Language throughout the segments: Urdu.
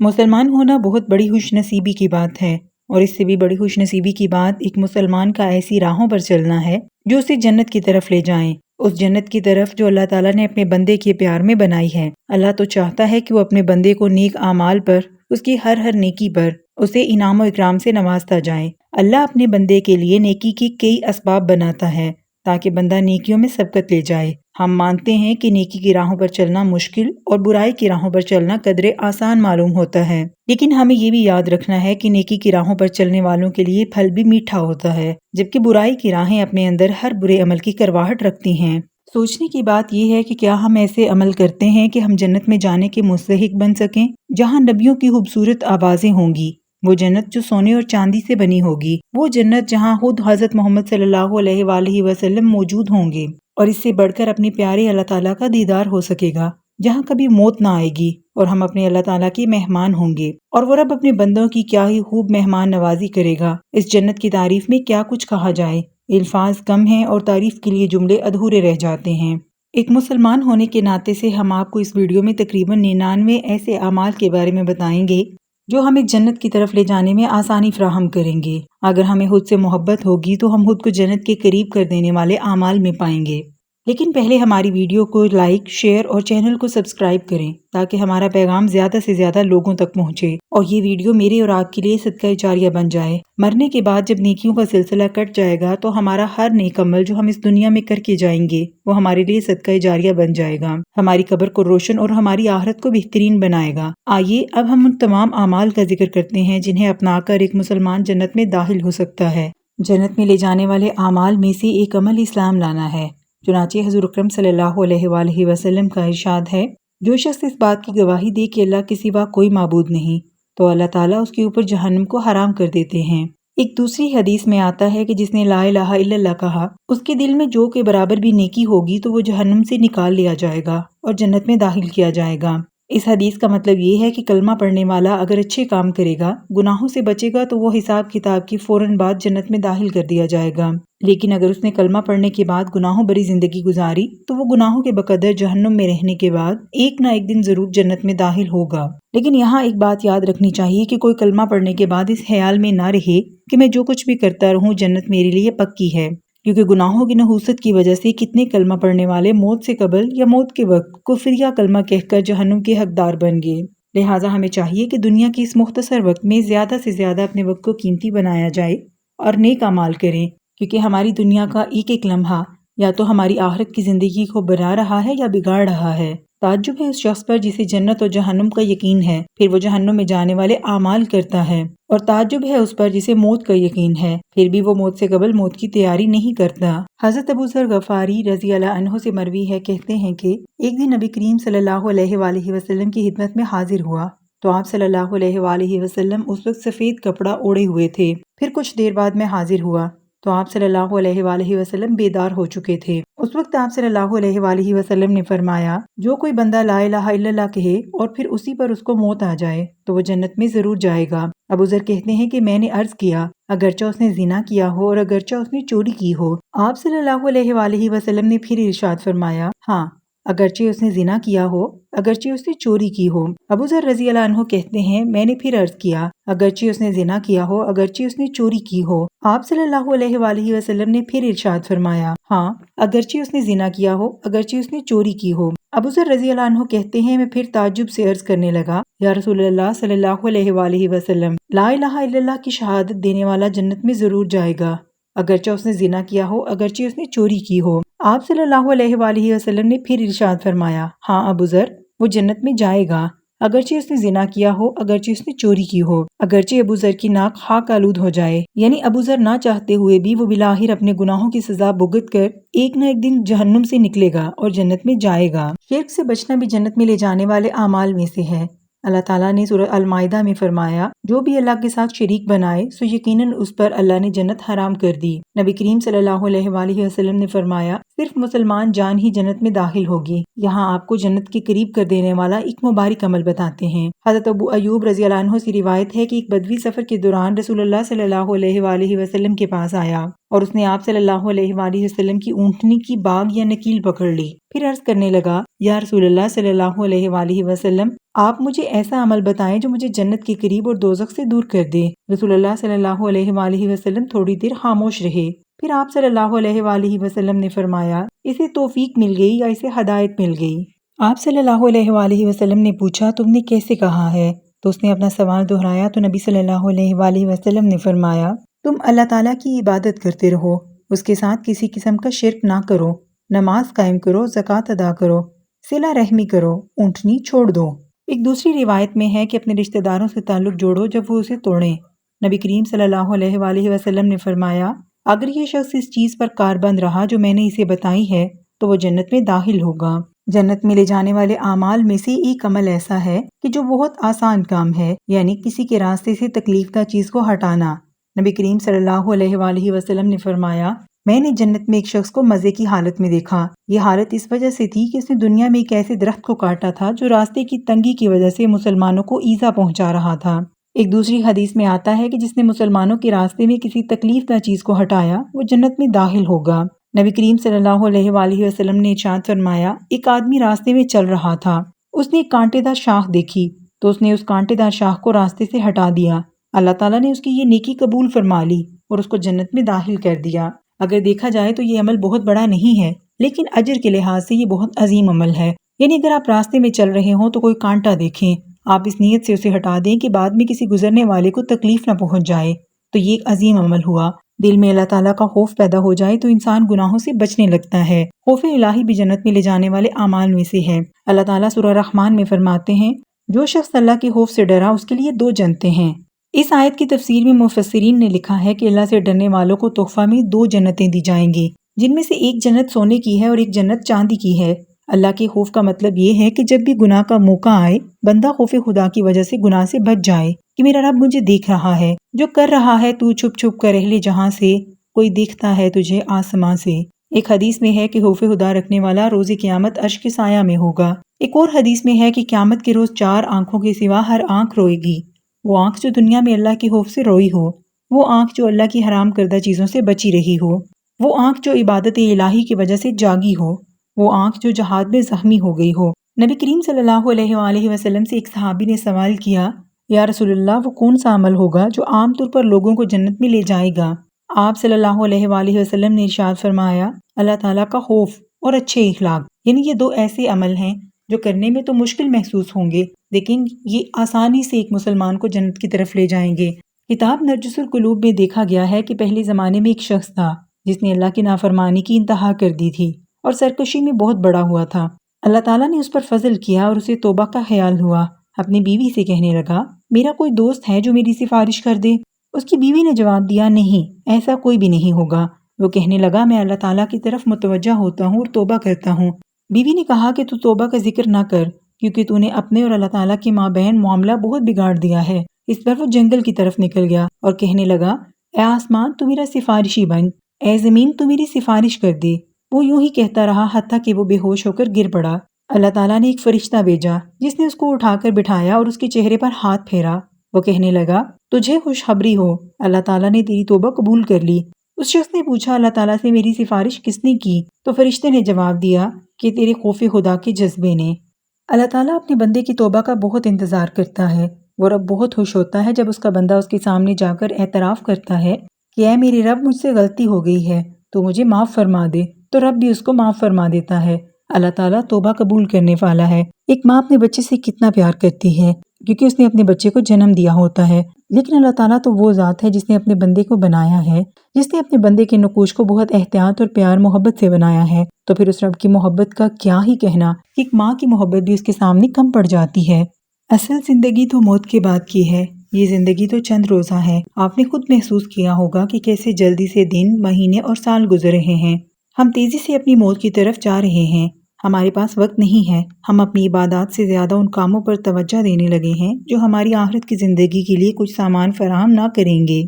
مسلمان ہونا بہت بڑی خوش نصیبی کی بات ہے، اور اس سے بھی بڑی خوش نصیبی کی بات ایک مسلمان کا ایسی راہوں پر چلنا ہے جو اسے جنت کی طرف لے جائیں، اس جنت کی طرف جو اللہ تعالیٰ نے اپنے بندے کے پیار میں بنائی ہے۔ اللہ تو چاہتا ہے کہ وہ اپنے بندے کو نیک اعمال پر، اس کی ہر نیکی پر اسے انعام و اکرام سے نوازتا جائے۔ اللہ اپنے بندے کے لیے نیکی کی کئی اسباب بناتا ہے تاکہ بندہ نیکیوں میں سبقت لے جائے۔ ہم مانتے ہیں کہ نیکی کی راہوں پر چلنا مشکل اور برائی کی راہوں پر چلنا قدرے آسان معلوم ہوتا ہے، لیکن ہمیں یہ بھی یاد رکھنا ہے کہ نیکی کی راہوں پر چلنے والوں کے لیے پھل بھی میٹھا ہوتا ہے، جبکہ برائی کی راہیں اپنے اندر ہر برے عمل کی کرواہٹ رکھتی ہیں۔ سوچنے کی بات یہ ہے کہ کیا ہم ایسے عمل کرتے ہیں کہ ہم جنت میں جانے کے مستحق بن سکیں، جہاں نبیوں کی خوبصورت آوازیں ہوں گی، وہ جنت جو سونے اور چاندی سے بنی ہوگی، وہ جنت جہاں خود حضرت محمد صلی اللہ علیہ وآلہ وسلم موجود ہوں گے، اور اس سے بڑھ کر اپنے پیارے اللہ تعالیٰ کا دیدار ہو سکے گا، جہاں کبھی موت نہ آئے گی اور ہم اپنے اللہ تعالیٰ کے مہمان ہوں گے، اور وہ رب اپنے بندوں کی کیا ہی خوب مہمان نوازی کرے گا۔ اس جنت کی تعریف میں کیا کچھ کہا جائے، الفاظ کم ہیں اور تعریف کے لیے جملے ادھورے رہ جاتے ہیں۔ ایک مسلمان ہونے کے ناطے سے ہم آپ کو اس ویڈیو میں تقریباً 99 ایسے اعمال کے بارے میں بتائیں گے جو ہمیں جنت کی طرف لے جانے میں آسانی فراہم کریں گے۔ اگر ہمیں خود سے محبت ہوگی تو ہم خود کو جنت کے قریب کر دینے والے اعمال میں پائیں گے۔ لیکن پہلے ہماری ویڈیو کو لائک، شیئر اور چینل کو سبسکرائب کریں تاکہ ہمارا پیغام زیادہ سے زیادہ لوگوں تک پہنچے اور یہ ویڈیو میرے اور آپ کے لیے صدقہ جاریہ بن جائے۔ مرنے کے بعد جب نیکیوں کا سلسلہ کٹ جائے گا تو ہمارا ہر نیک عمل جو ہم اس دنیا میں کر کے جائیں گے وہ ہمارے لیے صدقہ جاریہ بن جائے گا، ہماری قبر کو روشن اور ہماری آخرت کو بہترین بنائے گا۔ آئیے اب ہم ان تمام اعمال کا ذکر کرتے ہیں جنہیں اپنا کر ایک مسلمان جنت میں داخل ہو سکتا ہے۔ جنت میں لے جانے والے اعمال میں سے ایک عمل اسلام لانا ہے۔ چنانچہ حضور اکرم صلی اللہ علیہ وآلہ وسلم کا ارشاد ہے، جو شخص اس بات کی گواہی دے کہ اللہ کے سوا کوئی معبود نہیں تو اللہ تعالیٰ اس کے اوپر جہنم کو حرام کر دیتے ہیں۔ ایک دوسری حدیث میں آتا ہے کہ جس نے لا الہ الا اللہ کہا، اس کے دل میں جو کے برابر بھی نیکی ہوگی تو وہ جہنم سے نکال لیا جائے گا اور جنت میں داخل کیا جائے گا۔ اس حدیث کا مطلب یہ ہے کہ کلمہ پڑھنے والا اگر اچھے کام کرے گا، گناہوں سے بچے گا تو وہ حساب کتاب کی فوراً بعد جنت میں داخل کر دیا جائے گا، لیکن اگر اس نے کلمہ پڑھنے کے بعد گناہوں بری زندگی گزاری تو وہ گناہوں کے بقدر جہنم میں رہنے کے بعد ایک نہ ایک دن ضرور جنت میں داخل ہوگا۔ لیکن یہاں ایک بات یاد رکھنی چاہیے کہ کوئی کلمہ پڑھنے کے بعد اس خیال میں نہ رہے کہ میں جو کچھ بھی کرتا رہوں جنت میرے لیے پکی ہے، کیونکہ گناہوں کی نحوست کی وجہ سے کتنے کلمہ پڑھنے والے موت سے قبل یا موت کے وقت کفریہ کلمہ کہہ کر جہنم کے حقدار بن گئے۔ لہٰذا ہمیں چاہیے کہ دنیا کے اس مختصر وقت میں زیادہ سے زیادہ اپنے وقت کو قیمتی بنایا جائے اور نیک اعمال کریں، کیونکہ ہماری دنیا کا ایک ایک لمحہ یا تو ہماری آخرت کی زندگی کو بنا رہا ہے یا بگاڑ رہا ہے۔ تعجب ہے اس شخص پر جسے جنت اور جہنم کا یقین ہے، پھر وہ جہنم میں جانے والے اعمال کرتا ہے، اور تعجب ہے اس پر جسے موت کا یقین ہے، پھر بھی وہ موت سے قبل موت کی تیاری نہیں کرتا۔ حضرت ابو ذر غفاری رضی اللہ عنہ سے مروی ہے، کہتے ہیں کہ ایک دن نبی کریم صلی اللہ علیہ وآلہ وسلم کی خدمت میں حاضر ہوا تو آپ صلی اللہ علیہ وآلہ وسلم اس وقت سفید کپڑا اوڑے ہوئے تھے۔ پھر کچھ دیر بعد میں حاضر ہوا تو آپ صلی اللہ علیہ وآلہ وسلم بیدار ہو چکے تھے۔ اس وقت آپ صلی اللہ علیہ وآلہ وسلم نے فرمایا، جو کوئی بندہ لا الہ الا اللہ کہے اور پھر اسی پر اس کو موت آ جائے تو وہ جنت میں ضرور جائے گا۔ ابو ذر کہتے ہیں کہ میں نے عرض کیا، اگرچہ اس نے زنا کیا ہو اور اگرچہ اس نے چوری کی ہو؟ آپ صلی اللہ علیہ وآلہ وسلم نے پھر ارشاد فرمایا، ہاں، اگرچہ اس نے زنا کیا ہو، اگرچہ اس نے چوری کی ہو۔ ابو ذر رضی اللہ عنہ کہتے ہیں، میں نے پھر عرض کیا، اگرچہ اس نے زنا کیا ہو، اگرچہ اس نے چوری کی ہو؟ آپ صلی اللہ علیہ وآلہ وسلم نے پھر ارشاد فرمایا، ہاں، اگرچہ اس نے زنا کیا ہو، اگرچہ اس نے چوری کی ہو۔ ابو ذر رضی اللہ عنہ کہتے ہیں، میں پھر تعجب سے عرض کرنے لگا، یا رسول اللہ صلی اللہ علیہ وآلہ وسلم، لا الہ الا اللہ کی شہادت دینے والا جنت میں ضرور جائے گا، اگرچہ اس نے زنا کیا ہو، اگرچہ اس نے چوری کی ہو۔ آپ صلی اللہ علیہ وآلہ وسلم نے پھر ارشاد فرمایا، ہاں ابو ذر، وہ جنت میں جائے گا، اگرچہ اس نے زنا کیا ہو، اگرچہ اس نے چوری کی ہو۔ اگرچہ ابو ذر کی ناک خاک آلود ہو جائے، یعنی ابو ذر نہ چاہتے ہوئے بھی وہ بالآخر اپنے گناہوں کی سزا بھگت کر ایک نہ ایک دن جہنم سے نکلے گا اور جنت میں جائے گا۔ شرک سے بچنا بھی جنت میں لے جانے والے اعمال میں سے ہے۔ اللہ تعالیٰ نے سورہ المائدہ میں فرمایا، جو بھی اللہ کے ساتھ شریک بنائے سو یقیناً اس پر اللہ نے جنت حرام کر دی۔ نبی کریم صلی اللہ علیہ وآلہ وسلم نے فرمایا، صرف مسلمان جان ہی جنت میں داخل ہوگی۔ یہاں آپ کو جنت کے قریب کر دینے والا ایک مبارک عمل بتاتے ہیں۔ حضرت ابو ایوب رضی اللہ عنہ سے روایت ہے کہ ایک بدوی سفر کے دوران رسول اللہ صلی اللہ علیہ وآلہ وسلم کے پاس آیا اور اس نے آپ صلی اللہ علیہ وآلہ وسلم کی اونٹنی کی باگ یا نکیل پکڑ لی۔ پھر عرض کرنے لگا، یا رسول اللہ صلی اللہ علیہ وآلہ وسلم، آپ مجھے ایسا عمل بتائیں جو مجھے جنت کے قریب اور دوزخ سے دور کر دے۔ رسول اللہ صلی اللہ علیہ وآلہ وسلم تھوڑی دیر خاموش رہے۔ پھر آپ صلی اللہ علیہ وآلہ وسلم نے فرمایا، اسے توفیق مل گئی یا اسے ہدایت مل گئی۔ آپ صلی اللہ علیہ وآلہ وسلم نے پوچھا، تم نے کیسے کہا ہے؟ تو اس نے اپنا سوال دہرایا تو نبی صلی اللہ علیہ وآلہ وسلم نے فرمایا، تم اللہ تعالیٰ کی عبادت کرتے رہو، اس کے ساتھ کسی قسم کا شرک نہ کرو، نماز قائم کرو، زکوٰۃ ادا کرو، صلہ رحمی کرو، اونٹنی چھوڑ دو۔ ایک دوسری روایت میں ہے کہ اپنے رشتہ داروں سے تعلق جوڑو جب وہ اسے توڑیں۔ نبی کریم صلی اللہ علیہ وآلہ وسلم نے فرمایا، اگر یہ شخص اس چیز پر کاربند رہا جو میں نے اسے بتائی ہے تو وہ جنت میں داخل ہوگا۔ جنت میں لے جانے والے اعمال میں سے ایک عمل ایسا ہے کہ جو بہت آسان کام ہے، یعنی کسی کے راستے سے تکلیف دہ چیز کو ہٹانا۔ نبی کریم صلی اللہ علیہ وآلہ وسلم نے فرمایا، میں نے جنت میں ایک شخص کو مزے کی حالت میں دیکھا۔ یہ حالت اس وجہ سے تھی کہ اس نے دنیا میں ایک ایسے درخت کو کاٹا تھا جو راستے کی تنگی کی وجہ سے مسلمانوں کو ایذا پہنچا رہا تھا۔ ایک دوسری حدیث میں آتا ہے کہ جس نے مسلمانوں کے راستے میں کسی تکلیف دہ چیز کو ہٹایا وہ جنت میں داخل ہوگا۔ نبی کریم صلی اللہ علیہ وآلہ وسلم نے ارشاد فرمایا، ایک آدمی راستے میں چل رہا تھا، اس نے ایک کانٹے دار شاخ دیکھی تو اس نے اس کانٹے دار شاخ کو راستے سے ہٹا دیا۔ اللہ تعالیٰ نے اس کی یہ نیکی قبول فرما لی اور اس کو جنت میں داخل کر دیا۔ اگر دیکھا جائے تو یہ عمل بہت بڑا نہیں ہے، لیکن اجر کے لحاظ سے یہ بہت عظیم عمل ہے۔ یعنی اگر آپ راستے میں چل رہے ہوں تو کوئی کانٹا دیکھیں، آپ اس نیت سے اسے ہٹا دیں کہ بعد میں کسی گزرنے والے کو تکلیف نہ پہنچ جائے، تو یہ ایک عظیم عمل ہوا۔ دل میں اللہ تعالیٰ کا خوف پیدا ہو جائے تو انسان گناہوں سے بچنے لگتا ہے۔ خوف الہی بھی جنت میں لے جانے والے اعمال میں سے ہے۔ اللہ تعالیٰ سورہ رحمان میں فرماتے ہیں، جو شخص اللہ کے خوف سے ڈرا اس کے لیے 2 جنتیں ہیں۔ اس آیت کی تفسیر میں مفسرین نے لکھا ہے کہ اللہ سے ڈرنے والوں کو تحفہ میں 2 جنتیں دی جائیں گی، جن میں سے ایک جنت سونے کی ہے اور ایک جنت چاندی کی ہے۔ اللہ کے خوف کا مطلب یہ ہے کہ جب بھی گناہ کا موقع آئے، بندہ خوف خدا کی وجہ سے گناہ سے بچ جائے کہ میرا رب مجھے دیکھ رہا ہے، جو کر رہا ہے تو چھپ چھپ کر رہ لے جہاں سے، کوئی دیکھتا ہے تجھے آسماں سے۔ ایک حدیث میں ہے کہ خوف خدا رکھنے والا روز قیامت عرش کے سایہ میں ہوگا۔ ایک اور حدیث میں ہے کہ قیامت کے روز 4 آنکھوں کے سوا ہر آنکھ روئے گی۔ وہ آنکھ جو دنیا میں اللہ کے خوف سے روئی ہو، وہ آنکھ جو اللہ کی حرام کردہ چیزوں سے بچی رہی ہو، وہ آنکھ جو عبادت الہی کی وجہ سے جاگی ہو، وہ آنکھ جو جہاد میں زخمی ہو گئی ہو۔ نبی کریم صلی اللہ علیہ وآلہ وسلم سے ایک صحابی نے سوال کیا، یا رسول اللہ، وہ کون سا عمل ہوگا جو عام طور پر لوگوں کو جنت میں لے جائے گا؟ آپ صلی اللہ علیہ وآلہ وسلم نے ارشاد فرمایا، اللہ تعالیٰ کا خوف اور اچھے اخلاق۔ یعنی یہ 2 ایسے عمل ہیں جو کرنے میں تو مشکل محسوس ہوں گے، لیکن یہ آسانی سے ایک مسلمان کو جنت کی طرف لے جائیں گے۔ کتاب نرجس القلوب میں دیکھا گیا ہے کہ پہلے زمانے میں ایک شخص تھا جس نے اللہ کی نافرمانی کی انتہا کر دی تھی اور سرکشی میں بہت بڑا ہوا تھا۔ اللہ تعالیٰ نے اس پر فضل کیا اور اسے توبہ کا خیال ہوا۔ اپنی بیوی سے کہنے لگا، میرا کوئی دوست ہے جو میری سفارش کر دے؟ اس کی بیوی نے جواب دیا، نہیں، ایسا کوئی بھی نہیں ہوگا۔ وہ کہنے لگا، میں اللہ تعالیٰ کی طرف متوجہ ہوتا ہوں اور توبہ کرتا ہوں۔ بیوی نے کہا کہ تو توبہ کا ذکر نہ کر، کیونکہ تو نے اپنے اور اللہ تعالیٰ کے مابین معاملہ بہت بگاڑ دیا ہے۔ اس پر وہ جنگل کی طرف نکل گیا اور کہنے لگا، اے آسمان تو میرا سفارشی بن، اے زمین تو میری سفارش کر دے۔ وہ یوں ہی کہتا رہا حتیٰ کہ وہ بے ہوش ہو کر گر پڑا۔ اللہ تعالیٰ نے ایک فرشتہ بھیجا جس نے اس کو اٹھا کر بٹھایا اور اس کے چہرے پر ہاتھ پھیرا۔ وہ کہنے لگا، تجھے خوشخبری ہو، اللہ تعالیٰ نے تیری توبہ قبول کر لی۔ اس شخص نے پوچھا، اللہ تعالیٰ سے میری سفارش کس نے کی؟ تو فرشتے نے جواب دیا کہ تیرے خوف خدا کے جذبے نے۔ اللہ تعالیٰ اپنے بندے کی توبہ کا بہت انتظار کرتا ہے۔ وہ رب بہت خوش ہوتا ہے جب اس کا بندہ اس کے سامنے جا کر اعتراف کرتا ہے کہ اے میرے رب، مجھ سے غلطی ہو گئی ہے، تو مجھے معاف فرما دے، تو رب بھی اس کو معاف فرما دیتا ہے۔ اللہ تعالیٰ توبہ قبول کرنے والا ہے۔ ایک ماں اپنے بچے سے کتنا پیار کرتی ہے کیونکہ اس نے اپنے بچے کو جنم دیا ہوتا ہے، لیکن اللہ تعالیٰ تو وہ ذات ہے جس نے اپنے بندے کو بنایا ہے، جس نے اپنے بندے کے نقوش کو بہت احتیاط اور پیار محبت سے بنایا ہے۔ تو پھر اس رب کی محبت کا کیا ہی کہنا کہ ایک ماں کی محبت بھی اس کے سامنے کم پڑ جاتی ہے۔ اصل زندگی تو موت کے بعد کی ہے، یہ زندگی تو چند روزہ ہے۔ آپ نے خود محسوس کیا ہوگا کہ کیسے جلدی سے دن، مہینے اور سال گزر رہے ہیں۔ ہم تیزی سے اپنی موت کی طرف جا رہے ہیں۔ ہمارے پاس وقت نہیں ہے۔ ہم اپنی عبادات سے زیادہ ان کاموں پر توجہ دینے لگے ہیں جو ہماری آخرت کی زندگی کے لیے کچھ سامان فراہم نہ کریں گے۔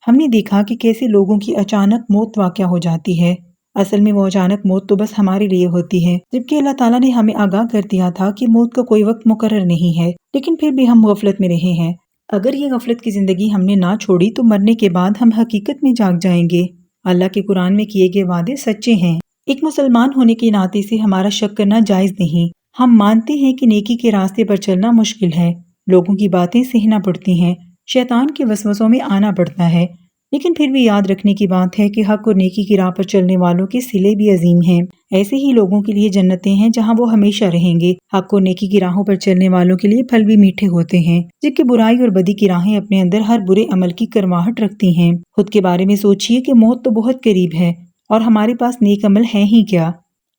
ہم نے دیکھا کہ کیسے لوگوں کی اچانک موت واقع ہو جاتی ہے۔ اصل میں وہ اچانک موت تو بس ہمارے لیے ہوتی ہے، جبکہ اللہ تعالیٰ نے ہمیں آگاہ کر دیا تھا کہ موت کا کوئی وقت مقرر نہیں ہے، لیکن پھر بھی ہم غفلت میں رہے ہیں۔ اگر یہ غفلت کی زندگی ہم نے نہ چھوڑی تو مرنے کے بعد ہم حقیقت میں جاگ جائیں گے۔ اللہ کے قرآن میں کیے گئے وعدے سچے ہیں۔ ایک مسلمان ہونے کے ناطے سے ہمارا شک کرنا جائز نہیں۔ ہم مانتے ہیں کہ نیکی کے راستے پر چلنا مشکل ہے، لوگوں کی باتیں سہنا پڑتی ہیں، شیطان کے وسوسوں میں آنا پڑتا ہے، لیکن پھر بھی یاد رکھنے کی بات ہے کہ حق اور نیکی کی راہ پر چلنے والوں کے صلے بھی عظیم ہیں۔ ایسے ہی لوگوں کے لیے جنتیں ہیں جہاں وہ ہمیشہ رہیں گے۔ حق اور نیکی کی راہوں پر چلنے والوں کے لیے پھل بھی میٹھے ہوتے ہیں، جبکہ برائی اور بدی کی راہیں اپنے اندر ہر برے عمل کی کرواہٹ رکھتی ہیں۔ خود کے بارے میں سوچئے کہ موت تو بہت قریب ہے اور ہمارے پاس نیک عمل ہیں ہی کیا۔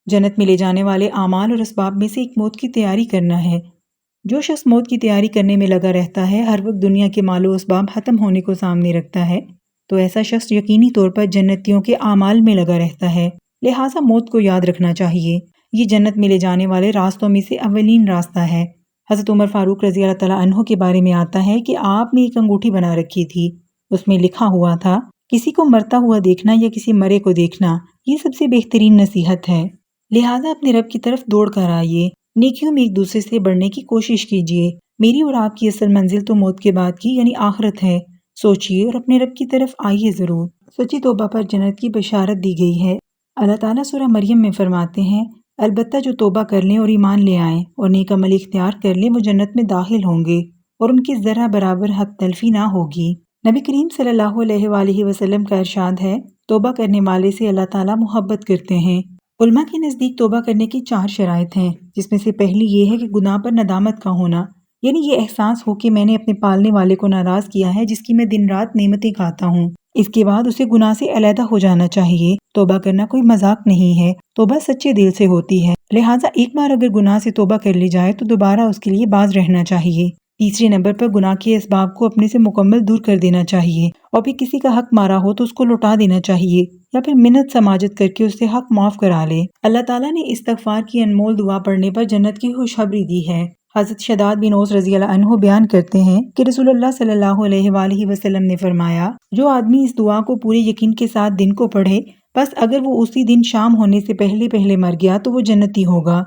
جنت میں لے جانے والے اعمال اور اسباب میں سے ایک موت کی تیاری کرنا ہے۔ جو شخص موت کی تیاری کرنے میں لگا رہتا ہے، ہر وقت دنیا کے مال و اسباب ختم ہونے کو سامنے رکھتا ہے، تو ایسا شخص یقینی طور پر جنتیوں کے اعمال میں لگا رہتا ہے، لہٰذا موت کو یاد رکھنا چاہیے۔ یہ جنت میں لے جانے والے راستوں میں سے اولین راستہ ہے۔ حضرت عمر فاروق رضی اللہ تعالیٰ عنہ کے بارے میں آتا ہے کہ آپ نے ایک انگوٹھی بنا رکھی تھی، اس میں لکھا ہوا تھا، کسی کو مرتا ہوا دیکھنا یا کسی مرے کو دیکھنا یہ سب سے بہترین نصیحت ہے، لہٰذا اپنے رب کی طرف دوڑ کر آئیے، نیکیوں میں ایک دوسرے سے بڑھنے کی کوشش کیجیے۔ میری اور آپ کی اصل منزل تو موت کے بعد کی یعنی آخرت ہے، سوچئے اور اپنے رب کی طرف آئیے ضرور۔ سچی توبہ پر جنت کی بشارت دی گئی ہے۔ اللہ تعالیٰ سورہ مریم میں فرماتے ہیں، البتہ جو توبہ کر لیں اور ایمان لے آئیں اور نیک عمل اختیار کر لیں وہ جنت میں داخل ہوں گے اور ان کی ذرہ برابر حق تلفی نہ ہوگی۔ نبی کریم صلی اللہ علیہ وآلہ وسلم کا ارشاد ہے، توبہ کرنے والے سے اللہ تعالیٰ محبت کرتے ہیں۔ علماء کے نزدیک توبہ کرنے کی 4 شرائط ہیں، جس میں سے پہلی یہ ہے کہ گناہ پر ندامت کا ہونا، یعنی یہ احساس ہو کہ میں نے اپنے پالنے والے کو ناراض کیا ہے جس کی میں دن رات نعمتیں کھاتا ہوں۔ اس کے بعد اسے گناہ سے علیحدہ ہو جانا چاہیے۔ توبہ کرنا کوئی مذاق نہیں ہے، توبہ سچے دل سے ہوتی ہے، لہٰذا ایک بار اگر گناہ سے توبہ کر لی جائے تو دوبارہ اس کے لیے باز رہنا چاہیے۔ تیسرے نمبر پر گناہ کے اسباب کو اپنے سے مکمل دور کر دینا چاہیے، اور پھر کسی کا حق مارا ہو تو اس کو لوٹا دینا چاہیے یا پھر منت سماجت کر کے اس سے حق معاف کرا لے۔ اللہ تعالیٰ نے استغفار کی انمول دعا پڑھنے پر جنت کی خوشخبری دی ہے۔ حضرت شداد بن اوس رضی اللہ عنہ بیان کرتے ہیں کہ رسول اللہ صلی اللہ علیہ وآلہ وسلم نے فرمایا، جو آدمی اس دعا کو پورے یقین کے ساتھ دن کو پڑھے، بس اگر وہ اسی دن شام ہونے سے پہلے پہلے مر گیا تو وہ جنتی ہوگا،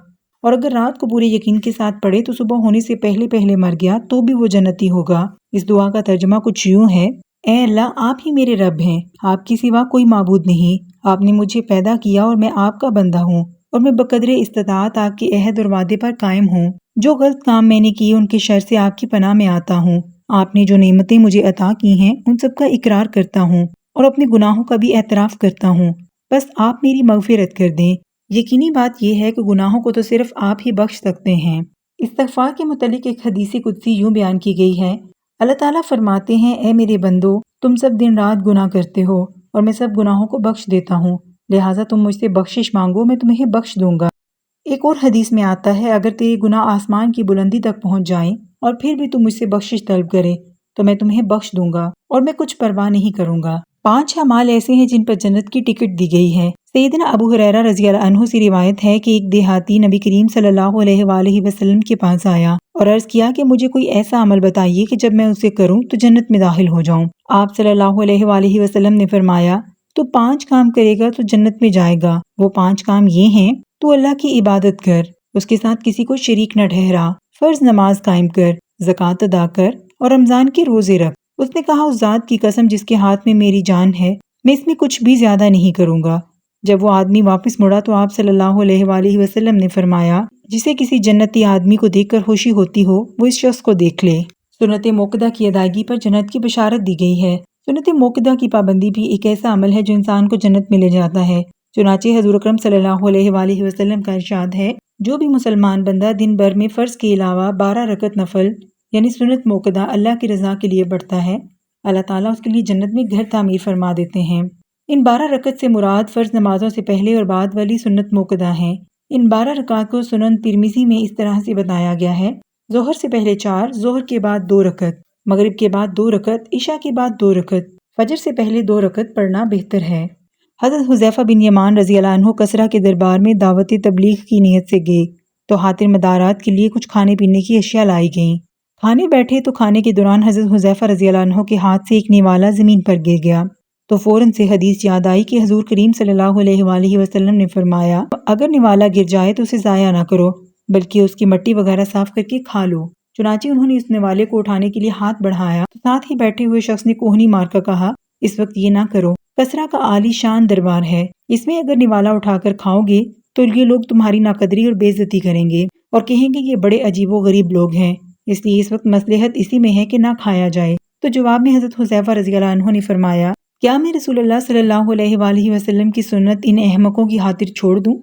اور اگر رات کو پورے یقین کے ساتھ پڑھے تو صبح ہونے سے پہلے پہلے مر گیا تو بھی وہ جنتی ہوگا۔ اس دعا کا ترجمہ کچھ یوں ہے، اے اللہ، آپ ہی میرے رب ہیں، آپ کے سوا کوئی معبود نہیں، آپ نے مجھے پیدا کیا اور میں آپ کا بندہ ہوں، اور میں بقدر استطاعت آپ کے عہد اور وعدے پر قائم ہوں۔ جو غلط کام میں نے کیے ان کے شر سے آپ کی پناہ میں آتا ہوں۔ آپ نے جو نعمتیں مجھے عطا کی ہیں ان سب کا اقرار کرتا ہوں اور اپنے گناہوں کا بھی اعتراف کرتا ہوں، بس آپ میری مغفرت کر دیں۔ یقینی بات یہ ہے کہ گناہوں کو تو صرف آپ ہی بخش سکتے ہیں۔ استغفار کے متعلق ایک حدیث قدسی یوں بیان کی گئی ہے، اللہ تعالیٰ فرماتے ہیں، اے میرے بندو، تم سب دن رات گناہ کرتے ہو اور میں سب گناہوں کو بخش دیتا ہوں، لہٰذا تم مجھ سے بخشش مانگو، میں تمہیں بخش دوں گا۔ ایک اور حدیث میں آتا ہے، اگر تیرے گناہ آسمان کی بلندی تک پہنچ جائیں اور پھر بھی تم مجھ سے بخشش طلب کرے تو میں تمہیں بخش دوں گا اور میں کچھ پرواہ نہیں کروں گا۔ 5 اعمال ایسے ہیں جن پر جنت کی ٹکٹ دی گئی ہے۔ سیدنا ابو ہریرہ رضی اللہ عنہ سے روایت ہے کہ ایک دیہاتی نبی کریم صلی اللہ علیہ وآلہ وسلم کے پاس آیا اور عرض کیا کہ مجھے کوئی ایسا عمل بتائیے کہ جب میں اسے کروں تو جنت میں داخل ہو جاؤں۔ آپ صلی اللہ علیہ وآلہ وسلم نے فرمایا، تو 5 کام کرے گا تو جنت میں جائے گا۔ وہ 5 کام یہ ہیں، تو اللہ کی عبادت کر، اس کے ساتھ کسی کو شریک نہ ٹھہرا، فرض نماز قائم کر، زکوٰۃ ادا کر اور رمضان کے روزے رکھ۔ اس نے کہا، اس ذات کی قسم جس کے ہاتھ میں میری جان ہے، میں اس میں کچھ بھی زیادہ نہیں کروں گا۔ جب وہ آدمی واپس مڑا تو آپ صلی اللہ علیہ وآلہ وسلم نے فرمایا، جسے کسی جنتی آدمی کو دیکھ کر خوشی ہوتی ہو وہ اس شخص کو دیکھ لے۔ سنت موقدہ کی ادائیگی پر جنت کی بشارت دی گئی ہے۔ سنت موقدہ کی پابندی بھی ایک ایسا عمل ہے جو انسان کو جنت میں لے جاتا ہے۔ چنانچہ حضور اکرم صلی اللہ علیہ وآلہ وسلم کا ارشاد ہے، جو بھی مسلمان بندہ دن بھر میں فرض کے علاوہ 12 رکعت نفل یعنی سنت موقدہ اللہ کی رضا کے لیے پڑھتا ہے، اللہ تعالیٰ اس کے لیے جنت میں گھر تعمیر فرما دیتے ہیں۔ ان 12 رکعت سے مراد فرض نمازوں سے پہلے اور بعد والی سنت موقدہ ہیں۔ ان 12 رکعت کو سنن ترمذی میں اس طرح سے بتایا گیا ہے، ظہر سے پہلے 4، ظہر کے بعد 2 رکعت، مغرب کے بعد 2 رکعت، عشاء کے بعد 2 رکعت، فجر سے پہلے 2 رکعت پڑھنا بہتر ہے۔ حضرت حذیفہ بن یمان رضی اللہ عنہ کسریٰ کے دربار میں دعوت تبلیغ کی نیت سے گئے تو خاطر مدارات کے لیے کچھ کھانے پینے کی اشیاء لائی گئیں۔ کھانے بیٹھے تو کھانے کے دوران حضرت حذیفہ رضی اللہ عنہ کے ہاتھ سے ایک نوالا زمین پر گر گیا۔ تو فوراً سے حدیث یاد آئی کہ حضور کریم صلی اللہ علیہ وآلہ وسلم نے فرمایا اگر نوالا گر جائے تو اسے ضائع نہ کرو بلکہ اس کی مٹی وغیرہ صاف کر کے کھا لو۔ چنانچہ انہوں نے اس نوالے کو اٹھانے کے لیے ہاتھ بڑھایا تو ساتھ ہی بیٹھے ہوئے شخص نے کوہنی مار کر کہا اس وقت یہ نہ کرو، کسرا کا عالی شان دربار ہے، اس میں اگر نوالا اٹھا کر کھاؤ گے تو یہ لوگ تمہاری ناقدری اور بے عزتی کریں گے اور کہیں گے یہ بڑے عجیب و غریب لوگ ہیں، اس لیے اس وقت مصلحت اسی میں ہے کہ نہ کھایا جائے۔ تو جواب میں حضرت حذیفہ رضی اللہ عنہ نے فرمایا کیا میں رسول اللہ صلی اللہ علیہ وآلہ وسلم کی سنت ان احمقوں کی خاطر چھوڑ دوں؟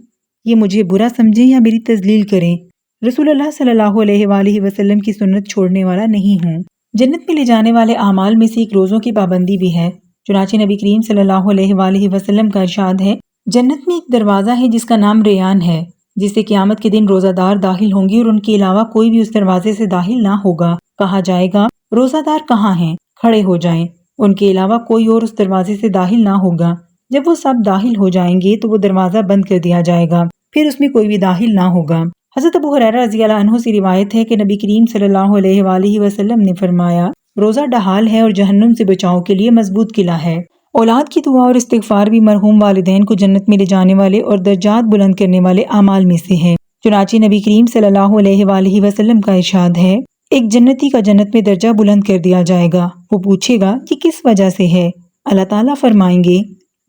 یہ مجھے برا سمجھیں یا میری تذلیل کریں، رسول اللہ صلی اللہ علیہ وآلہ وسلم کی سنت چھوڑنے والا نہیں ہوں۔ جنت میں لے جانے والے اعمال میں سے ایک روزوں کی پابندی بھی ہے، چنانچہ نبی کریم صلی اللہ علیہ وآلہ وسلم کا ارشاد ہے جنت میں ایک دروازہ ہے جس کا نام ریان ہے، جس سے قیامت کے دن روزہ دار داخل ہوں گے اور ان کے علاوہ کوئی بھی اس دروازے سے داخل نہ ہوگا۔ کہا جائے گا روزہ دار کہاں ہیں؟ کھڑے ہو جائیں، ان کے علاوہ کوئی اور اس دروازے سے داخل نہ ہوگا۔ جب وہ سب داخل ہو جائیں گے تو وہ دروازہ بند کر دیا جائے گا، پھر اس میں کوئی بھی داخل نہ ہوگا۔ حضرت ابو ہریرہ رضی اللہ عنہ سے روایت ہے کہ نبی کریم صلی اللہ علیہ وآلہ وسلم نے فرمایا روزہ ڈھال ہے اور جہنم سے بچاؤ کے لیے مضبوط قلعہ ہے۔ اولاد کی دعا اور استغفار بھی مرحوم والدین کو جنت میں لے جانے والے اور درجات بلند کرنے والے اعمال میں سے ہے، چنانچہ نبی کریم صلی اللہ علیہ وآلہ وسلم کا ارشاد ہے ایک جنتی کا جنت میں درجہ بلند کر دیا جائے گا، وہ پوچھے گا کہ کس وجہ سے ہے؟ اللہ تعالیٰ فرمائیں گے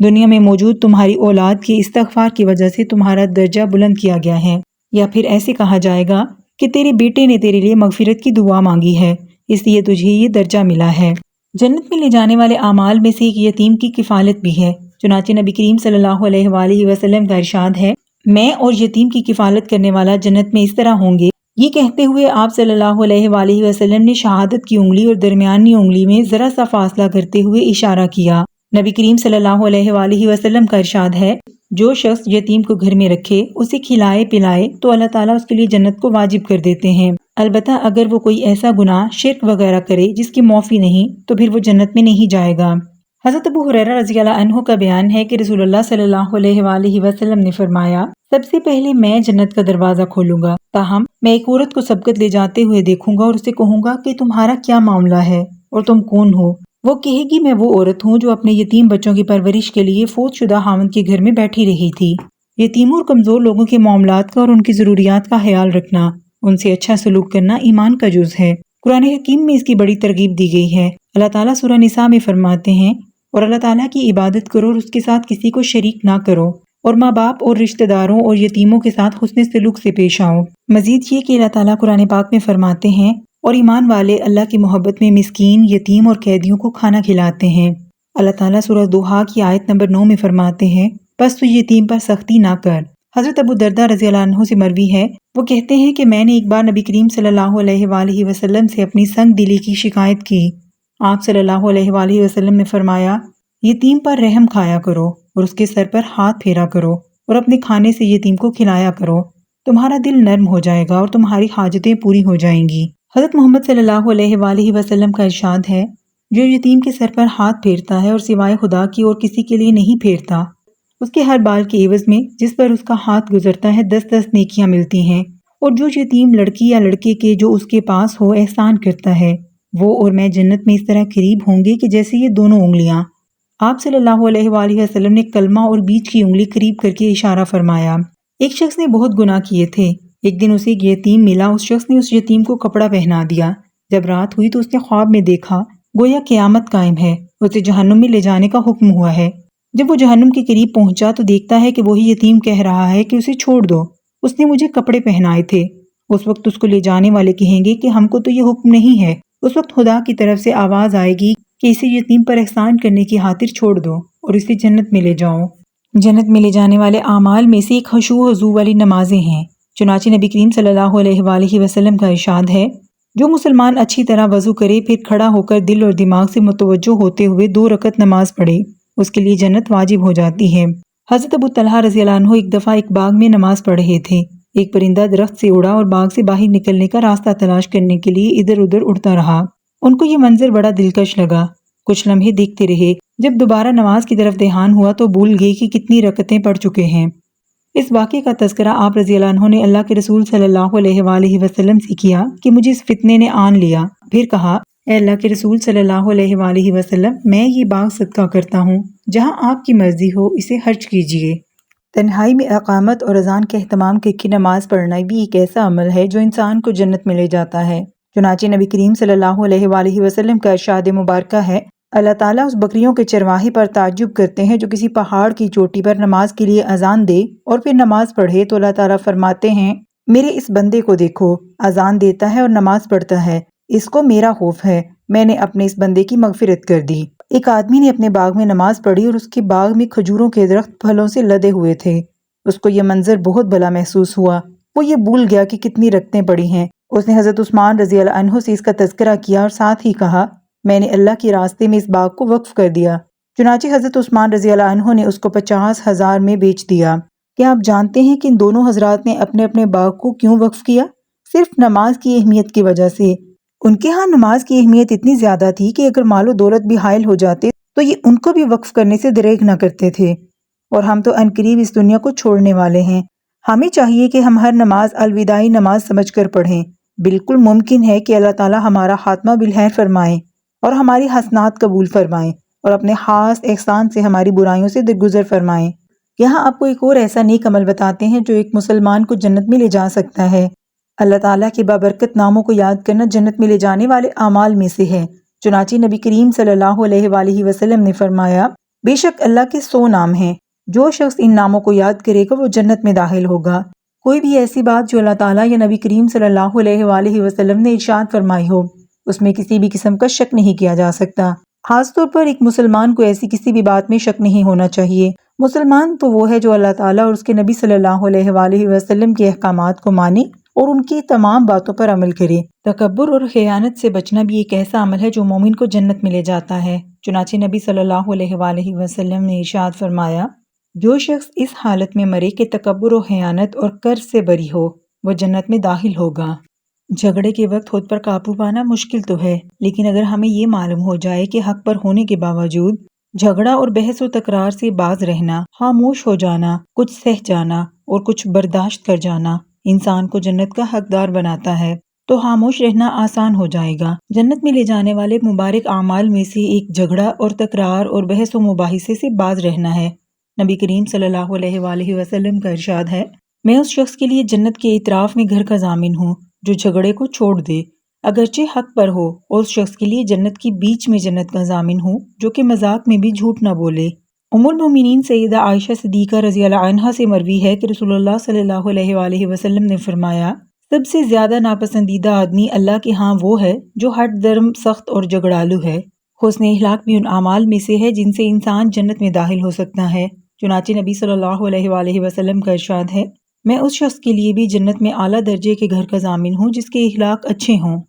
دنیا میں موجود تمہاری اولاد کے استغفار کی وجہ سے تمہارا درجہ بلند کیا گیا ہے، یا پھر ایسے کہا جائے گا کہ تیرے بیٹے نے تیرے لیے مغفرت کی دعا مانگی ہے اس لیے تجھے یہ درجہ ملا ہے۔ جنت میں لے جانے والے اعمال میں سے ایک یتیم کی کفالت بھی ہے، چنانچہ نبی کریم صلی اللہ علیہ وآلہ وسلم کا ارشاد ہے میں اور یتیم کی کفالت کرنے والا جنت میں اس طرح ہوں گے۔ یہ کہتے ہوئے آپ صلی اللہ علیہ وآلہ وسلم نے شہادت کی انگلی اور درمیانی انگلی میں ذرا سا فاصلہ کرتے ہوئے اشارہ کیا۔ نبی کریم صلی اللہ علیہ وآلہ وسلم کا ارشاد ہے جو شخص یتیم کو گھر میں رکھے اسے کھلائے پلائے تو اللہ تعالیٰ اس کے لیے جنت کو واجب کر دیتے ہیں، البتہ اگر وہ کوئی ایسا گناہ شرک وغیرہ کرے جس کی معافی نہیں تو پھر وہ جنت میں نہیں جائے گا۔ حضرت ابو ہریرہ رضی اللہ عنہ کا بیان ہے کہ رسول اللہ صلی اللہ علیہ وآلہ وسلم نے فرمایا سب سے پہلے میں جنت کا دروازہ کھولوں گا، تاہم میں ایک عورت کو سبقت لے جاتے ہوئے دیکھوں گا اور اسے کہوں گا کہ تمہارا کیا معاملہ ہے اور تم کون ہو؟ وہ کہے گی میں وہ عورت ہوں جو اپنے یتیم بچوں کی پرورش کے لیے فوت شدہ خاوند کے گھر میں بیٹھی رہی تھی۔ یتیموں اور کمزور لوگوں کے معاملات کا اور ان کی ضروریات کا خیال رکھنا، ان سے اچھا سلوک کرنا ایمان کا جز ہے۔ قرآن حکیم میں اس کی بڑی ترغیب دی گئی ہے۔ اللہ تعالیٰ سورہ نساء میں فرماتے ہیں اور اللہ تعالیٰ کی عبادت کرو اور اس کے ساتھ کسی کو شریک نہ کرو، اور ماں باپ اور رشتہ داروں اور یتیموں کے ساتھ حسن سلوک سے پیش آؤ۔ مزید یہ کہ اللہ تعالیٰ قرآن پاک میں فرماتے ہیں اور ایمان والے اللہ کی محبت میں مسکین، یتیم اور قیدیوں کو کھانا کھلاتے ہیں۔ اللہ تعالیٰ سورہ دوحہ کی آیت نمبر 9 میں فرماتے ہیں بس تو یتیم پر سختی نہ کر۔ حضرت ابو دردہ رضی اللہ عنہ سے مروی ہے، وہ کہتے ہیں کہ میں نے ایک بار نبی کریم صلی اللہ علیہ وآلہ وسلم سے اپنی سنگ دلی کی شکایت کی۔ آپ صلی اللہ علیہ وآلہ وسلم نے فرمایا یتیم پر رحم کھایا کرو اور اس کے سر پر ہاتھ پھیرا کرو اور اپنے کھانے سے یتیم کو کھلایا کرو، تمہارا دل نرم ہو جائے گا اور تمہاری حاجتیں پوری ہو جائیں گی۔ حضرت محمد صلی اللہ علیہ وآلہ وسلم کا ارشاد ہے جو یتیم کے سر پر ہاتھ پھیرتا ہے اور سوائے خدا کی اور کسی کے لیے نہیں پھیرتا، اس کے ہر بال کے عوض میں جس پر اس کا ہاتھ گزرتا ہے 10 نیکیاں ملتی ہیں، اور جو یتیم لڑکی یا لڑکے کے جو اس کے پاس ہو احسان کرتا ہے وہ اور میں جنت میں اس طرح قریب ہوں گے کہ جیسے یہ دونوں انگلیاں۔ آپ صلی اللہ علیہ وآلہ وسلم نے کلمہ اور بیچ کی انگلی قریب کر کے اشارہ فرمایا۔ ایک شخص نے بہت گناہ کیے تھے، ایک دن اسے ایک یتیم ملا، اس شخص نے اس یتیم کو کپڑا پہنا دیا۔ جب رات ہوئی تو اس نے خواب میں دیکھا گویا قیامت قائم ہے، اسے جہنم میں لے جانے کا حکم ہوا ہے۔ جب وہ جہنم کے قریب پہنچا تو دیکھتا ہے کہ وہی یتیم کہہ رہا ہے کہ اسے چھوڑ دو، اس نے مجھے کپڑے پہنائے تھے۔ اس وقت اس کو لے جانے والے کہیں گے کہ ہم کو تو یہ حکم نہیں ہے۔ اس وقت خدا کی طرف سے آواز آئے گی کہ اسے یتیم پر احسان کرنے کی خاطر چھوڑ دو اور اسے جنت میں لے جاؤ۔ جنت میں لے جانے والے اعمال میں سے ایک خشوع و خضوع والی نمازیں ہیں، چنانچہ نبی کریم صلی اللہ علیہ وآلہ وسلم کا ارشاد ہے جو مسلمان اچھی طرح وضو کرے پھر کھڑا ہو کر دل اور دماغ سے متوجہ ہوتے ہوئے 2 رکعت نماز پڑھے اس کے لیے جنت واجب ہو جاتی ہے۔ حضرت ابو طلحہ رضی اللہ عنہ ایک دفعہ ایک باغ میں نماز پڑھ رہے تھے، ایک پرندہ درخت سے اڑا اور باغ سے باہر نکلنے کا راستہ تلاش کرنے کے لیے ادھر ادھر اڑتا رہا۔ ان کو یہ منظر بڑا دلکش لگا، کچھ لمحے دیکھتے رہے، جب دوبارہ نماز کی طرف دھیان ہوا تو بھول گئے کہ کتنی رکعتیں پڑھ چکے ہیں۔ اس واقعے کا تذکرہ آپ رضی اللہ عنہ نے اللہ کے رسول صلی اللہ علیہ وآلہ وسلم سے کیا کہ مجھے اس فتنے نے آن لیا، پھر کہا اے اللہ کے رسول صلی اللہ علیہ وآلہ وسلم میں یہ باغ صدقہ کرتا ہوں جہاں آپ کی مرضی ہو اسے حج کیجیے۔ تنہائی میں اقامت اور اذان کے اہتمام کی نماز پڑھنا بھی ایک ایسا عمل ہے جو انسان کو جنت میں لے جاتا ہے۔ چنانچہ نبی کریم صلی اللہ علیہ وآلہ وسلم کا ارشاد مبارکہ ہے، اللہ تعالیٰ اس بکریوں کے چرواہے پر تعجب کرتے ہیں جو کسی پہاڑ کی چوٹی پر نماز کے لیے اذان دے اور پھر نماز پڑھے تو اللہ تعالیٰ فرماتے ہیں، میرے اس بندے کو دیکھو، اذان دیتا ہے اور نماز پڑھتا ہے، اس کو میرا خوف ہے، میں نے اپنے اس بندے کی مغفرت کر دی۔ ایک آدمی نے اپنے باغ میں نماز پڑھی اور اس کے باغ میں کھجوروں کے درخت پھلوں سے لدے ہوئے تھے۔ اس کو یہ منظر بہت بھلا محسوس ہوا، وہ یہ بھول گیا کہ کتنی رکھتیں پڑی ہیں۔ اس نے حضرت عثمان رضی اللہ عنہ سے اس کا تذکرہ کیا اور ساتھ ہی کہا، میں نے اللہ کے راستے میں اس باغ کو وقف کر دیا۔ چنانچہ حضرت عثمان رضی اللہ عنہ نے اس کو 50,000 میں بیچ دیا۔ کیا آپ جانتے ہیں کہ ان دونوں حضرات نے اپنے اپنے باغ کو کیوں وقف کیا؟ صرف نماز کی اہمیت کی وجہ سے۔ ان کے ہاں نماز کی اہمیت اتنی زیادہ تھی کہ اگر مال و دولت بھی حائل ہو جاتے تو یہ ان کو بھی وقف کرنے سے دریغ نہ کرتے تھے۔ اور ہم تو عنقریب اس دنیا کو چھوڑنے والے ہیں، ہمیں چاہیے کہ ہم ہر نماز الوداعی نماز سمجھ کر پڑھیں۔ بالکل ممکن ہے کہ اللہ تعالیٰ ہمارا خاتمہ بالخیر فرمائیں اور ہماری حسنات قبول فرمائیں اور اپنے خاص احسان سے ہماری برائیوں سے درگزر فرمائیں۔ یہاں آپ کو ایک اور ایسا نیک عمل بتاتے ہیں جو ایک مسلمان کو جنت میں لے جا سکتا ہے۔ اللہ تعالیٰ کے بابرکت ناموں کو یاد کرنا جنت میں لے جانے والے اعمال میں سے ہے۔ چنانچہ نبی کریم صلی اللہ علیہ وآلہ وسلم نے فرمایا، بے شک اللہ کے 100 نام ہیں، جو شخص ان ناموں کو یاد کرے گا وہ جنت میں داخل ہوگا۔ کوئی بھی ایسی بات جو اللہ تعالیٰ یا نبی کریم صلی اللہ علیہ وآلہ وسلم نے ارشاد فرمائی ہو، اس میں کسی بھی قسم کا شک نہیں کیا جا سکتا۔ خاص طور پر ایک مسلمان کو ایسی کسی بھی بات میں شک نہیں ہونا چاہیے۔ مسلمان تو وہ ہے جو اللہ تعالیٰ اور اس کے نبی صلی اللہ علیہ وآلہ وسلم کے احکامات کو مانے اور ان کی تمام باتوں پر عمل کرے۔ تکبر اور خیانت سے بچنا بھی ایک ایسا عمل ہے جو مومن کو جنت میں لے جاتا ہے۔ چنانچہ نبی صلی اللہ علیہ وآلہ وسلم نے ارشاد فرمایا، جو شخص اس حالت میں مرے کہ تکبر و خیانت اور قرض سے بری ہو، وہ جنت میں داخل ہوگا۔ جھگڑے کے وقت خود پر قابو پانا مشکل تو ہے، لیکن اگر ہمیں یہ معلوم ہو جائے کہ حق پر ہونے کے باوجود جھگڑا اور بحث و تکرار سے باز رہنا، خاموش ہو جانا، کچھ سہ جانا اور کچھ برداشت کر جانا انسان کو جنت کا حقدار بناتا ہے، تو خاموش رہنا آسان ہو جائے گا۔ جنت میں لے جانے والے مبارک اعمال میں سے ایک جھگڑا اور تکرار اور بحث و مباحثے سے باز رہنا ہے۔ نبی کریم صلی اللہ علیہ وآلہ وسلم کا ارشاد ہے، میں اس شخص کے لیے جنت کے اطراف میں گھر کا ضامن ہوں جو جھگڑے کو چھوڑ دے اگرچہ حق پر ہو، اور اس شخص کے لیے جنت کی بیچ میں جنت کا ضامن ہوں جو کہ مذاق میں بھی جھوٹ نہ بولے۔ ام المومنین سیدہ عائشہ صدیقہ رضی اللہ عنہا سے مروی ہے کہ رسول اللہ صلی اللہ علیہ وآلہ وسلم نے فرمایا، سب سے زیادہ ناپسندیدہ آدمی اللہ کے ہاں وہ ہے جو ہٹ درم، سخت اور جھگڑالو ہے۔ حسن اخلاق بھی ان اعمال میں سے ہے جن سے انسان جنت میں داخل ہو سکتا ہے۔ چنانچہ نبی صلی اللہ علیہ وآلہ وسلم کا ارشاد ہے، میں اس شخص کے لیے بھی جنت میں اعلیٰ درجے کے گھر کا ضامن ہوں جس کے اخلاق اچھے ہوں۔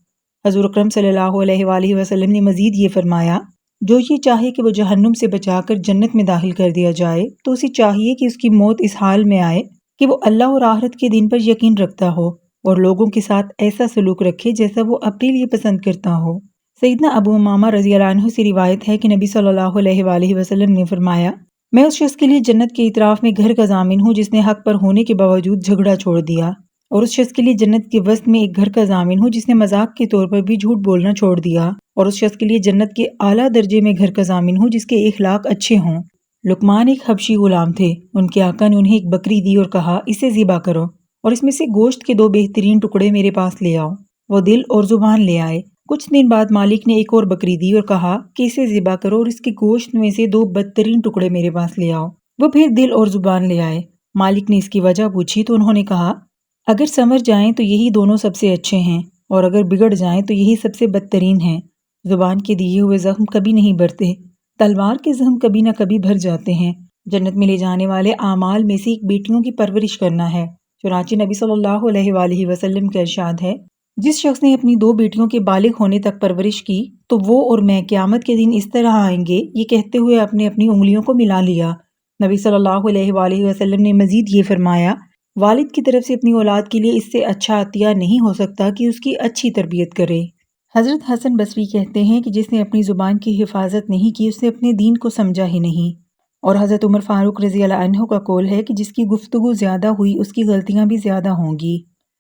حضور اکرم صلی اللہ علیہ وآلہ وسلم نے مزید یہ فرمایا، جو یہ چاہے کہ وہ جہنم سے بچا کر جنت میں داخل کر دیا جائے تو اسے چاہیے کہ اس کی موت اس حال میں آئے کہ وہ اللہ اور آخرت کے دن پر یقین رکھتا ہو اور لوگوں کے ساتھ ایسا سلوک رکھے جیسا وہ اپنے لیے پسند کرتا ہو۔ سیدنا ابو امامہ رضی اللہ عنہ سے روایت ہے کہ نبی صلی اللہ علیہ وآلہ وسلم نے فرمایا، میں اس شخص کے لیے جنت کے اطراف میں گھر کا ضامن ہوں جس نے حق پر ہونے کے باوجود جھگڑا چھوڑ دیا، اور اس شخص کے لیے جنت کے وسط میں ایک گھر کا ضامن ہوں جس نے مذاق کے طور پر بھی جھوٹ بولنا چھوڑ دیا، اور اس شخص کے لیے جنت کے اعلیٰ درجے میں گھر کا ضامن ہوں جس کے اخلاق اچھے ہوں۔ لقمان ایک حبشی غلام تھے، ان کے آقا نے انہیں ایک بکری دی اور کہا، اسے ذبح کرو اور اس میں سے گوشت کے 2 بہترین ٹکڑے میرے پاس لے آؤ۔ وہ دل اور زبان لے آئے۔ کچھ دن بعد مالک نے ایک اور بکری دی اور کہا کہ اسے ذبح کرو اور اس کے گوشت میں سے 2 بدترین ٹکڑے میرے پاس لے آؤ۔ وہ پھر دل اور زبان لے آئے۔ مالک نے اس کی وجہ پوچھی تو انہوں نے کہا، اگر سمجھ جائیں تو یہی دونوں سب سے اچھے ہیں، اور اگر بگڑ جائیں تو یہی سب سے بدترین ہیں۔ زبان کے دیے ہوئے زخم کبھی نہیں بھرتے، تلوار کے زخم کبھی نہ کبھی بھر جاتے ہیں۔ جنت میں لے جانے والے اعمال میں سے ایک بیٹیوں کی پرورش کرنا ہے۔ چنانچہ نبی صلی اللہ علیہ وآلہ وسلم کا ارشاد ہے، جس شخص نے اپنی 2 بیٹیوں کے بالغ ہونے تک پرورش کی تو وہ اور میں قیامت کے دن اس طرح آئیں گے، یہ کہتے ہوئے اپنی انگلیوں کو ملا لیا۔ نبی صلی اللہ علیہ وآلہ وسلم نے مزید یہ فرمایا، والد کی طرف سے اپنی اولاد کے لیے اس سے اچھا عطیہ نہیں ہو سکتا کہ اس کی اچھی تربیت کرے۔ حضرت حسن بصری کہتے ہیں کہ جس نے اپنی زبان کی حفاظت نہیں کی اس نے اپنے دین کو سمجھا ہی نہیں، اور حضرت عمر فاروق رضی اللہ عنہ کا قول ہے کہ جس کی گفتگو زیادہ ہوئی اس کی غلطیاں بھی زیادہ ہوں گی،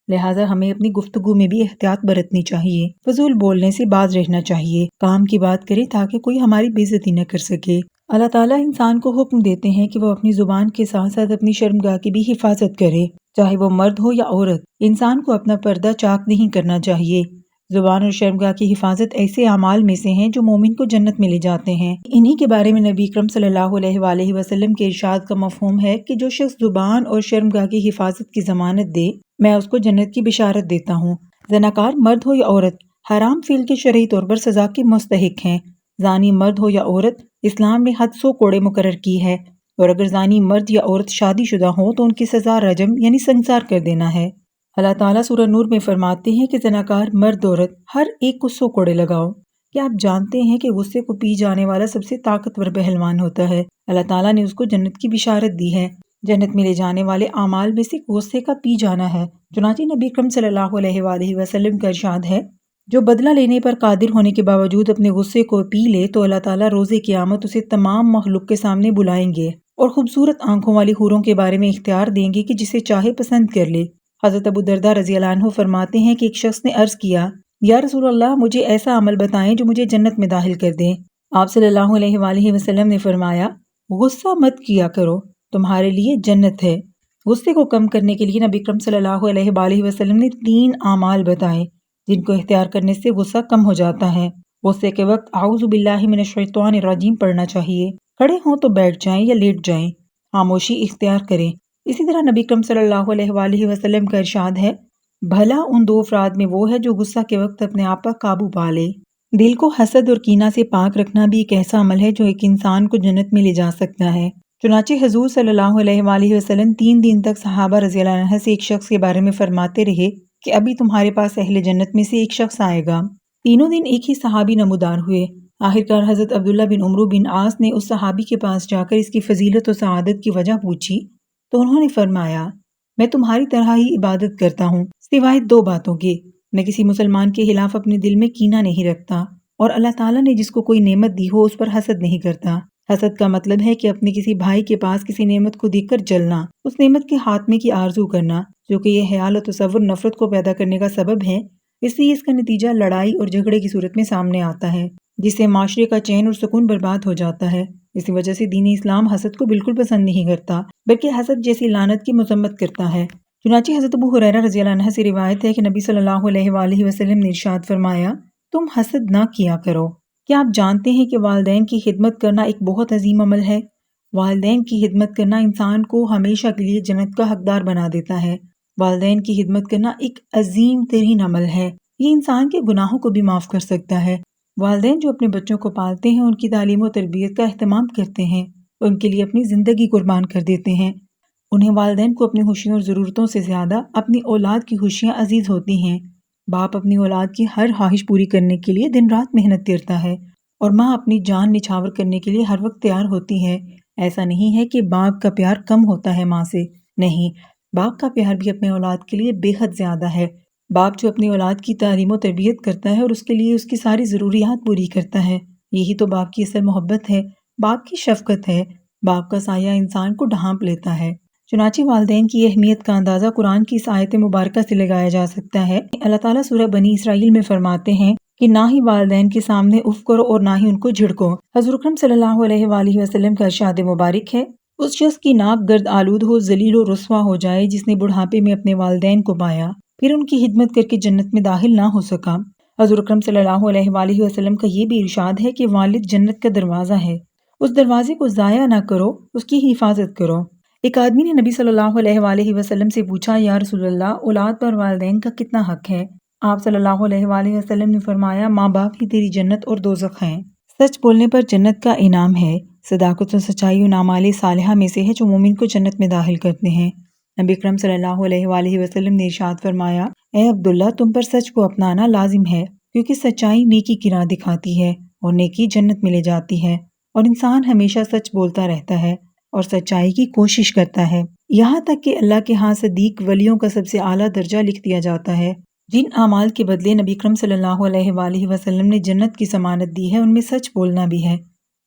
لہٰذا ہمیں اپنی گفتگو میں بھی احتیاط برتنی چاہیے، فضول بولنے سے باز رہنا چاہیے، کام کی بات کریں تاکہ کوئی ہماری بے عزتی نہ کر سکے۔ اللہ تعالیٰ انسان کو حکم دیتے ہیں کہ وہ اپنی زبان کے ساتھ ساتھ اپنی شرمگاہ کی بھی حفاظت کرے، چاہے وہ مرد ہو یا عورت۔ انسان کو اپنا پردہ چاک نہیں کرنا چاہیے۔ زبان اور شرمگاہ کی حفاظت ایسے اعمال میں سے ہیں جو مومن کو جنت میں لے جاتے ہیں۔ انہی کے بارے میں نبی اکرم صلی اللہ علیہ وآلہ وسلم کے ارشاد کا مفہوم ہے کہ جو شخص زبان اور شرمگاہ کی حفاظت کی ضمانت دے، میں اس کو جنت کی بشارت دیتا ہوں۔ زناکار مرد ہو یا عورت حرام فعل کے شرعی طور پر سزا کے مستحق ہیں۔ زانی مرد ہو یا عورت اسلام نے حد 100 کوڑے مقرر کی ہے، اور اگر زانی مرد یا عورت شادی شدہ ہو تو ان کی سزا رجم یعنی سنگسار کر دینا ہے۔ اللہ تعالیٰ سورہ نور میں فرماتے ہیں کہ زناکار مرد عورت ہر ایک کو 100 کوڑے لگاؤ۔ کیا آپ جانتے ہیں کہ غصے کو پی جانے والا سب سے طاقتور پہلوان ہوتا ہے؟ اللہ تعالیٰ نے اس کو جنت کی بشارت دی ہے۔ جنت میں لے جانے والے اعمال میں سے غصے کا پی جانا ہے۔ چنانچہ نبی اکرم صلی اللہ علیہ وآلہ وسلم کا ارشاد ہے، جو بدلہ لینے پر قادر ہونے کے باوجود اپنے غصے کو پی لے تو اللہ تعالیٰ روز قیامت اسے تمام مخلوق کے سامنے بلائیں گے اور خوبصورت آنکھوں والی حوروں کے بارے میں اختیار دیں گے کہ جسے چاہے پسند کر لے۔ حضرت ابو درداء رضی اللہ عنہ فرماتے ہیں کہ ایک شخص نے عرض کیا، یا رسول اللہ مجھے ایسا عمل بتائیں جو مجھے جنت میں داخل کر دیں۔ آپ صلی اللہ علیہ وآلہ وسلم نے فرمایا، غصہ مت کیا کرو، تمہارے لیے جنت ہے۔ غصے کو کم کرنے کے لیے نبی اکرم صلی اللہ علیہ وآلہ وسلم نے 3 اعمال بتائے جن کو اختیار کرنے سے غصہ کم ہو جاتا ہے۔ غصے کے وقت اعوذ باللہ من الشیطان الرجیم پڑھنا چاہیے۔ کھڑے ہوں تو بیٹھ جائیں یا لیٹ جائیں، خاموشی اختیار کریں۔ اسی طرح نبی اکرم صلی اللہ علیہ وآلہ وسلم کا ارشاد ہے، بھلا ان 2 افراد میں وہ ہے جو غصہ کے وقت اپنے آپ پر قابو پا لے۔ دل کو حسد اور کینہ سے پاک رکھنا بھی ایک ایسا عمل ہے جو ایک انسان کو جنت میں لے جا سکتا ہے۔ چنانچہ حضور صلی اللہ علیہ وآلہ وسلم 3 دن تک صحابہ رضی اللہ عنہ سے ایک شخص کے بارے میں فرماتے رہے کہ ابھی تمہارے پاس اہل جنت میں سے ایک شخص آئے گا۔ تینوں دن ایک ہی صحابی نمودار ہوئے۔ آخرکار حضرت عبداللہ بن عمرو بن عاص نے اس صحابی کے پاس جا کر اس کی فضیلت و سعادت کی وجہ پوچھی تو انہوں نے فرمایا، میں تمہاری طرح ہی عبادت کرتا ہوں سوائے 2 باتوں کے، میں کسی مسلمان کے خلاف اپنے دل میں کینہ نہیں رکھتا، اور اللہ تعالیٰ نے جس کو کوئی نعمت دی ہو اس پر حسد نہیں کرتا۔ حسد کا مطلب ہے کہ اپنے کسی بھائی کے پاس کسی نعمت کو دیکھ کر جلنا، اس نعمت کے خاتمے کی آرزو کرنا، جو کہ یہ خیال و تصور نفرت کو پیدا کرنے کا سبب ہے۔ اس لیے اس کا نتیجہ لڑائی اور جھگڑے کی صورت میں سامنے آتا ہے، جس سے معاشرے کا چین اور سکون برباد ہو جاتا ہے۔ اسی وجہ سے دین اسلام حسد کو بالکل پسند نہیں کرتا، بلکہ حسد جیسی لعنت کی مذمت کرتا ہے۔ چنانچہ حضرت ابو ہریرہ رضی اللہ عنہ سے روایت ہے کہ نبی صلی اللہ علیہ وآلہ وسلم نے ارشاد فرمایا، تم حسد نہ کیا کرو۔ کیا آپ جانتے ہیں کہ والدین کی خدمت کرنا ایک بہت عظیم عمل ہے؟ والدین کی خدمت کرنا انسان کو ہمیشہ کے لیے جنت کا حقدار بنا دیتا ہے۔ والدین کی خدمت کرنا ایک عظیم ترین عمل ہے۔ یہ انسان کے گناہوں کو بھی معاف کر سکتا ہے۔ والدین جو اپنے بچوں کو پالتے ہیں، ان کی تعلیم و تربیت کا اہتمام کرتے ہیں، ان کے لیے اپنی زندگی قربان کر دیتے ہیں۔ انہیں والدین کو اپنی خوشیوں اور ضرورتوں سے زیادہ اپنی اولاد کی خوشیاں عزیز ہوتی ہیں۔ باپ اپنی اولاد کی ہر خواہش پوری کرنے کے لیے دن رات محنت کرتا ہے، اور ماں اپنی جان نچھاور کرنے کے لیے ہر وقت تیار ہوتی ہے۔ ایسا نہیں ہے کہ باپ کا پیار کم ہوتا ہے ماں سے، نہیں، باپ کا پیار بھی اپنے اولاد کے لیے بے حد زیادہ ہے۔ باپ جو اپنی اولاد کی تعلیم و تربیت کرتا ہے اور اس کے لیے اس کی ساری ضروریات پوری کرتا ہے، یہی تو باپ کی اصل محبت ہے، باپ کی شفقت ہے۔ باپ کا سایہ انسان کو ڈھانپ لیتا ہے۔ چنانچہ والدین کی اہمیت کا اندازہ قرآن کی اس آیت مبارکہ سے لگایا جا سکتا ہے۔ اللہ تعالیٰ سورہ بنی اسرائیل میں فرماتے ہیں کہ نہ ہی والدین کے سامنے اف کرو اور نہ ہی ان کو جھڑکو۔ حضور اکرم صلی اللہ علیہ وآلہ وسلم کا ارشاد مبارک ہے، اس شخص کی ناک گرد آلود ہو، ذلیل و رسوا ہو جائے جس نے بڑھاپے میں اپنے والدین کو پایا، پھر ان کی خدمت کر کے جنت میں داخل نہ ہو سکا۔ حضور اکرم صلی اللہ علیہ وآلہ وسلم کا یہ بھی ارشاد ہے کہ والد جنت کا دروازہ ہے، اس دروازے کو ضائع نہ کرو، اس کی حفاظت کرو۔ ایک آدمی نے نبی صلی اللہ علیہ وآلہ وسلم سے پوچھا، یا رسول اللہ، اولاد پر والدین کا کتنا حق ہے؟ آپ صلی اللہ علیہ وآلہ وسلم نے فرمایا، ماں باپ ہی تیری جنت اور دوزخ ہیں۔ سچ بولنے پر جنت کا انعام ہے۔ صداقت و سچائی ان اعمال صالحہ میں سے ہے جو مومن کو جنت میں داخل کرتے ہیں۔ نبی اکرم صلی اللہ علیہ وآلہ وسلم نے ارشاد فرمایا، اے عبداللہ، تم پر سچ کو اپنانا لازم ہے، کیونکہ سچائی نیکی کی راہ دکھاتی ہے اور نیکی جنت میں لے جاتی ہے، اور انسان ہمیشہ سچ بولتا رہتا ہے اور سچائی کی کوشش کرتا ہے، یہاں تک کہ اللہ کے ہاں صدیق ولیوں کا سب سے اعلیٰ درجہ لکھ دیا جاتا ہے۔ جن اعمال کے بدلے نبی اکرم صلی اللہ علیہ وآلہ وسلم نے جنت کی ضمانت دی ہے، ان میں سچ بولنا بھی ہے،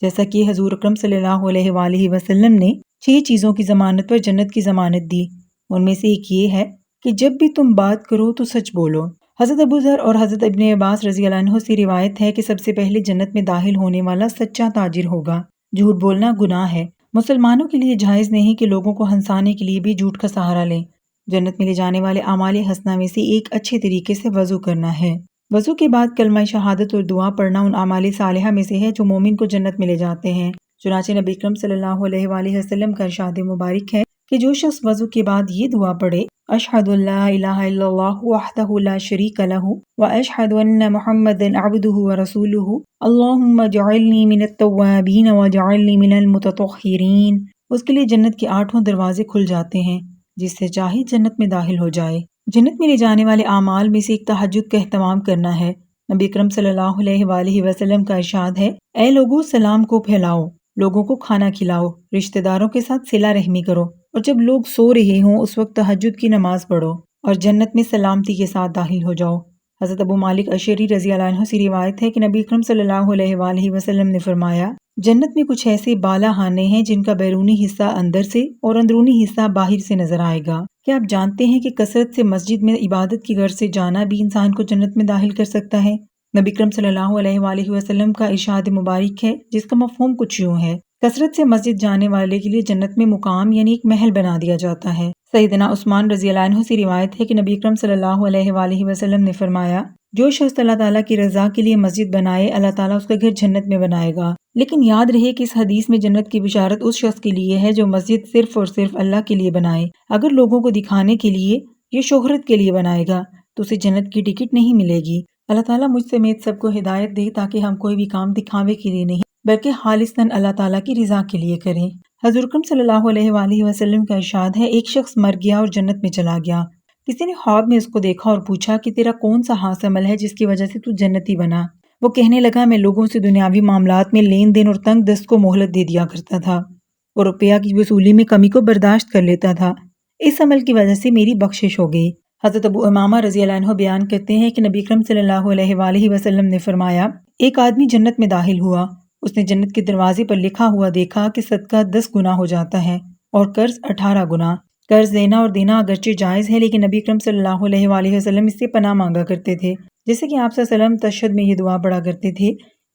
جیسا کہ حضور اکرم صلی اللہ علیہ وآلہ وسلم نے 6 چیزوں کی ضمانت پر جنت کی ضمانت دی۔ ان میں سے ایک یہ ہے کہ جب بھی تم بات کرو تو سچ بولو۔ حضرت ابو ذر اور حضرت ابن عباس رضی اللہ عنہ سے روایت ہے کہ سب سے پہلے جنت میں داخل ہونے والا سچا تاجر ہوگا۔ جھوٹ بولنا گناہ ہے۔ مسلمانوں کے لیے جائز نہیں کہ لوگوں کو ہنسانے کے لیے بھی جھوٹ کا سہارا لیں۔ جنت میں لے جانے والے اعمال حسنہ میں سے ایک اچھے طریقے سے وضو کرنا ہے۔ وضو کے بعد کلمہ شہادت اور دعا پڑھنا ان اعمال صالحہ میں سے ہے جو مومن کو جنت میں لے جاتے ہیں۔ چنانچہ نبی اکرم صلی اللہ علیہ وآلہ وسلم کا ارشاد مبارک ہے کہ جو شخص وضو کے بعد یہ دعا پڑھے اشہد ان لا الہ الا اللہ وحدہ لا شریک لہ واشہد ان محمدا عبدہ ورسولہ اللہم اجعلنی من التوابین واجعلنی من المتطہرین، اس کے لیے جنت کے 8 دروازے کھل جاتے ہیں، جس سے چاہے جنت میں داخل ہو جائے۔ جنت میں لے جانے والے اعمال میں سے ایک تہجد کا اہتمام کرنا ہے۔ نبی اکرم صلی اللہ علیہ وآلہ وسلم کا ارشاد ہے، اے لوگو سلام کو پھیلاؤ، لوگوں کو کھانا کھلاؤ، رشتہ داروں کے ساتھ صلہ رحمی کرو، اور جب لوگ سو رہے ہوں اس وقت تہجد کی نماز پڑھو اور جنت میں سلامتی کے ساتھ داخل ہو جاؤ۔ حضرت ابو مالک اشعری رضی اللہ عنہ سے روایت ہے کہ نبی اکرم صلی اللہ علیہ وآلہ وسلم نے فرمایا، جنت میں کچھ ایسے بالا خانے ہیں جن کا بیرونی حصہ اندر سے اور اندرونی حصہ باہر سے نظر آئے گا۔ کیا آپ جانتے ہیں کہ کثرت سے مسجد میں عبادت کی غرض سے جانا بھی انسان کو جنت میں داخل کر سکتا ہے؟ نبی اکرم صلی اللہ علیہ وآلہ وسلم کا ارشاد مبارک ہے جس کا مفہوم کچھ یوں ہے، کثرت سے مسجد جانے والے کے لیے جنت میں مقام یعنی ایک محل بنا دیا جاتا ہے۔ سیدنا عثمان رضی اللہ عنہ سے روایت ہے کہ نبی اکرم صلی اللہ علیہ وآلہ وسلم نے فرمایا، جو شخص اللہ تعالیٰ کی رضا کے لیے مسجد بنائے اللہ تعالیٰ اس کا گھر جنت میں بنائے گا۔ لیکن یاد رہے کہ اس حدیث میں جنت کی بشارت اس شخص کے لیے ہے جو مسجد صرف اور صرف اللہ کے لیے بنائے۔ اگر لوگوں کو دکھانے کے لیے یا شہرت کے لیے بنائے گا تو اسے جنت کی ٹکٹ نہیں ملے گی۔ اللہ تعالیٰ مجھ سمیت سب کو ہدایت دے تاکہ ہم کوئی بھی کام دکھاوے کے لیے نہیں بلکہ خالصاً اللہ تعالیٰ کی رضا کے لیے کریں۔ حضور اکرم صلی اللہ علیہ وآلہ وسلم کا ارشاد ہے، ایک شخص مر گیا اور جنت میں چلا گیا۔ کسی نے خواب میں اس کو دیکھا اور پوچھا کہ تیرا کون سا خاص عمل ہے جس کی وجہ سے تو جنتی بنا؟ وہ کہنے لگا، میں لوگوں سے دنیاوی معاملات میں لین دین اور تنگ دست کو مہلت دے دیا کرتا تھا اور روپیہ کی وصولی میں کمی کو برداشت کر لیتا تھا، اس عمل کی وجہ سے میری بخشش ہو گئی۔ حضرت ابو امامہ رضی اللہ عنہ بیان کرتے ہیں کہ نبی اکرم صلی اللہ علیہ وآلہ وسلم نے فرمایا، ایک آدمی جنت میں داخل ہوا، اس نے جنت کے دروازے پر لکھا ہوا دیکھا کہ صدقہ 10 گنا ہو جاتا ہے اور قرض 18 گنا۔ قرض دینا اور دینا اگرچہ جائز ہے لیکن نبی اکرم صلی اللہ علیہ وآلہ وسلم اس سے پناہ مانگا کرتے تھے، جیسے کہ آپ صلی اللہ علیہ وسلم تشہد میں یہ دعا پڑھا کرتے تھے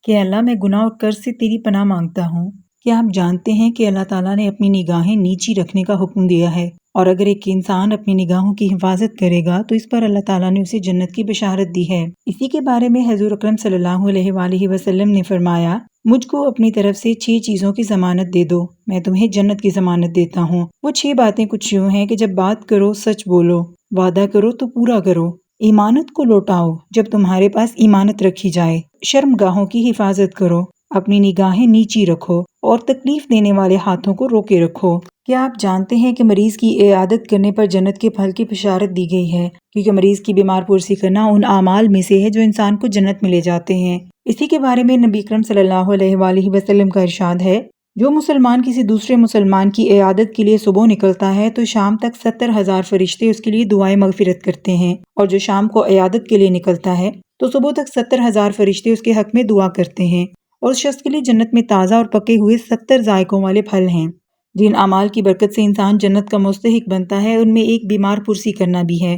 کہ اللہ میں گناہ اور قرض سے تیری پناہ مانگتا ہوں۔ کیا آپ جانتے ہیں کہ اللہ تعالیٰ نے اپنی نگاہیں نیچی رکھنے کا حکم دیا ہے، اور اگر ایک انسان اپنی نگاہوں کی حفاظت کرے گا تو اس پر اللہ تعالیٰ نے اسے جنت کی بشارت دی ہے۔ اسی کے بارے میں حضور اکرم صلی اللہ علیہ وآلہ وسلم نے فرمایا، مجھ کو اپنی طرف سے 6 چیزوں کی ضمانت دے دو، میں تمہیں جنت کی ضمانت دیتا ہوں۔ وہ 6 باتیں کچھ یوں ہیں کہ جب بات کرو سچ بولو، وعدہ کرو تو پورا کرو، ایمانت کو لوٹاؤ جب تمہارے پاس ایمانت رکھی جائے، شرم گاہوں کی حفاظت کرو، اپنی نگاہیں نیچی رکھو اور تکلیف دینے والے ہاتھوں کو روکے رکھو۔ کیا آپ جانتے ہیں کہ مریض کی عیادت کرنے پر جنت کے پھل کی بشارت دی گئی ہے، کیونکہ مریض کی بیمار پرسی کرنا ان اعمال میں سے ہے جو انسان کو جنت میں لے جاتے ہیں۔ اسی کے بارے میں نبی اکرم صلی اللہ علیہ وآلہ وسلم کا ارشاد ہے، جو مسلمان کسی دوسرے مسلمان کی عیادت کے لیے صبح نکلتا ہے تو شام تک 70,000 فرشتے اس کے لیے دعائیں مغفرت کرتے ہیں، اور جو شام کو عیادت کے لیے نکلتا ہے تو صبح تک 70,000 فرشتے اس کے حق میں دعا کرتے ہیں، اور اس شخص کے لیے جنت میں تازہ اور پکے ہوئے 70 ذائقوں والے پھل ہیں۔ جن اعمال کی برکت سے انسان جنت کا مستحق بنتا ہے ان میں ایک بیمار پرسی کرنا بھی ہے۔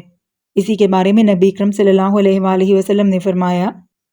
اسی کے بارے میں نبی اکرم صلی اللہ علیہ وآلہ وسلم نے فرمایا،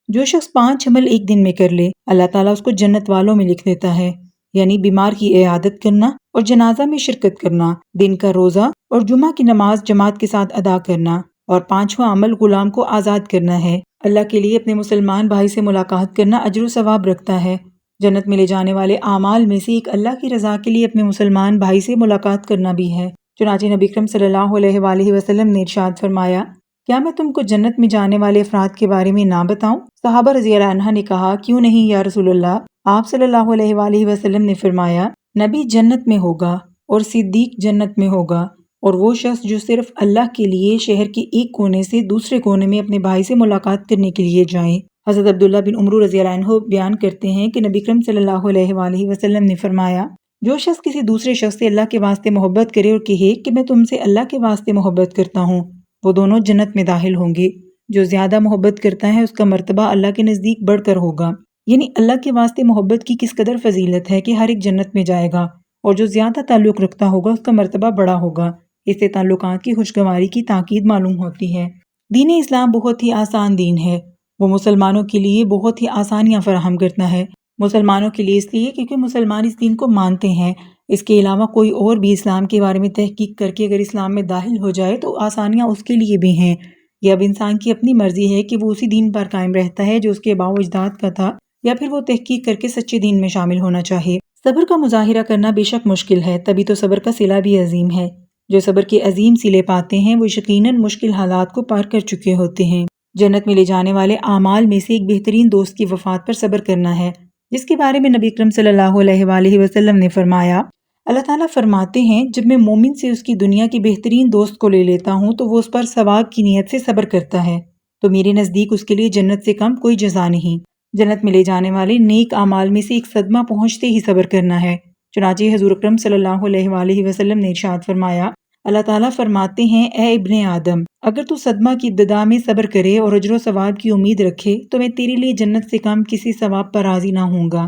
جو شخص 5 عمل ایک دن میں کر لے اللہ تعالیٰ اس کو جنت والوں میں لکھ دیتا ہے، یعنی بیمار کی عیادت کرنا اور جنازہ میں شرکت کرنا، دن کا روزہ اور جمعہ کی نماز جماعت کے ساتھ ادا کرنا، اور 5واں عمل غلام کو آزاد کرنا ہے۔ اللہ کے لیے اپنے مسلمان بھائی سے ملاقات کرنا اجر و ثواب رکھتا ہے۔ جنت میں لے جانے والے اعمال میں سے ایک اللہ کی رضا کے لیے اپنے مسلمان بھائی سے ملاقات کرنا بھی ہے۔ چنانچہ نبی اکرم صلی اللہ علیہ وآلہ وسلم نے ارشاد فرمایا، کیا میں تم کو جنت میں جانے والے افراد کے بارے میں نہ بتاؤں؟ صحابہ رضی اللہ عنہ نے کہا، کیوں نہیں یا رسول اللہ؟ آپ صلی اللہ علیہ وآلہ وسلم نے فرمایا، نبی جنت میں ہوگا اور صدیق جنت میں ہوگا، اور وہ شخص جو صرف اللہ کے لیے شہر کے ایک کونے سے دوسرے کونے میں اپنے بھائی سے ملاقات کرنے کے لیے جائے۔ حضرت عبداللہ بن عمرو رضی اللہ عنہ بیان کرتے ہیں کہ نبی اکرم صلی اللہ علیہ وآلہ وسلم نے فرمایا، جو شخص کسی دوسرے شخص سے اللہ کے واسطے محبت کرے اور کہے کہ میں تم سے اللہ کے واسطے محبت کرتا ہوں، وہ دونوں جنت میں داخل ہوں گے۔ جو زیادہ محبت کرتا ہے اس کا مرتبہ اللہ کے نزدیک بڑھ کر ہوگا، یعنی اللہ کے واسطے محبت کی کس قدر فضیلت ہے کہ ہر ایک جنت میں جائے گا، اور جو زیادہ تعلق رکھتا ہوگا اس کا مرتبہ بڑا ہوگا۔ اس سے تعلقات کی خوشگواری کی تاکید معلوم ہوتی ہے۔ دین اسلام بہت ہی آسان دین ہے، وہ مسلمانوں کے لیے بہت ہی آسانیاں فراہم کرتا ہے۔ مسلمانوں کے لیے اس لیے کیونکہ مسلمان اس دین کو مانتے ہیں۔ اس کے علاوہ کوئی اور بھی اسلام کے بارے میں تحقیق کر کے اگر اسلام میں داخل ہو جائے تو آسانیاں اس کے لیے بھی ہیں۔ یہ اب انسان کی اپنی مرضی ہے کہ وہ اسی دین پر قائم رہتا ہے جو اس کے آباء و اجداد کا تھا، یا پھر وہ تحقیق کر کے سچے دین میں شامل ہونا چاہے۔ صبر کا مظاہرہ کرنا بے شک مشکل ہے، تبھی تو صبر کا صلہ بھی عظیم ہے۔ جو صبر کے عظیم صلے پاتے ہیں وہ یقیناً مشکل حالات کو پار کر چکے ہوتے ہیں۔ جنت میں لے جانے والے اعمال میں سے ایک بہترین دوست کی وفات پر صبر کرنا ہے، جس کے بارے میں نبی اکرم صلی اللہ علیہ وآلہ وسلم نے فرمایا، اللہ تعالیٰ فرماتے ہیں جب میں مومن سے اس کی دنیا کی بہترین دوست کو لے لیتا ہوں تو وہ اس پر ثواب کی نیت سے صبر کرتا ہے، تو میرے نزدیک اس کے لیے جنت سے کم کوئی جزا نہیں۔ جنت میں لے جانے والے نیک اعمال میں سے ایک صدمہ پہنچتے ہی صبر کرنا ہے۔ چنانچہ حضور اکرم صلی اللہ علیہ وآلہ وسلم نے ارشاد فرمایا، اللہ تعالیٰ فرماتے ہیں، اے ابن آدم، اگر تو صدمہ کی ابتدا میں صبر کرے اور اجر و ثواب کی امید رکھے تو میں تیرے لیے جنت سے کم کسی ثواب پر راضی نہ ہوں گا۔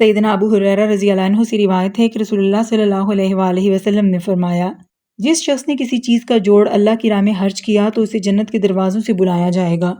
سیدنا ابو ہریرہ رضی اللہ عنہ سے روایت ہے کہ رسول اللہ صلی اللہ علیہ وآلہ وسلم نے فرمایا، جس شخص نے کسی چیز کا جوڑ اللہ کی راہ میں خرچ کیا تو اسے جنت کے دروازوں سے بلایا جائے گا۔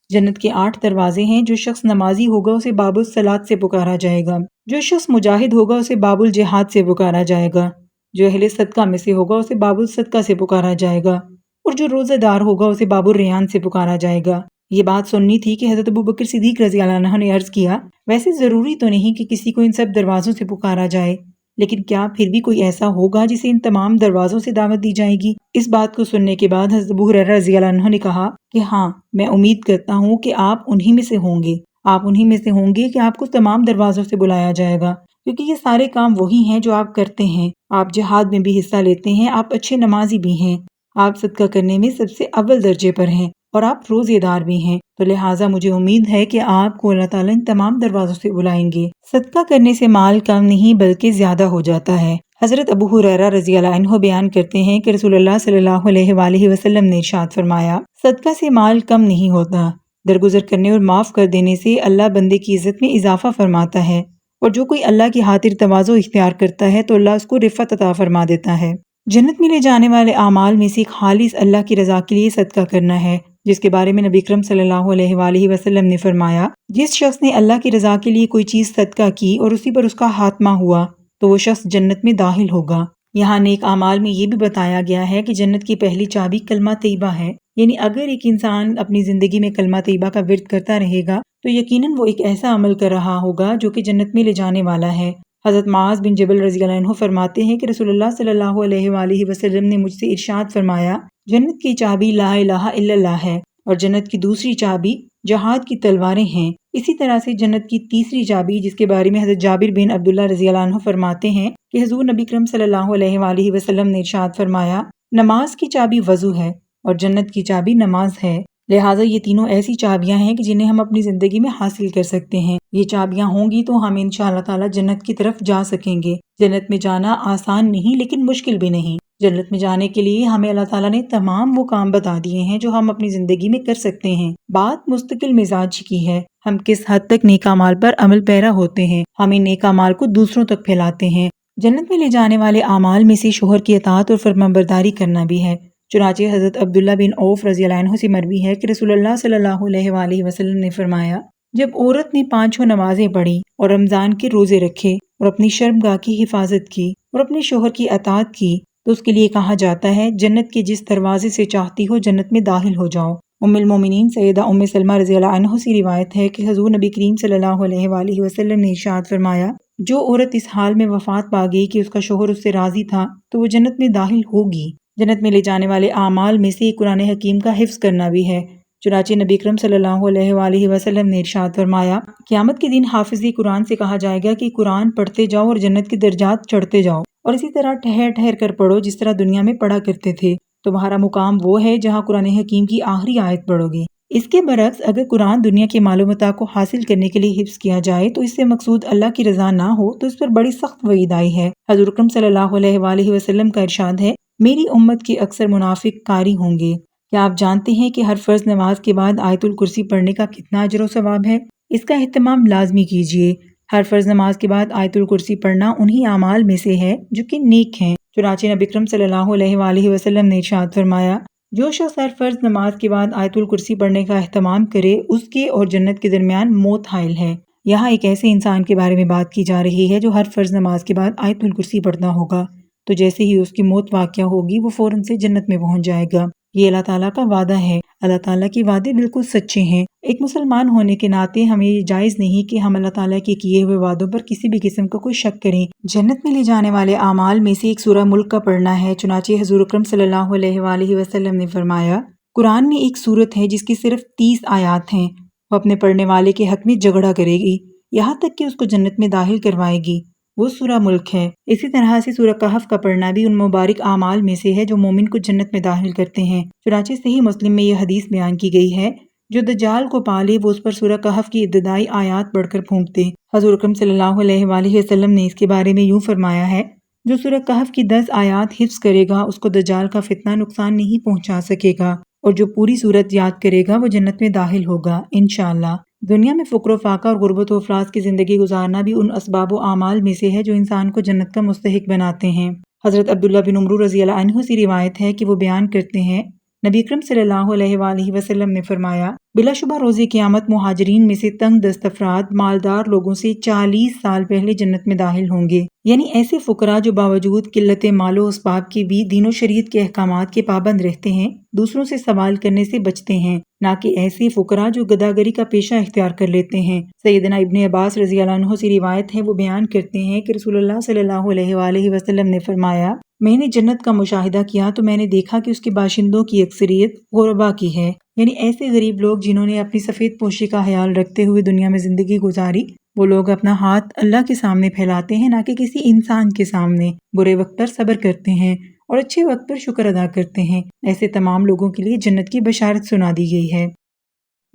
جنت کے 8 دروازے ہیں۔ جو شخص نمازی ہوگا اسے باب الصلاۃ سے پکارا جائے گا، جو شخص مجاہد ہوگا اسے باب الجہاد سے پکارا جائے گا، جو اہل صدقہ میں سے ہوگا اسے باب الصدقہ سے پکارا جائے گا، اور جو روزہ دار ہوگا اسے باب الریان سے پکارا جائے گا۔ یہ بات سننی تھی کہ حضرت ابوبکر صدیق رضی اللہ عنہ نے عرض کیا، ویسے ضروری تو نہیں کہ کسی کو ان سب دروازوں سے پکارا جائے، لیکن کیا پھر بھی کوئی ایسا ہوگا جسے ان تمام دروازوں سے دعوت دی جائے گی؟ اس بات کو سننے کے بعد حضرت ابو ہریرہ رضی اللہ عنہ نے کہا کہ ہاں، میں امید کرتا ہوں کہ آپ انہی میں سے ہوں گے۔ آپ انہی میں سے ہوں گے کہ آپ کو تمام دروازوں سے بلایا جائے گا، کیونکہ یہ سارے کام وہی ہیں جو آپ کرتے ہیں۔ آپ جہاد میں بھی حصہ لیتے ہیں، آپ اچھے نمازی بھی ہیں، آپ صدقہ کرنے میں سب سے اول درجے پر ہیں، اور آپ روزے دار بھی ہیں، تو لہٰذا مجھے امید ہے کہ آپ کو اللہ تعالیٰ ان تمام دروازوں سے بلائیں گے۔ صدقہ کرنے سے مال کم نہیں بلکہ زیادہ ہو جاتا ہے۔ حضرت ابو ہریرہ رضی اللہ عنہ بیان کرتے ہیں کہ رسول اللہ صلی اللہ علیہ وآلہ وسلم نے ارشاد فرمایا، صدقہ سے مال کم نہیں ہوتا، درگزر کرنے اور معاف کر دینے سے اللہ بندے کی عزت میں اضافہ فرماتا ہے، اور جو کوئی اللہ کی خاطر تواضع اختیار کرتا ہے تو اللہ اس کو رفعت عطا فرما دیتا ہے۔ جنت میں لے جانے والے اعمال میں سے خالص اللہ کی رضا کے لیے صدقہ کرنا ہے، جس کے بارے میں نبی اکرم صلی اللہ علیہ وآلہ وسلم نے فرمایا، جس شخص نے اللہ کی رضا کے لیے کوئی چیز صدقہ کی اور اسی پر اس کا خاتمہ ہوا تو وہ شخص جنت میں داخل ہوگا۔ یہاں نیک اعمال میں یہ بھی بتایا گیا ہے کہ جنت کی پہلی چابی کلمہ طیبہ ہے، یعنی اگر ایک انسان اپنی زندگی میں کلمہ طیبہ کا ورد کرتا رہے گا تو یقیناً وہ ایک ایسا عمل کر رہا ہوگا جو کہ جنت میں لے جانے والا ہے۔ حضرت معاذ بن جبل رضی اللہ عنہ فرماتے ہیں کہ رسول اللہ صلی اللہ علیہ وآلہ وسلم نے مجھ سے ارشاد فرمایا، جنت کی چابی لا الہ الا اللہ ہے، اور جنت کی دوسری چابی جہاد کی تلواریں ہیں۔ اسی طرح سے جنت کی تیسری چابی، جس کے بارے میں حضرت جابر بن عبداللہ رضی اللہ عنہ فرماتے ہیں کہ حضور نبی کرم صلی اللہ علیہ وآلہ وسلم نے ارشاد فرمایا، نماز کی چابی وضو ہے اور جنت کی چابی نماز ہے۔ لہٰذا یہ تینوں ایسی چابیاں ہیں کہ جنہیں ہم اپنی زندگی میں حاصل کر سکتے ہیں۔ یہ چابیاں ہوں گی تو ہم انشاءاللہ تعالی جنت کی طرف جا سکیں گے۔ جنت میں جانا آسان نہیں لیکن مشکل بھی نہیں۔ جنت میں جانے کے لیے ہمیں اللہ تعالیٰ نے تمام وہ کام بتا دیے ہیں جو ہم اپنی زندگی میں کر سکتے ہیں۔ بات مستقل مزاج کی ہے، ہم کس حد تک نیک اعمال پر عمل پیرا ہوتے ہیں، ہم ان نیک اعمال کو دوسروں تک پھیلاتے ہیں۔ جنت میں لے جانے والے اعمال میں سے شوہر کی اطاعت اور فرمانبرداری کرنا بھی ہے۔ چنانچہ حضرت عبداللہ بن عوف رضی اللہ عنہ سے مروی ہے کہ رسول اللہ صلی اللہ علیہ وآلہ وسلم نے فرمایا، جب عورت نے 5 نمازیں پڑھی اور رمضان کے روزے رکھے اور اپنی شرمگاہ کی حفاظت کی اور اپنے شوہر کی اطاعت کی تو اس کے لیے کہا جاتا ہے، جنت کے جس دروازے سے چاہتی ہو جنت میں داخل ہو جاؤ۔ ام المومنین سیدہ ام سلمہ رضی اللہ عنہ سے روایت ہے کہ حضور نبی کریم صلی اللہ علیہ وآلہ وسلم نے ارشاد فرمایا، جو عورت اس حال میں وفات پا گئی کہ اس کا شوہر اس سے راضی تھا تو وہ جنت میں داخل ہوگی۔ جنت میں لے جانے والے اعمال میں سے قرآن حکیم کا حفظ کرنا بھی ہے۔ چنانچہ نبی اکرم صلی اللہ علیہ وآلہ وسلم نے ارشاد فرمایا، قیامت کے دن حافظ قرآن سے کہا جائے گا کہ قرآن پڑھتے جاؤ اور جنت کے درجات چڑھتے جاؤ، اور اسی طرح ٹھہر ٹھہر کر پڑھو جس طرح دنیا میں پڑھا کرتے تھے۔ تمہارا مقام وہ ہے جہاں قرآن حکیم کی آخری آیت پڑھو گے۔ اس کے برعکس اگر قرآن دنیا کی معلومات کو حاصل کرنے کے لیے حفظ کیا جائے تو اس سے مقصود اللہ کی رضا نہ ہو تو اس پر بڑی سخت وعید آئی ہے۔ حضور اکرم صلی اللہ علیہ وآلہ وسلم کا ارشاد ہے، میری امت کے اکثر منافق قاری ہوں گے۔ کیا آپ جانتے ہیں کہ ہر فرض نماز کے بعد آیت الکرسی پڑھنے کا کتنا اجر و ثواب ہے؟ اس کا اہتمام لازمی کیجیے۔ ہر فرض نماز کے بعد آیت الکرسی پڑھنا انہی اعمال میں سے ہے جو کہ نیک ہیں۔ چنانچہ نبی اکرم صلی اللہ علیہ وآلہ وسلم نے ارشاد فرمایا، جو شخص ہر فرض نماز کے بعد آیت الکرسی پڑھنے کا اہتمام کرے اس کے اور جنت کے درمیان موت حائل ہے، یہاں ایک ایسے انسان کے بارے میں بات کی جا رہی ہے جو ہر فرض نماز کے بعد آیت الکرسی پڑھتا ہوگا، تو جیسے ہی اس کی موت واقع ہوگی وہ فوراً سے جنت میں پہنچ جائے گا۔ یہ اللہ تعالیٰ کا وعدہ ہے۔ اللہ تعالیٰ کے وعدے بالکل سچے ہیں۔ ایک مسلمان ہونے کے ناطے ہمیں یہ جائز نہیں کہ ہم اللہ تعالیٰ کے کیے ہوئے وعدوں پر کسی بھی قسم کا کوئی شک کریں۔ جنت میں لے جانے والے اعمال میں سے ایک سورہ ملک کا پڑھنا ہے، چنانچہ حضور اکرم صلی اللہ علیہ وآلہ وسلم نے فرمایا، قرآن میں ایک سورت ہے جس کی صرف 30 آیات ہیں، وہ اپنے پڑھنے والے کے حق میں جھگڑا کرے گی یہاں تک کہ اس کو جنت میں داخل کروائے گی، وہ سورہ ملک ہے۔ اسی طرح سے سورہ کہف کا پڑھنا بھی ان مبارک اعمال میں سے ہے جو مومن کو جنت میں داخل کرتے ہیں۔ چنانچہ صحیح مسلم میں یہ حدیث بیان کی گئی ہے، جو دجال کو پالے وہ اس پر سورہ کہف کی ابتدائی آیات پڑھ کر پھونکتے۔ حضور اکرم صلی اللہ علیہ وآلہ وسلم نے اس کے بارے میں یوں فرمایا ہے، جو سورہ کہف کی 10 آیات حفظ کرے گا اس کو دجال کا فتنہ نقصان نہیں پہنچا سکے گا، اور جو پوری سورت یاد کرے گا وہ جنت میں داخل ہوگا انشاءاللہ۔ دنیا میں فقر و فاقہ اور غربت و افلاس کی زندگی گزارنا بھی ان اسباب و اعمال میں سے ہے جو انسان کو جنت کا مستحق بناتے ہیں۔ حضرت عبداللہ بن عمرو رضی اللہ عنہ سے روایت ہے کہ وہ بیان کرتے ہیں، نبی اکرم صلی اللہ علیہ وآلہ وسلم نے فرمایا، بلا شبہ روز قیامت مہاجرین میں سے تنگ دست افراد مالدار لوگوں سے 40 سال پہلے جنت میں داخل ہوں گے، یعنی ایسے فقراء جو باوجود قلت مال و اسباب کے بھی دین و شریعت کے احکامات کے پابند رہتے ہیں، دوسروں سے سوال کرنے سے بچتے ہیں، نہ کہ ایسے فقراء جو گداگری کا پیشہ اختیار کر لیتے ہیں۔ سیدنا ابن عباس رضی اللہ عنہ سے روایت ہے، وہ بیان کرتے ہیں کہ رسول اللہ صلی اللہ علیہ وآلہ وسلم نے فرمایا، میں نے جنت کا مشاہدہ کیا تو میں نے دیکھا کہ اس کے باشندوں کی اکثریت غربا کی ہے، یعنی ایسے غریب لوگ جنہوں نے اپنی سفید پوشی کا خیال رکھتے ہوئے دنیا میں زندگی گزاری۔ وہ لوگ اپنا ہاتھ اللہ کے سامنے پھیلاتے ہیں، نہ کہ کسی انسان کے سامنے، برے وقت پر صبر کرتے ہیں اور اچھے وقت پر شکر ادا کرتے ہیں۔ ایسے تمام لوگوں کے لیے جنت کی بشارت سنا دی گئی ہے۔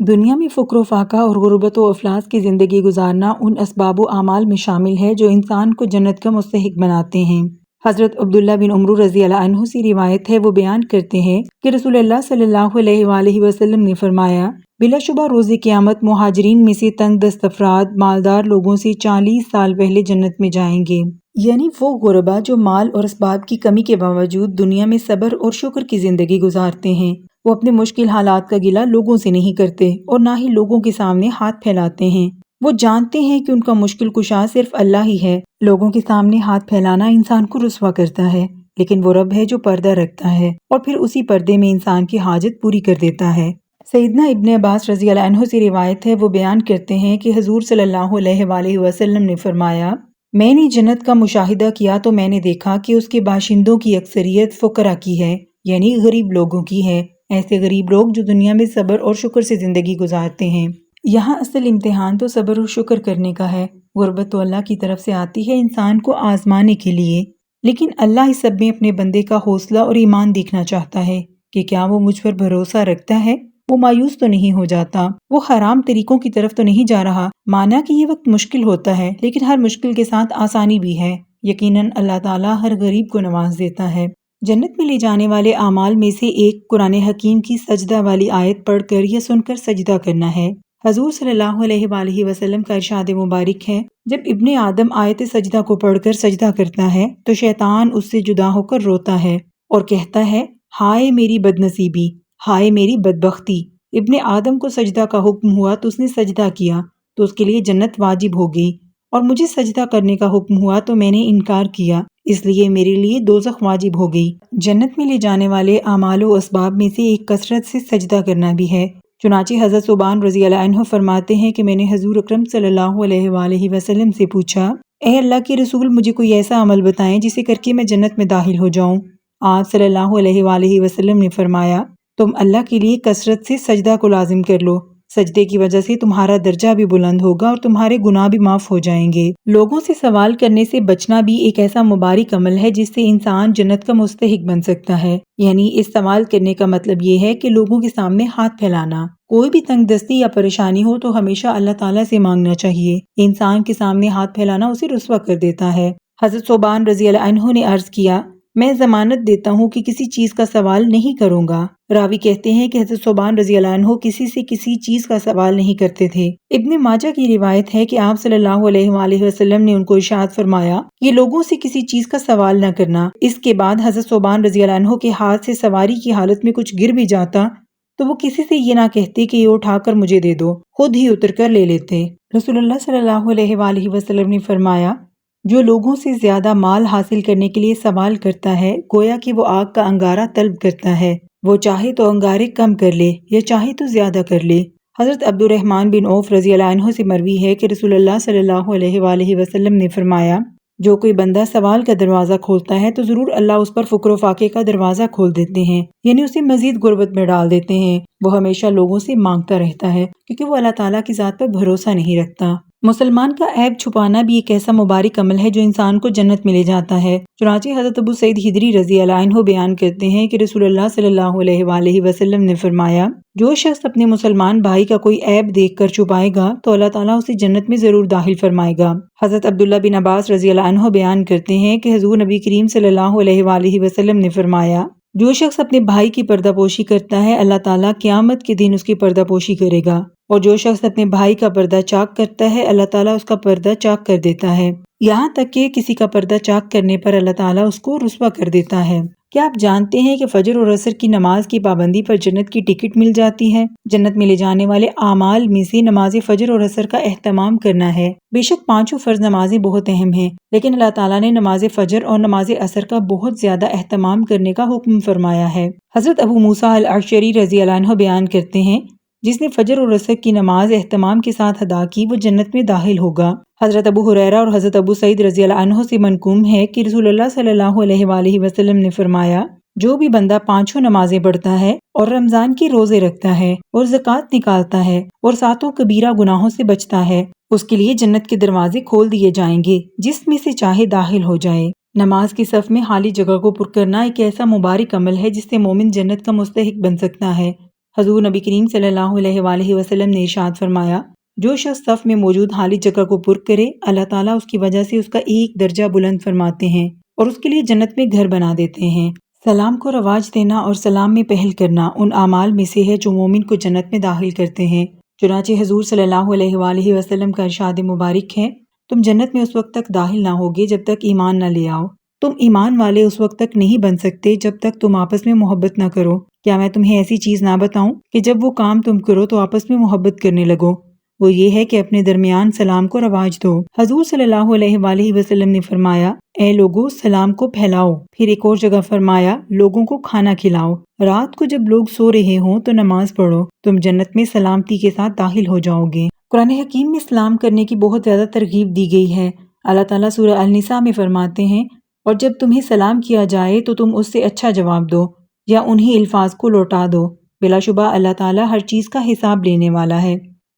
دنیا میں فقر و فاقہ اور غربت و افلاس کی زندگی گزارنا ان اسباب و اعمال میں شامل ہے جو انسان کو جنت کا مستحق بناتے ہیں۔ حضرت عبداللہ بن عمرو رضی اللہ عنہ سے روایت ہے، وہ بیان کرتے ہیں کہ رسول اللہ صلی اللہ علیہ وآلہ وسلم نے فرمایا، بلا شبہ روز قیامت مہاجرین میں سے تنگ دست افراد مالدار لوگوں سے 40 سال پہلے جنت میں جائیں گے، یعنی وہ غربا جو مال اور اسباب کی کمی کے باوجود دنیا میں صبر اور شکر کی زندگی گزارتے ہیں۔ وہ اپنے مشکل حالات کا گلہ لوگوں سے نہیں کرتے اور نہ ہی لوگوں کے سامنے ہاتھ پھیلاتے ہیں۔ وہ جانتے ہیں کہ ان کا مشکل کشا صرف اللہ ہی ہے۔ لوگوں کے سامنے ہاتھ پھیلانا انسان کو رسوا کرتا ہے، لیکن وہ رب ہے جو پردہ رکھتا ہے اور پھر اسی پردے میں انسان کی حاجت پوری کر دیتا ہے۔ سیدنا ابن عباس رضی اللہ عنہ سے روایت ہے، وہ بیان کرتے ہیں کہ حضور صلی اللہ علیہ وآلہ وسلم نے فرمایا، میں نے جنت کا مشاہدہ کیا تو میں نے دیکھا کہ اس کے باشندوں کی اکثریت فقراء کی ہے، یعنی غریب لوگوں کی ہے، ایسے غریب لوگ جو دنیا میں صبر اور شکر سے زندگی گزارتے ہیں۔ یہاں اصل امتحان تو صبر اور شکر کرنے کا ہے۔ غربت تو اللہ کی طرف سے آتی ہے انسان کو آزمانے کے لیے، لیکن اللہ اس سب میں اپنے بندے کا حوصلہ اور ایمان دیکھنا چاہتا ہے کہ کیا وہ مجھ پر بھروسہ رکھتا ہے، وہ مایوس تو نہیں ہو جاتا، وہ حرام طریقوں کی طرف تو نہیں جا رہا۔ مانا کہ یہ وقت مشکل ہوتا ہے، لیکن ہر مشکل کے ساتھ آسانی بھی ہے۔ یقیناً اللہ تعالیٰ ہر غریب کو نواز دیتا ہے۔ جنت میں لے جانے والے اعمال میں سے ایک قرآن حکیم کی سجدہ والی آیت پڑھ کر یا سن کر سجدہ کرنا ہے۔ حضور صلی اللہ علیہ وآلہ وسلم کا ارشاد مبارک ہے، جب ابن آدم آیت سجدہ کو پڑھ کر سجدہ کرتا ہے تو شیطان اس سے جدا ہو کر روتا ہے اور کہتا ہے، ہائے میری بد نصیبی، ہائے میری بدبختی۔ ابن آدم کو سجدہ کا حکم ہوا تو اس نے سجدہ کیا تو اس کے لیے جنت واجب ہو گئی، اور مجھے سجدہ کرنے کا حکم ہوا تو میں نے انکار کیا، اس لیے میرے لیے دوزخ واجب ہو گئی۔ جنت میں لے جانے والے اعمال و اسباب میں سے ایک کثرت سے سجدہ کرنا بھی ہے۔ چنانچہ حضرت ثوبان رضی اللہ عنہ فرماتے ہیں کہ میں نے حضور اکرم صلی اللہ علیہ وآلہ وسلم سے پوچھا، اے اللہ کے رسول، مجھے کوئی ایسا عمل بتائیں جسے کر کے میں جنت میں داخل ہو جاؤں۔ آپ صلی اللہ علیہ وآلہ وسلم نے فرمایا، تم اللہ کے لیے کثرت سے سجدہ کو لازم کر لو، سجدے کی وجہ سے تمہارا درجہ بھی بلند ہوگا اور تمہارے گناہ بھی معاف ہو جائیں گے۔ لوگوں سے سوال کرنے سے بچنا بھی ایک ایسا مبارک عمل ہے جس سے انسان جنت کا مستحق بن سکتا ہے، یعنی اس سوال کرنے کا مطلب یہ ہے کہ لوگوں کے سامنے ہاتھ پھیلانا۔ کوئی بھی تنگ دستی یا پریشانی ہو تو ہمیشہ اللہ تعالیٰ سے مانگنا چاہیے۔ انسان کے سامنے ہاتھ پھیلانا اسے رسوا کر دیتا ہے۔ حضرت ثوبان رضی اللہ عنہ نے عرض کیا، میں ضمانت دیتا ہوں کہ کسی چیز کا سوال نہیں کروں گا۔ راوی کہتے ہیں کہ حضرت ثوبان رضی اللہ عنہ کسی سے کسی چیز کا سوال نہیں کرتے تھے۔ ابن ماجہ کی روایت ہے کہ آپ صلی اللہ علیہ وآلہ وسلم نے ان کو ارشاد فرمایا، یہ لوگوں سے کسی چیز کا سوال نہ کرنا۔ اس کے بعد حضرت ثوبان رضی اللہ عنہ کے ہاتھ سے سواری کی حالت میں کچھ گر بھی جاتا تو وہ کسی سے یہ نہ کہتے کہ یہ اٹھا کر مجھے دے دو، خود ہی اتر کر لے لیتے۔ رسول اللہ صلی اللہ علیہ وآلہ وسلم نے فرمایا، جو لوگوں سے زیادہ مال حاصل کرنے کے لیے سوال کرتا ہے گویا کہ وہ آگ کا انگارہ طلب کرتا ہے، وہ چاہے تو انگارے کم کر لے یا چاہے تو زیادہ کر لے۔ حضرت عبد الرحمن بن عوف رضی اللہ عنہ سے مروی ہے کہ رسول اللہ صلی اللہ علیہ وآلہ وسلم نے فرمایا، جو کوئی بندہ سوال کا دروازہ کھولتا ہے تو ضرور اللہ اس پر فقر و فاقے کا دروازہ کھول دیتے ہیں، یعنی اسے مزید غربت میں ڈال دیتے ہیں۔ وہ ہمیشہ لوگوں سے مانگتا رہتا ہے کیونکہ وہ اللہ تعالیٰ کی ذات پر بھروسہ نہیں رکھتا۔ مسلمان کا عیب چھپانا بھی ایک ایسا مبارک عمل ہے جو انسان کو جنت میں لے جاتا ہے۔ چنانچہ حضرت ابو سعید خدری رضی اللہ عنہ بیان کرتے ہیں کہ رسول اللہ صلی اللہ علیہ وآلہ وسلم نے فرمایا، جو شخص اپنے مسلمان بھائی کا کوئی عیب دیکھ کر چھپائے گا تو اللہ تعالیٰ اسے جنت میں ضرور داخل فرمائے گا۔ حضرت عبداللہ بن عباس رضی اللہ عنہ بیان کرتے ہیں کہ حضور نبی کریم صلی اللہ علیہ وآلہ وسلم نے فرمایا، جو شخص اپنے بھائی کی پردہ پوشی کرتا ہے اللہ تعالیٰ قیامت کے دن اس کی پردہ پوشی کرے گا، اور جو شخص اپنے بھائی کا پردہ چاک کرتا ہے اللہ تعالیٰ اس کا پردہ چاک کر دیتا ہے، یہاں تک کہ کسی کا پردہ چاک کرنے پر اللہ تعالیٰ اس کو رسوا کر دیتا ہے۔ کیا آپ جانتے ہیں کہ فجر اور عصر کی نماز کی پابندی پر جنت کی ٹکٹ مل جاتی ہے؟ جنت میں لے جانے والے اعمال میں سے نماز فجر اور عصر کا اہتمام کرنا ہے۔ بے شک پانچوں فرض نمازیں بہت اہم ہیں، لیکن اللہ تعالیٰ نے نماز فجر اور نماز عصر کا بہت زیادہ اہتمام کرنے کا حکم فرمایا ہے۔ حضرت ابو موسیٰ الاشعری رضی اللہ عنہ بیان کرتے ہیں، جس نے فجر اور عصر کی نماز اہتمام کے ساتھ ادا کی وہ جنت میں داخل ہوگا۔ حضرت ابو ہریرہ اور حضرت ابو سعید رضی اللہ عنہ سے منقول ہے کہ رسول اللہ صلی اللہ علیہ وآلہ وسلم نے فرمایا، جو بھی بندہ پانچوں نمازیں پڑھتا ہے اور رمضان کے روزے رکھتا ہے اور زکوٰۃ نکالتا ہے اور ساتوں کبیرہ گناہوں سے بچتا ہے، اس کے لیے جنت کے دروازے کھول دیے جائیں گے، جس میں سے چاہے داخل ہو جائے۔ نماز کی صف میں خالی جگہ کو پر کرنا ایک ایسا مبارک عمل ہے جس سے مومن جنت کا مستحق بن سکتا ہے۔ حضور نبی کریم صلی اللہ علیہ وآلہ وسلم نے ارشاد فرمایا، جو شخص صف میں موجود خالی جگہ کو پر کرے اللہ تعالیٰ اس کی وجہ سے اس کا ایک درجہ بلند فرماتے ہیں اور اس کے لیے جنت میں گھر بنا دیتے ہیں۔ سلام کو رواج دینا اور سلام میں پہل کرنا ان اعمال میں سے ہے جو مومن کو جنت میں داخل کرتے ہیں۔ چنانچہ حضور صلی اللہ علیہ وآلہ وسلم کا ارشاد مبارک ہے، تم جنت میں اس وقت تک داخل نہ ہوگے جب تک ایمان نہ لے آؤ، تم ایمان والے اس وقت تک نہیں بن سکتے جب تک تم آپس میں محبت نہ کرو۔ کیا میں تمہیں ایسی چیز نہ بتاؤں کہ جب وہ کام تم کرو تو آپس میں محبت کرنے لگو؟ وہ یہ ہے کہ اپنے درمیان سلام کو رواج دو۔ حضور صلی اللہ علیہ وآلہ وسلم نے فرمایا، اے لوگو سلام کو پھیلاؤ۔ پھر ایک اور جگہ فرمایا، لوگوں کو کھانا کھلاؤ۔ رات کو جب لوگ سو رہے ہوں تو نماز پڑھو، تم جنت میں سلامتی کے ساتھ داخل ہو جاؤ گے۔ قرآن حکیم میں سلام کرنے کی بہت زیادہ ترغیب دی گئی ہے۔ اللہ تعالیٰ سورہ النساء میں فرماتے ہیں، اور جب تمہیں سلام کیا جائے تو تم اس سے اچھا جواب دو یا انہی الفاظ کو لوٹا دو، بلا شبہ اللہ تعالیٰ ہر چیز کا حساب لینے والا ہے۔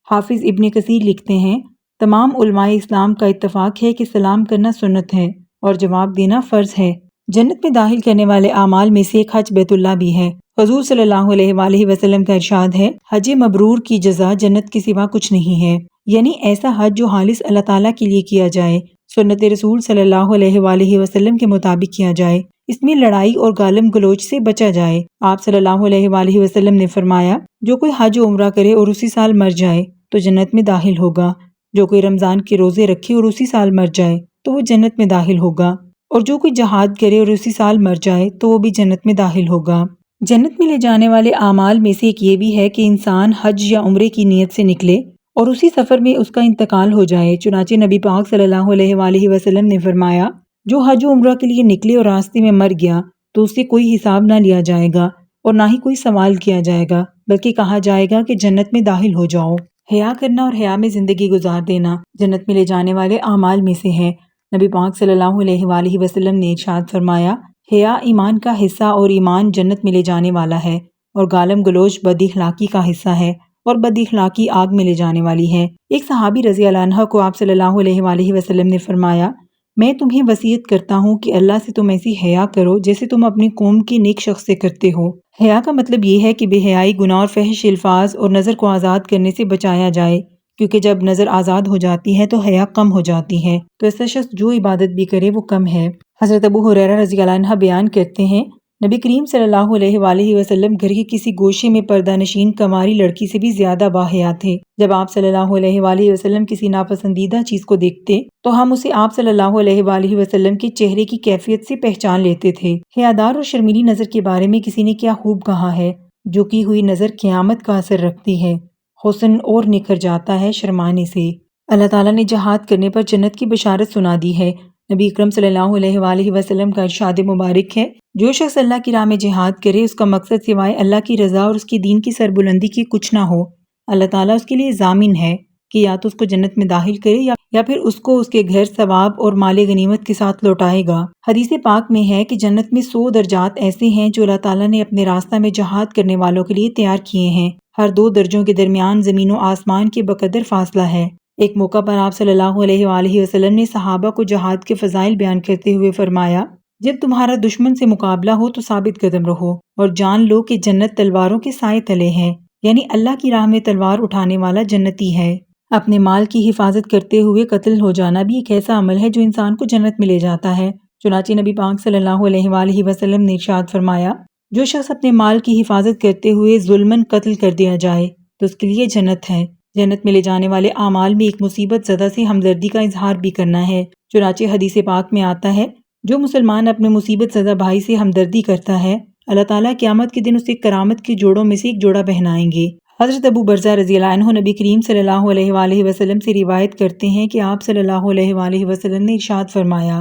حافظ ابن کثیر لکھتے ہیں، تمام علماء اسلام کا اتفاق ہے کہ سلام کرنا سنت ہے اور جواب دینا فرض ہے۔ جنت میں داخل کرنے والے اعمال میں سے ایک حج بیت اللہ بھی ہے۔ حضور صلی اللہ علیہ وآلہ وسلم کا ارشاد ہے، حج مبرور کی جزا جنت کے سوا کچھ نہیں ہے، یعنی ایسا حج جو خالص اللہ تعالیٰ کے لیے کیا جائے، سنت رسول صلی اللہ علیہ وآلہ وسلم کے مطابق کیا جائے، اس میں لڑائی اور گالم گلوچ سے بچا جائے۔ آپ صلی اللہ علیہ وآلہ وسلم نے فرمایا، جو کوئی حج و عمرہ کرے اور اسی سال مر جائے تو جنت میں داخل ہوگا، جو کوئی رمضان کے روزے رکھے اور اسی سال مر جائے تو وہ جنت میں داخل ہوگا، اور جو کوئی جہاد کرے اور اسی سال مر جائے تو وہ بھی جنت میں داخل ہوگا۔ جنت میں لے جانے والے اعمال میں سے ایک یہ بھی ہے کہ انسان حج یا عمرے کی نیت سے نکلے اور اسی سفر میں اس کا انتقال ہو جائے۔ چنانچہ نبی پاک صلی اللہ علیہ وآلہ وسلم نے فرمایا، جو حج و عمرہ کے لیے نکلے اور راستے میں مر گیا تو اس سے کوئی حساب نہ لیا جائے گا اور نہ ہی کوئی سوال کیا جائے گا، بلکہ کہا جائے گا کہ جنت میں داخل ہو جاؤ۔ حیا کرنا اور حیا میں زندگی گزار دینا جنت میں لے جانے والے اعمال میں سے ہے۔ نبی پاک صلی اللہ علیہ وآلہ وسلم نے ارشاد فرمایا، حیا ایمان کا حصہ اور ایمان جنت میں لے جانے والا ہے، اور گالم گلوچ بد اخلاقی کا حصہ ہے اور بد اخلاقی آگ میں لے جانے والی ہے۔ ایک صحابی رضی اللہ عنہ کو آپ صلی اللہ علیہ وآلہ وسلم نے فرمایا، میں تمہیں وصیت کرتا ہوں کہ اللہ سے تم ایسی حیا کرو جیسے تم اپنی قوم کے نیک شخص سے کرتے ہو۔ حیا کا مطلب یہ ہے کہ بے حیائی، گناہ اور فحش الفاظ اور نظر کو آزاد کرنے سے بچایا جائے، کیونکہ جب نظر آزاد ہو جاتی ہے تو حیا کم ہو جاتی ہے، تو ایسا شخص جو عبادت بھی کرے وہ کم ہے۔ حضرت ابو ہریرہ رضی اللہ عنہ بیان کرتے ہیں، نبی کریم صلی اللہ علیہ وآلہ وسلم گھر کے کسی گوشے میں پردہ نشین کماری لڑکی سے بھی زیادہ باحیا تھے۔ جب آپ صلی اللہ علیہ وآلہ وسلم کسی ناپسندیدہ چیز کو دیکھتے تو ہم اسے آپ صلی اللہ علیہ وآلہ وسلم کے چہرے کی کیفیت سے پہچان لیتے تھے۔ حیادار اور شرمیلی نظر کے بارے میں کسی نے کیا خوب کہا ہے، جھکی ہوئی نظر قیامت کا اثر رکھتی ہے، حسن اور نکھر جاتا ہے شرمانے سے۔ اللہ تعالیٰ نے جہاد کرنے پر جنت کی بشارت سنا دی ہے۔ نبی اکرم صلی اللہ علیہ وآلہ وسلم کا ارشاد مبارک ہے، جو شخص اللہ کی راہ میں جہاد کرے اس کا مقصد سوائے اللہ کی رضا اور اس کی دین کی سربلندی کے کچھ نہ ہو، اللہ تعالیٰ اس کے لیے ضامن ہے کہ یا تو اس کو جنت میں داخل کرے یا پھر اس کو اس کے گھر ثواب اور مال غنیمت کے ساتھ لوٹائے گا۔ حدیث پاک میں ہے کہ جنت میں 100 درجات ایسے ہیں جو اللہ تعالیٰ نے اپنے راستہ میں جہاد کرنے والوں کے لیے تیار کیے ہیں۔ ہر 2 درجوں کے درمیان زمین و آسمان کے بقدر فاصلہ ہے۔ ایک موقع پر آپ صلی اللہ علیہ وآلہ وسلم نے صحابہ کو جہاد کے فضائل بیان کرتے ہوئے فرمایا، جب تمہارا دشمن سے مقابلہ ہو تو ثابت قدم رہو اور جان لو کہ جنت تلواروں کے سائے تلے ہے، یعنی اللہ کی راہ میں تلوار اٹھانے والا جنتی ہے۔ اپنے مال کی حفاظت کرتے ہوئے قتل ہو جانا بھی ایک ایسا عمل ہے جو انسان کو جنت میں لے جاتا ہے۔ چنانچہ نبی پاک صلی اللہ علیہ وآلہ وسلم نے ارشاد فرمایا، جو شخص اپنے مال کی حفاظت کرتے ہوئے ظلماً قتل کر دیا جائے تو اس کے لیے جنت ہے۔ جنت میں لے جانے والے اعمال میں ایک مصیبت زدہ سے ہمدردی کا اظہار بھی کرنا ہے۔ چنانچہ حدیث پاک میں آتا ہے، جو مسلمان اپنے مصیبت زدہ بھائی سے ہمدردی کرتا ہے، اللہ تعالیٰ قیامت کے دن اسے کرامت کے جوڑوں میں سے ایک جوڑا پہنائیں گے۔ حضرت ابو برزہ رضی اللہ عنہ نبی کریم صلی اللہ علیہ وآلہ وسلم سے روایت کرتے ہیں کہ آپ صلی اللہ علیہ وآلہ وسلم نے ارشاد فرمایا،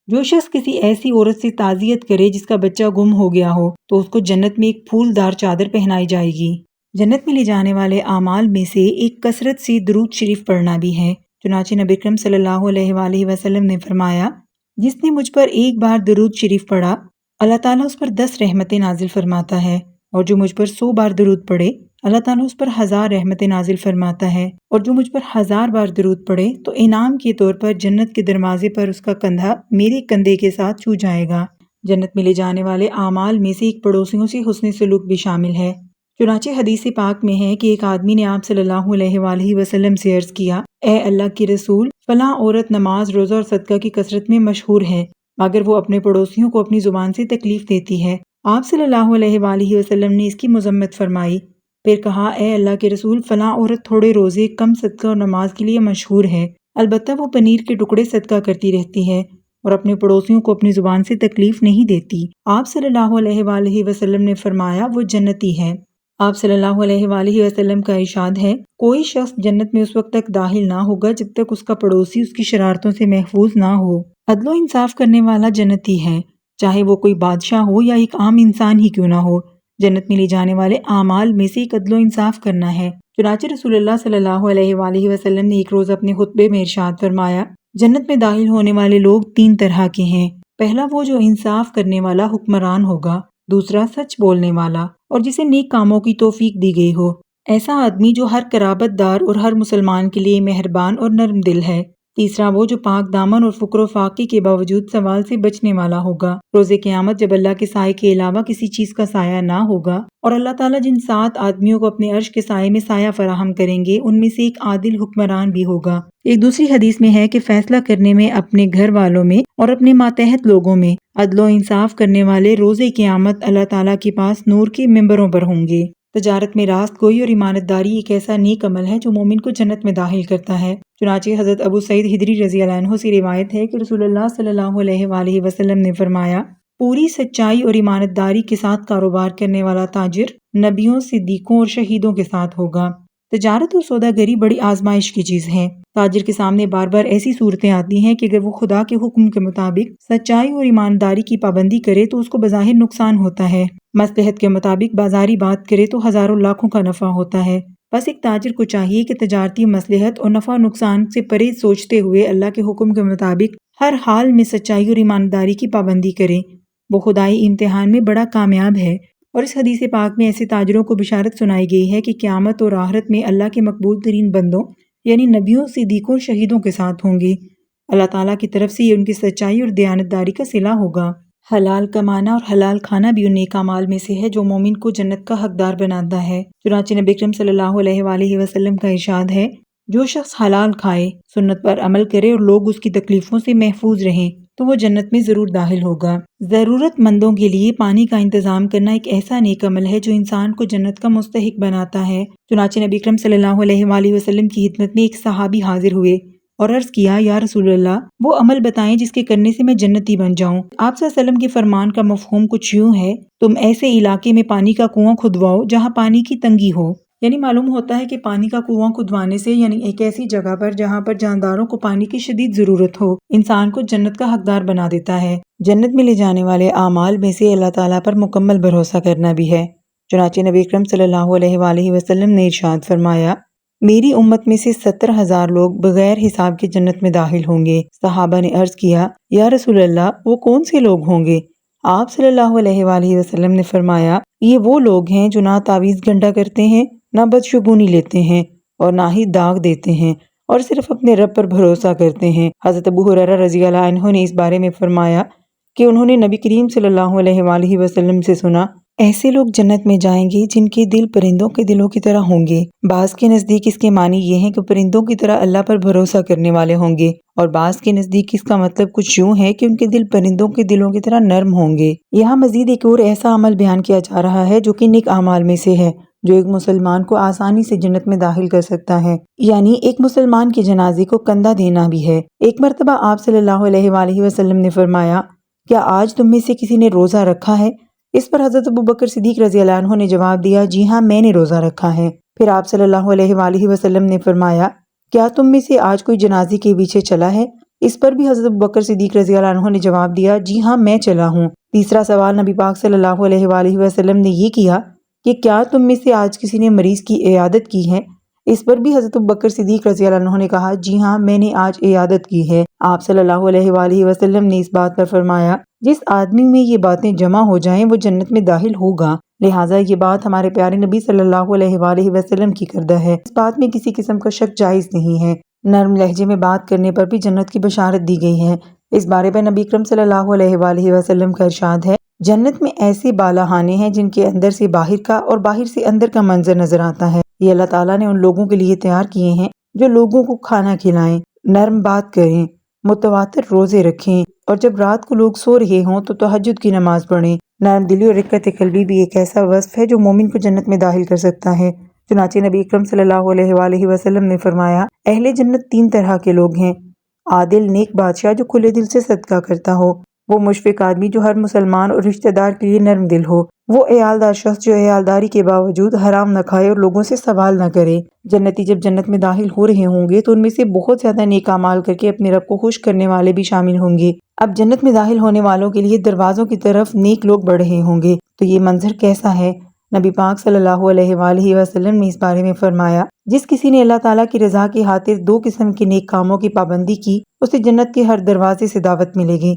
جو شخص کسی ایسی عورت سے تعزیت کرے جس کا بچہ گم ہو گیا ہو تو اس کو جنت میں ایک پھول دار چادر پہنائی جائے گی۔ جنت میں لے جانے والے اعمال میں سے ایک کثرت سے درود شریف پڑھنا بھی ہے۔ چنانچہ نبی اکرم صلی اللہ علیہ وآلہ وسلم نے فرمایا، جس نے مجھ پر ایک بار درود شریف پڑھا اللہ تعالیٰ اس پر 10 رحمتیں نازل فرماتا ہے، اور جو مجھ پر 100 بار درود پڑھے اللہ تعالیٰ اس پر 1000 رحمتیں نازل فرماتا ہے، اور جو مجھ پر 1000 بار درود پڑھے تو انعام کے طور پر جنت کے دروازے پر اس کا کندھا میرے کندھے کے ساتھ چھو جائے گا۔ جنت میں لے جانے والے اعمال میں سے ایک پڑوسیوں سے حسن سلوک بھی شامل ہے۔ چنانچہ حدیث پاک میں ہے کہ ایک آدمی نے آپ صلی اللہ علیہ وآلہ وسلم سے عرض کیا، اے اللہ کے رسول، فلاں عورت نماز، روزہ اور صدقہ کی کثرت میں مشہور ہے، مگر وہ اپنے پڑوسیوں کو اپنی زبان سے تکلیف دیتی ہے۔ آپ صلی اللہ علیہ وآلہ وسلم نے اس کی مذمت فرمائی، پھر کہا، اے اللہ کے رسول، فلاں عورت تھوڑے روزے، کم صدقہ اور نماز کے لیے مشہور ہے، البتہ وہ پنیر کے ٹکڑے صدقہ کرتی رہتی ہے اور اپنے پڑوسیوں کو اپنی زبان سے تکلیف نہیں دیتی۔ آپ صلی اللہ علیہ وآلہ وسلم نے فرمایا، وہ جنتی ہے۔ آپ صلی اللہ علیہ وآلہ وسلم کا ارشاد ہے، کوئی شخص جنت میں اس وقت تک داخل نہ ہوگا جب تک اس کا پڑوسی اس کی شرارتوں سے محفوظ نہ ہو۔ عدل و انصاف کرنے والا جنتی ہے، چاہے وہ کوئی بادشاہ ہو یا ایک عام انسان ہی کیوں نہ ہو۔ جنت میں لے جانے والے اعمال میں سے ایک عدل و انصاف کرنا ہے۔ چنانچہ رسول اللہ صلی اللہ علیہ وآلہ وسلم نے ایک روز اپنے خطبے میں ارشاد فرمایا، جنت میں داخل ہونے والے لوگ 3 طرح کے ہیں۔ پہلا وہ جو انصاف کرنے والا حکمران ہوگا، دوسرا سچ بولنے والا، اور جسے نیک کاموں کی توفیق دی گئی ہو، ایسا آدمی جو ہر قرابت دار اور ہر مسلمان کے لیے مہربان اور نرم دل ہے، تیسرا وہ جو پاک دامن اور فقر و فاقے کے باوجود سوال سے بچنے والا ہوگا۔ روز قیامت جب اللہ کے سائے کے علاوہ کسی چیز کا سایہ نہ ہوگا اور اللہ تعالیٰ جن 7 آدمیوں کو اپنے عرش کے سائے میں سایہ فراہم کریں گے ان میں سے ایک عادل حکمران بھی ہوگا۔ ایک دوسری حدیث میں ہے کہ فیصلہ کرنے میں اپنے گھر والوں میں اور اپنے ماتحت لوگوں میں عدل و انصاف کرنے والے روز قیامت اللہ تعالیٰ کے پاس نور کے ممبروں پر ہوں گے۔ تجارت میں راست گوئی اور امانت داری ایک ایسا نیک عمل ہے جو مومن کو جنت میں داخل کرتا ہے۔ چنانچہ حضرت ابو سعید خدری رضی اللہ عنہ سے روایت ہے کہ رسول اللہ صلی اللہ علیہ وآلہ وسلم نے فرمایا، پوری سچائی اور امانت داری کے ساتھ کاروبار کرنے والا تاجر نبیوں، صدیقوں اور شہیدوں کے ساتھ ہوگا۔ تجارت اور سوداگری بڑی آزمائش کی چیز ہے۔ تاجر کے سامنے بار بار ایسی صورتیں آتی ہیں کہ اگر وہ خدا کے حکم کے مطابق سچائی اور ایمانداری کی پابندی کرے تو اس کو بظاہر نقصان ہوتا ہے، مصلحت کے مطابق بازاری بات کرے تو ہزاروں لاکھوں کا نفع ہوتا ہے۔ بس ایک تاجر کو چاہیے کہ تجارتی مصلحت اور نفع نقصان سے پرہیز سوچتے ہوئے اللہ کے حکم کے مطابق ہر حال میں سچائی اور ایمانداری کی پابندی کرے، وہ خدائی امتحان میں بڑا کامیاب ہے۔ اور اس حدیث پاک میں ایسے تاجروں کو بشارت سنائی گئی ہے کہ قیامت اور آخرت میں اللہ کے مقبول ترین بندوں یعنی نبیوں، صدیقوں اور شہیدوں کے ساتھ ہوں گے۔ اللہ تعالیٰ کی طرف سے یہ ان کی سچائی اور دیانتداری کا صلہ ہوگا۔ حلال کمانا اور حلال کھانا بھی ان نیک اعمال میں سے ہے جو مومن کو جنت کا حقدار بناتا ہے۔ چنانچہ نبی اکرم صلی اللہ علیہ وآلہ وسلم کا ارشاد ہے، جو شخص حلال کھائے، سنت پر عمل کرے اور لوگ اس کی تکلیفوں سے محفوظ رہیں تو وہ جنت میں ضرور داخل ہوگا۔ ضرورت مندوں کے لیے پانی کا انتظام کرنا ایک ایسا نیک عمل ہے جو انسان کو جنت کا مستحق بناتا ہے۔ چنانچہ نبی اکرم صلی اللہ علیہ وآلہ وسلم کی خدمت میں ایک صحابی حاضر ہوئے اور عرض کیا یا رسول اللہ وہ عمل بتائیں جس کے کرنے سے میں جنتی بن جاؤں۔ آپ صلی اللہ علیہ وسلم کے فرمان کا مفہوم کچھ یوں ہے، تم ایسے علاقے میں پانی کا کنواں کھدواؤ جہاں پانی کی تنگی ہو۔ یعنی معلوم ہوتا ہے کہ پانی کا کنواں کھدوانے سے یعنی ایک ایسی جگہ پر جہاں پر جانداروں کو پانی کی شدید ضرورت ہو، انسان کو جنت کا حقدار بنا دیتا ہے۔ جنت میں لے جانے والے اعمال میں سے اللہ تعالیٰ پر مکمل بھروسہ کرنا بھی ہے۔ چنانچہ نبی اکرم صلی اللہ علیہ وآلہ وسلم نے ارشاد فرمایا، میری امت میں سے 70,000 لوگ بغیر حساب کے جنت میں داخل ہوں گے۔ صحابہ نے عرض کیا یا رسول اللہ وہ کون سے لوگ ہوں گے؟ آپ صلی اللہ علیہ وآلہ وسلم نے فرمایا، یہ وہ لوگ ہیں جو نہ تعویذ گنڈا کرتے ہیں، نہ بدشگونی لیتے ہیں اور نہ ہی داغ دیتے ہیں اور صرف اپنے رب پر بھروسہ کرتے ہیں۔ حضرت ابو ہریرہ رضی اللہ عنہ نے اس بارے میں فرمایا کہ انہوں نے نبی کریم صلی اللہ علیہ وآلہ وسلم سے سنا، ایسے لوگ جنت میں جائیں گے جن کے دل پرندوں کے دلوں کی طرح ہوں گے۔ بعض کے نزدیک اس کے معنی یہ ہیں کہ پرندوں کی طرح اللہ پر بھروسہ کرنے والے ہوں گے، اور بعض کے نزدیک اس کا مطلب کچھ یوں ہے کہ ان کے دل پرندوں کے دلوں کی طرح نرم ہوں گے۔ یہاں مزید ایک اور ایسا عمل بیان کیا جا رہا ہے جو کہ نیک اعمال میں سے ہے، جو ایک مسلمان کو آسانی سے جنت میں داخل کر سکتا ہے، یعنی ایک مسلمان کے جنازے کو کندھا دینا بھی ہے۔ ایک مرتبہ آپ صلی اللہ علیہ وآلہ وسلم نے فرمایا، کیا آج تم میں سے کسی نے روزہ رکھا ہے؟ اس پر حضرت ابوبکر صدیق رضی اللہ عنہ نے جواب دیا، جی ہاں میں نے روزہ رکھا ہے۔ پھر آپ صلی اللہ علیہ وآلہ وسلم نے فرمایا، کیا تم میں سے آج کوئی جنازے کے پیچھے چلا ہے؟ اس پر بھی حضرت ابوبکر صدیق رضی اللہ عنہ نے جواب دیا، جی ہاں میں چلا ہوں۔ تیسرا سوال نبی پاک صلی اللہ علیہ وآلہ وسلم نے یہ کیا کہ کیا تم میں سے آج کسی نے مریض کی عیادت کی ہے؟ اس پر بھی حضرت ابوبکر صدیق رضی اللہ عنہ نے کہا، جی ہاں میں نے آج عیادت کی ہے۔ آپ صلی اللہ علیہ وآلہ وسلم نے اس بات پر فرمایا، جس آدمی میں یہ باتیں جمع ہو جائیں وہ جنت میں داخل ہوگا۔ لہٰذا یہ بات ہمارے پیارے نبی صلی اللہ علیہ وآلہ وسلم کی کردہ ہے، اس بات میں کسی قسم کا شک جائز نہیں ہے۔ نرم لہجے میں بات کرنے پر بھی جنت کی بشارت دی گئی ہے۔ اس بارے پر نبی اکرم صلی اللہ علیہ وآلہ وسلم کا ارشاد ہے، جنت میں ایسے بالاخانے ہیں جن کے اندر سے باہر کا اور باہر سے اندر کا منظر نظر آتا ہے۔ یہ اللہ تعالیٰ نے ان لوگوں کے لیے تیار کیے ہیں جو لوگوں کو کھانا کھلائیں، نرم بات کریں، متواتر روزے رکھیں، اور جب رات کو لوگ سو رہے ہوں تو تہجد کی نماز پڑھیں۔ نرم دلی اور رقت قلبی بھی ایک ایسا وصف ہے جو مومن کو جنت میں داخل کر سکتا ہے۔ چنانچہ نبی اکرم صلی اللہ علیہ وآلہ وسلم نے فرمایا، اہل جنت 3 طرح کے لوگ ہیں، عادل نیک بادشاہ جو کھلے دل سے صدقہ کرتا ہو، وہ مشفق آدمی جو ہر مسلمان اور رشتہ دار کے لیے نرم دل ہو، وہ عیالدار شخص جو عیالداری کے باوجود حرام نہ کھائے اور لوگوں سے سوال نہ کرے۔ جنتی جب جنت میں داخل ہو رہے ہوں گے تو ان میں سے بہت زیادہ نیک اعمال کر کے اپنے رب کو خوش کرنے والے بھی شامل ہوں گے۔ اب جنت میں داخل ہونے والوں کے لیے دروازوں کی طرف نیک لوگ بڑھ رہے ہوں گے، تو یہ منظر کیسا ہے؟ نبی پاک صلی اللہ علیہ وآلہ وسلم نے اس بارے میں فرمایا، جس کسی نے اللہ تعالیٰ کی رضا کی خاطر 2 قسم کے نیک کاموں کی پابندی کی، اسے جنت کے ہر دروازے سے دعوت ملے گی۔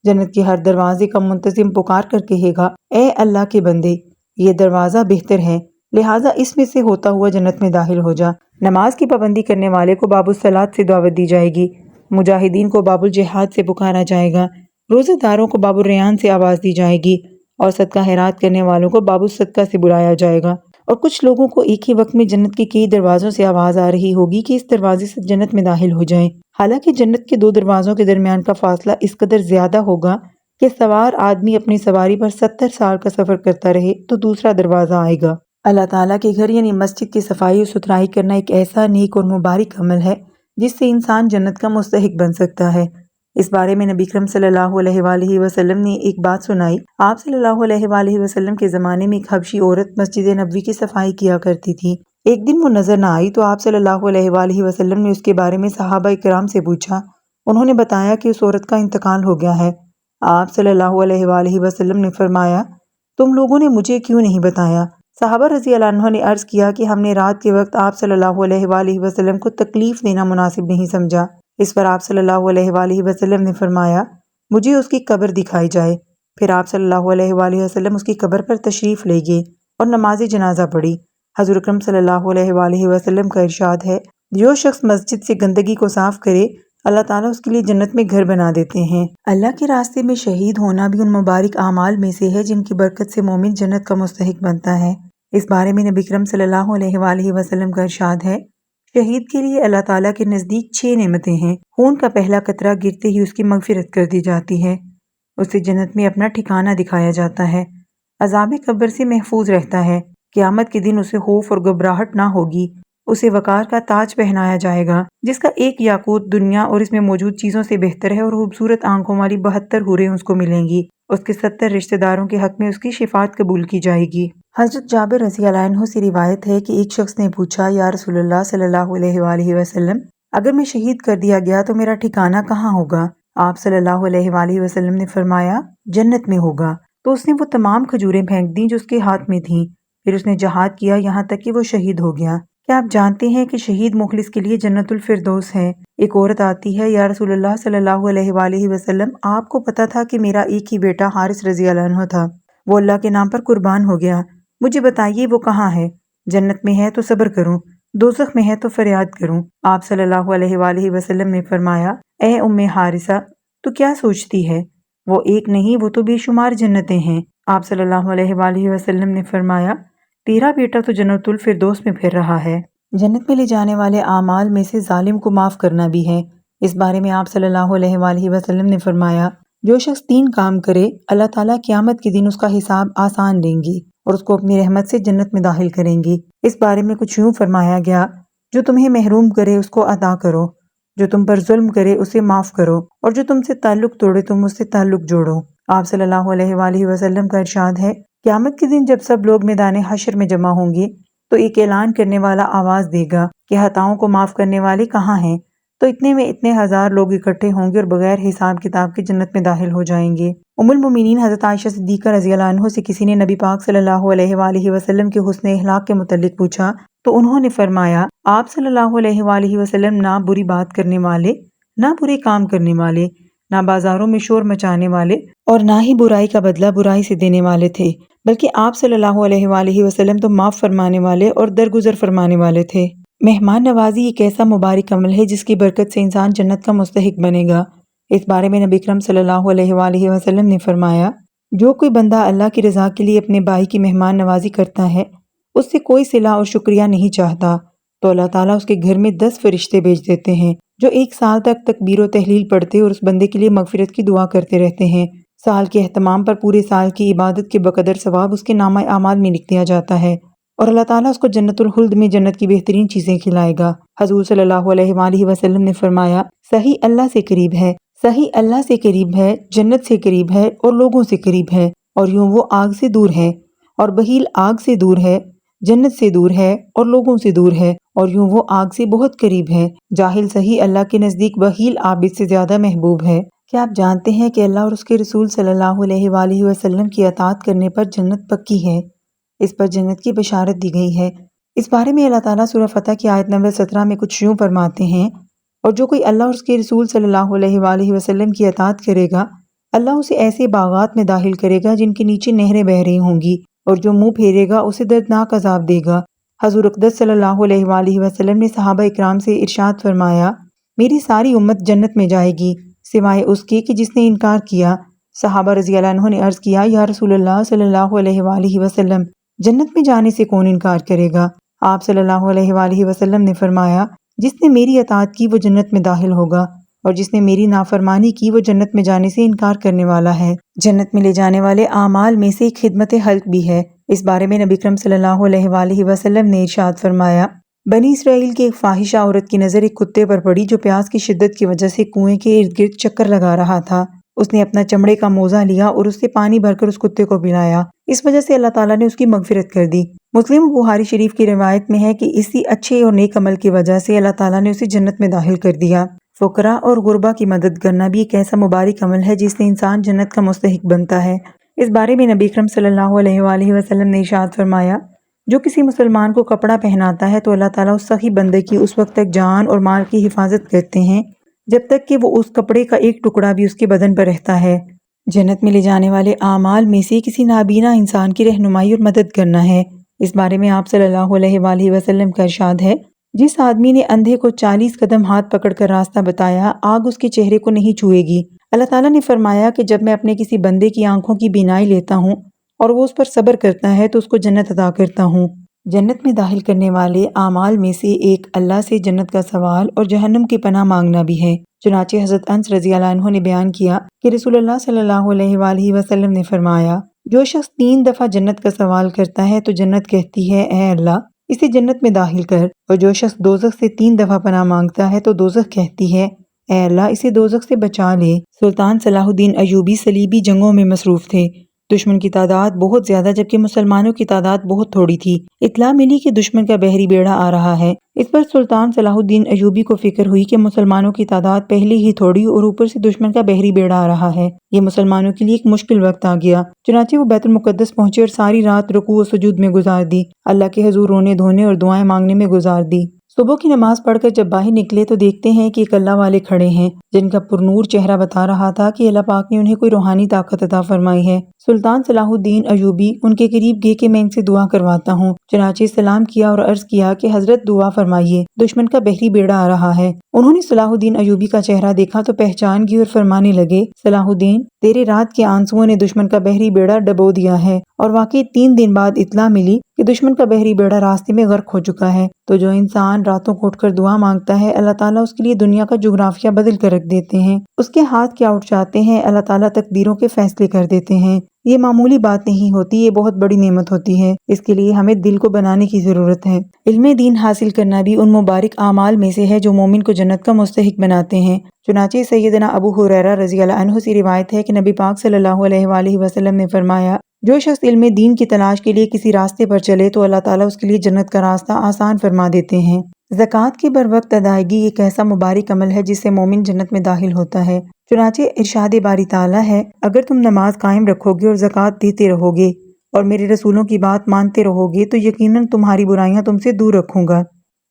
جنت کے ہر دروازے کا منتظم پکار کر کہے گا، اے اللہ کے بندے، یہ دروازہ بہتر ہے، لہٰذا اس میں سے ہوتا ہوا جنت میں داخل ہو جا۔ نماز کی پابندی کرنے والے کو باب الصلاۃ سے دعوت دی جائے گی، مجاہدین کو باب الجہاد سے پکارا جائے گا، روزہ داروں کو باب الریان سے آواز دی جائے گی، اور صدقہ خیرات کرنے والوں کو باب الصدقہ سے بلایا جائے گا۔ اور کچھ لوگوں کو ایک ہی وقت میں جنت کے کئی دروازوں سے آواز آ رہی ہوگی کہ اس دروازے سے جنت میں داخل ہو جائیں۔ حالانکہ جنت کے 2 دروازوں کے درمیان کا فاصلہ اس قدر زیادہ ہوگا کہ سوار آدمی اپنی سواری پر 70 سال کا سفر کرتا رہے تو دوسرا دروازہ آئے گا۔ اللہ تعالیٰ کے گھر یعنی مسجد کی صفائی اور ستھرائی کرنا ایک ایسا نیک اور مبارک عمل ہے جس سے انسان جنت کا مستحق بن سکتا ہے۔ اس بارے میں نبی اکرم صلی اللہ علیہ وآلہ وسلم نے ایک بات سنائی۔ آپ صلی اللہ علیہ وآلہ وسلم کے زمانے میں ایک حبشی عورت مسجد نبوی کی صفائی کیا کرتی تھی۔ ایک دن وہ نظر نہ آئی تو آپ صلی اللہ علیہ وآلہ وسلم نے اس کے بارے میں صحابہ کرام سے پوچھا۔ انہوں نے بتایا کہ اس عورت کا انتقال ہو گیا ہے۔ آپ صلی اللہ علیہ وآلہ وسلم نے فرمایا، تم لوگوں نے مجھے کیوں نہیں بتایا؟ صحابہ رضی اللہ عنہ نے عرض کیا کہ ہم نے رات کے وقت آپ صلی اللہ علیہ وآلہ وسلم کو تکلیف دینا مناسب نہیں سمجھا۔ اس پر آپ صلی اللہ علیہ وآلہ وسلم نے فرمایا، مجھے اس کی قبر دکھائی جائے۔ پھر آپ صلی اللہ علیہ وآلہ وسلم اس کی قبر پر تشریف لے گئے اور نماز جنازہ پڑھی۔ حضور اکرم صلی اللہ علیہ وآلہ وسلم کا ارشاد ہے، جو شخص مسجد سے گندگی کو صاف کرے، اللہ تعالیٰ اس کے لیے جنت میں گھر بنا دیتے ہیں۔ اللہ کے راستے میں شہید ہونا بھی ان مبارک اعمال میں سے ہے جن کی برکت سے مومن جنت کا مستحق بنتا ہے۔ اس بارے میں نبی اکرم صلی اللہ علیہ وآلہ وسلم کا ارشاد ہے، شہید کے لیے اللہ تعالیٰ کے نزدیک 6 نعمتیں ہیں۔ خون کا پہلا قطرہ گرتے ہی اس کی مغفرت کر دی جاتی ہے، اسے جنت میں اپنا ٹھکانہ دکھایا جاتا ہے، عذاب قبر سے محفوظ رہتا ہے، قیامت کے دن اسے خوف اور گھبراہٹ نہ ہوگی، اسے وقار کا تاج پہنایا جائے گا جس کا ایک یاقوت دنیا اور اس میں موجود چیزوں سے بہتر ہے، اور خوبصورت آنکھوں والی 72 حوریں اس کو ملیں گی۔ اس کے 70 رشتہ داروں کے حق میں اس کی شفاعت قبول کی جائے گی۔ حضرت جابر رضی اللہ عنہ سے روایت ہے کہ ایک شخص نے پوچھا، یا رسول اللہ صلی اللہ علیہ وآلہ وسلم، اگر میں شہید کر دیا گیا تو میرا ٹھکانہ کہاں ہوگا؟ آپ صلی اللہ علیہ وآلہ وسلم نے فرمایا، جنت میں ہوگا۔ تو اس نے وہ تمام کھجوریں پھینک دیں جو اس کے ہاتھ میں تھیں، پھر اس نے جہاد کیا یہاں تک کہ وہ شہید ہو گیا۔ کیا آپ جانتے ہیں کہ شہید مخلص کے لیے جنت الفردوس ہے؟ ایک عورت آتی ہے، یا رسول اللہ صلی اللہ علیہ وآلہ وسلم، آپ کو پتا تھا کہ میرا ایک ہی بیٹا حارث رضی اللہ عنہ تھا، وہ اللہ کے نام پر قربان ہو گیا، مجھے بتائیے وہ کہاں ہے؟ جنت میں ہے تو صبر کروں، دوزخ میں ہے تو فریاد کروں۔ آپ صلی اللہ علیہ وآلہ وسلم نے فرمایا، اے ام حارثہ، تو کیا سوچتی ہے؟ وہ ایک نہیں، وہ تو بے شمار جنتیں ہیں۔ آپ صلی اللہ علیہ وآلہ وسلم نے فرمایا، تیرا بیٹا تو جنت الفردوس میں پھر رہا ہے۔ جنت میں لے جانے والے اعمال میں سے ظالم کو معاف کرنا بھی ہے۔ اس بارے میں آپ صلی اللہ علیہ وآلہ وسلم نے فرمایا، جو شخص 3 کام کرے، اللہ تعالیٰ قیامت کے دن اس کا حساب آسان لیں گی اور اس کو اپنی رحمت سے جنت میں داخل کریں گی۔ اس بارے میں کچھ یوں فرمایا گیا، جو تمہیں محروم کرے اس کو عطا کرو، جو تم پر ظلم کرے اسے معاف کرو، اور جو تم سے تعلق توڑے تم اس سے تعلق جوڑو۔ آپ صلی اللہ علیہ وآلہ وسلم کا ارشاد ہے، قیامت کے دن جب سب لوگ میدان حشر میں جمع ہوں گے تو ایک اعلان کرنے والا آواز دے گا کہ خطاؤں کو معاف کرنے والے کہاں ہیں؟ تو اتنے میں اتنے ہزار لوگ اکٹھے ہوں گے اور بغیر حساب کتاب کے جنت میں داخل ہو جائیں گے۔ ام المومنین حضرت عائشہ صدیقہ رضی اللہ عنہ سے کسی نے نبی پاک صلی اللہ علیہ وآلہ وسلم کے حسن اخلاق کے متعلق پوچھا تو انہوں نے فرمایا، آپ صلی اللہ علیہ وآلہ وسلم نہ بری بات کرنے والے، نہ برے کام کرنے والے، نہ بازاروں میں شور مچانے والے، اور نہ ہی برائی کا بدلہ برائی سے دینے والے تھے، بلکہ آپ صلی اللہ علیہ وآلہ وسلم تو معاف فرمانے والے اور درگزر فرمانے والے تھے۔ مہمان نوازی ایک ایسا مبارک عمل ہے جس کی برکت سے انسان جنت کا مستحق بنے گا۔ اس بارے میں نبی اکرم صلی اللہ علیہ وآلہ وسلم نے فرمایا، جو کوئی بندہ اللہ کی رضا کے لیے اپنے بھائی کی مہمان نوازی کرتا ہے، اس سے کوئی صلہ اور شکریہ نہیں چاہتا، تو اللہ تعالیٰ اس کے گھر میں 10 فرشتے بھیج دیتے ہیں جو 1 سال تک تکبیر و تحلیل پڑھتے اور اس بندے کے لیے مغفرت کی دعا کرتے رہتے ہیں۔ سال کے اہتمام پر پورے سال کی عبادت کے بقدر ثواب اس کے نامہ اعمال میں لکھ دیا جاتا ہے، اور اللہ تعالیٰ اس کو جنت الخلد میں جنت کی بہترین چیزیں کھلائے گا۔ حضور صلی اللہ علیہ وآلہ وسلم نے فرمایا، صحیح اللہ سے قریب ہے، صحیح اللہ سے قریب ہے، جنت سے قریب ہے اور لوگوں سے قریب ہے، اور یوں وہ آگ سے دور ہے، اور بخیل آگ سے دور ہے، جنت سے دور ہے اور لوگوں سے دور ہے، اور یوں وہ آگ سے بہت قریب ہے۔ جاہل صحیح اللہ کے نزدیک بخیل عابد سے زیادہ محبوب ہے۔ کیا آپ جانتے ہیں کہ اللہ اور اس کے رسول صلی اللہ علیہ وآلہ وسلم کی اطاعت کرنے پر جنت پکی ہے؟ اس پر جنت کی بشارت دی گئی ہے۔ اس بارے میں اللہ تعالیٰ سورہ فتح کی آیت نمبر 17 میں کچھ یوں فرماتے ہیں، اور جو کوئی اللہ اور اس کے رسول صلی اللہ علیہ وآلہ وسلم کی اطاعت کرے گا، اللہ اسے ایسے باغات میں داخل کرے گا جن کے نیچے نہریں بہہ رہی ہوں گی، اور جو منہ پھیرے گا اسے دردناک عذاب دے گا۔ حضور اقدس صلی اللہ علیہ وآلہ وسلم نے صحابہ اکرام سے ارشاد فرمایا، میری ساری امت جنت میں جائے گی سوائے اس کے کہ جس نے انکار کیا۔ صحابہ رضی اللہ عنہ نے عرض کیا، یا رسول اللہ صلی اللہ علیہ وآلہ وسلم، جنت میں جانے سے کون انکار کرے گا؟ آپ صلی اللہ علیہ وآلہ وسلم نے فرمایا، جس نے میری اطاعت کی وہ جنت میں داخل ہوگا، اور جس نے میری نافرمانی کی وہ جنت میں جانے سے انکار کرنے والا ہے۔ جنت میں لے جانے والے اعمال میں سے ایک خدمت خلق بھی ہے۔ اس بارے میں نبی اکرم صلی اللہ علیہ وآلہ وسلم نے ارشاد فرمایا، بنی اسرائیل کی ایک فاحشہ عورت کی نظر ایک کتے پر پڑی جو پیاس کی شدت کی وجہ سے کنویں کے ارد گرد چکر لگا رہا تھا۔ اس نے اپنا چمڑے کا موزہ لیا اور اس سے پانی بھر کر اس کتے کو پلایا، اس وجہ سے اللہ تعالیٰ نے اس کی مغفرت کر دی۔ مسلم و بخاری شریف کی روایت میں ہے کہ اسی اچھے اور نیک عمل کی وجہ سے اللہ تعالیٰ نے اسے جنت میں داخل کر دیا۔ فقراء اور غربا کی مدد کرنا بھی ایک ایسا مبارک عمل ہے جس سے انسان جنت کا مستحق بنتا ہے۔ اس بارے میں نبی اکرم صلی اللہ علیہ وآلہ وسلم نے ارشاد فرمایا، جو کسی مسلمان کو کپڑا پہناتا ہے تو اللہ تعالیٰ اس سخی بندے کی اس وقت تک جان اور مال کی حفاظت کرتے ہیں جب تک کہ وہ اس کپڑے کا ایک ٹکڑا بھی اس کے بدن پر رہتا ہے۔ جنت میں لے جانے والے اعمال میں سے کسی نابینا انسان کی رہنمائی اور مدد کرنا ہے۔ اس بارے میں آپ صلی اللہ علیہ وآلہ وسلم کا ارشاد ہے، جس آدمی نے اندھے کو 40 قدم ہاتھ پکڑ کر راستہ بتایا، آگ اس کے چہرے کو نہیں چھوئے گی۔ اللہ تعالیٰ نے فرمایا کہ جب میں اپنے کسی بندے کی آنکھوں کی بینائی لیتا ہوں اور وہ اس پر صبر کرتا ہے تو اس کو جنت عطا کرتا ہوں۔ جنت میں داخل کرنے والے اعمال میں سے ایک اللہ سے جنت کا سوال اور جہنم کی پناہ مانگنا بھی ہے۔ چنانچہ حضرت انس رضی اللہ عنہ نے بیان کیا کہ رسول اللہ صلی اللہ علیہ وآلہ وسلم نے فرمایا، جو شخص 3 دفعہ جنت کا سوال کرتا ہے تو جنت کہتی ہے، اے اللہ، اسے جنت میں داخل کر۔ اور جو شخص دوزخ سے 3 دفعہ پناہ مانگتا ہے تو دوزخ کہتی ہے اے اللہ اسے دوزخ سے بچا لے۔ سلطان صلاح الدین ایوبی صلیبی جنگوں میں مصروف تھے۔ دشمن کی تعداد بہت زیادہ جبکہ مسلمانوں کی تعداد بہت تھوڑی تھی۔ اطلاع ملی کہ دشمن کا بحری بیڑا آ رہا ہے۔ اس پر سلطان صلاح الدین ایوبی کو فکر ہوئی کہ مسلمانوں کی تعداد پہلے ہی تھوڑی اور اوپر سے دشمن کا بحری بیڑا آ رہا ہے، یہ مسلمانوں کے لیے ایک مشکل وقت آ گیا۔ چنانچہ وہ بیت المقدس پہنچے اور ساری رات رکوع و سجود میں گزار دی، اللہ کے حضور رونے دھونے اور دعائیں مانگنے میں گزار دی۔ صبح کی نماز پڑھ کر جب باہر نکلے تو دیکھتے ہیں کہ ایک اللہ والے کھڑے ہیں جن کا پرنور چہرہ بتا رہا تھا کہ اللہ پاک نے انہیں کوئی روحانی طاقت عطا فرمائی ہے۔ سلطان صلاح الدین ایوبی ان کے قریب گئے کہ میں ان سے دعا کرواتا ہوں۔ چنانچہ سلام کیا اور عرض کیا کہ حضرت دعا فرمائیے، دشمن کا بحری بیڑا آ رہا ہے۔ انہوں نے صلاح الدین ایوبی کا چہرہ دیکھا تو پہچان گئے اور فرمانے لگے صلاح الدین تیرے رات کے آنسوؤں نے دشمن کا بحری بیڑا ڈبو دیا ہے، اور واقعی 3 دن بعد اطلاع ملی کہ دشمن کا بحری بیڑا راستے میں غرق ہو چکا ہے۔ تو جو انسان راتوں کو اٹھ کر دعا مانگتا ہے اللہ تعالیٰ اس کے لیے دنیا کا جغرافیہ بدل کر رکھ دیتے ہیں، اس کے ہاتھ کیا اٹھ جاتے ہیں اللہ تعالیٰ تقدیروں کے فیصلے کر دیتے ہیں۔ یہ معمولی بات نہیں ہوتی، یہ بہت بڑی نعمت ہوتی ہے، اس کے لیے ہمیں دل کو بنانے کی ضرورت ہے۔ علم دین حاصل کرنا بھی ان مبارک اعمال میں سے ہے جو مومن کو جنت کا مستحق بناتے ہیں۔ چنانچہ سیدنا ابو ہریرہ رضی اللہ عنہ سے روایت ہے کہ نبی پاک صلی اللہ علیہ وآلہ وسلم نے فرمایا جو شخص علم دین کی تلاش کے لیے کسی راستے پر چلے تو اللہ تعالیٰ اس کے لیے جنت کا راستہ آسان فرما دیتے ہیں۔ زکوٰۃ کی بر وقت ادائیگی ایک ایسا مبارک عمل ہے جس سے مومن جنت میں داخل ہوتا ہے۔ چنانچہ ارشاد باری تعالیٰ ہے اگر تم نماز قائم رکھو گے اور زکوٰۃ دیتے رہو گے اور میرے رسولوں کی بات مانتے رہو گے تو یقیناً تمہاری برائیاں تم سے دور رکھوں گا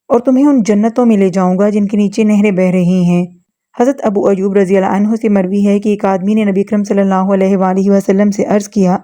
اور تمہیں ان جنتوں میں لے جاؤں گا جن کے نیچے نہریں بہہ رہی ہیں۔ حضرت ابو ایوب رضی اللہ عنہ سے مروی ہے کہ ایک آدمی نے نبی اکرم صلی اللہ علیہ وآلہ وسلم سے عرض کیا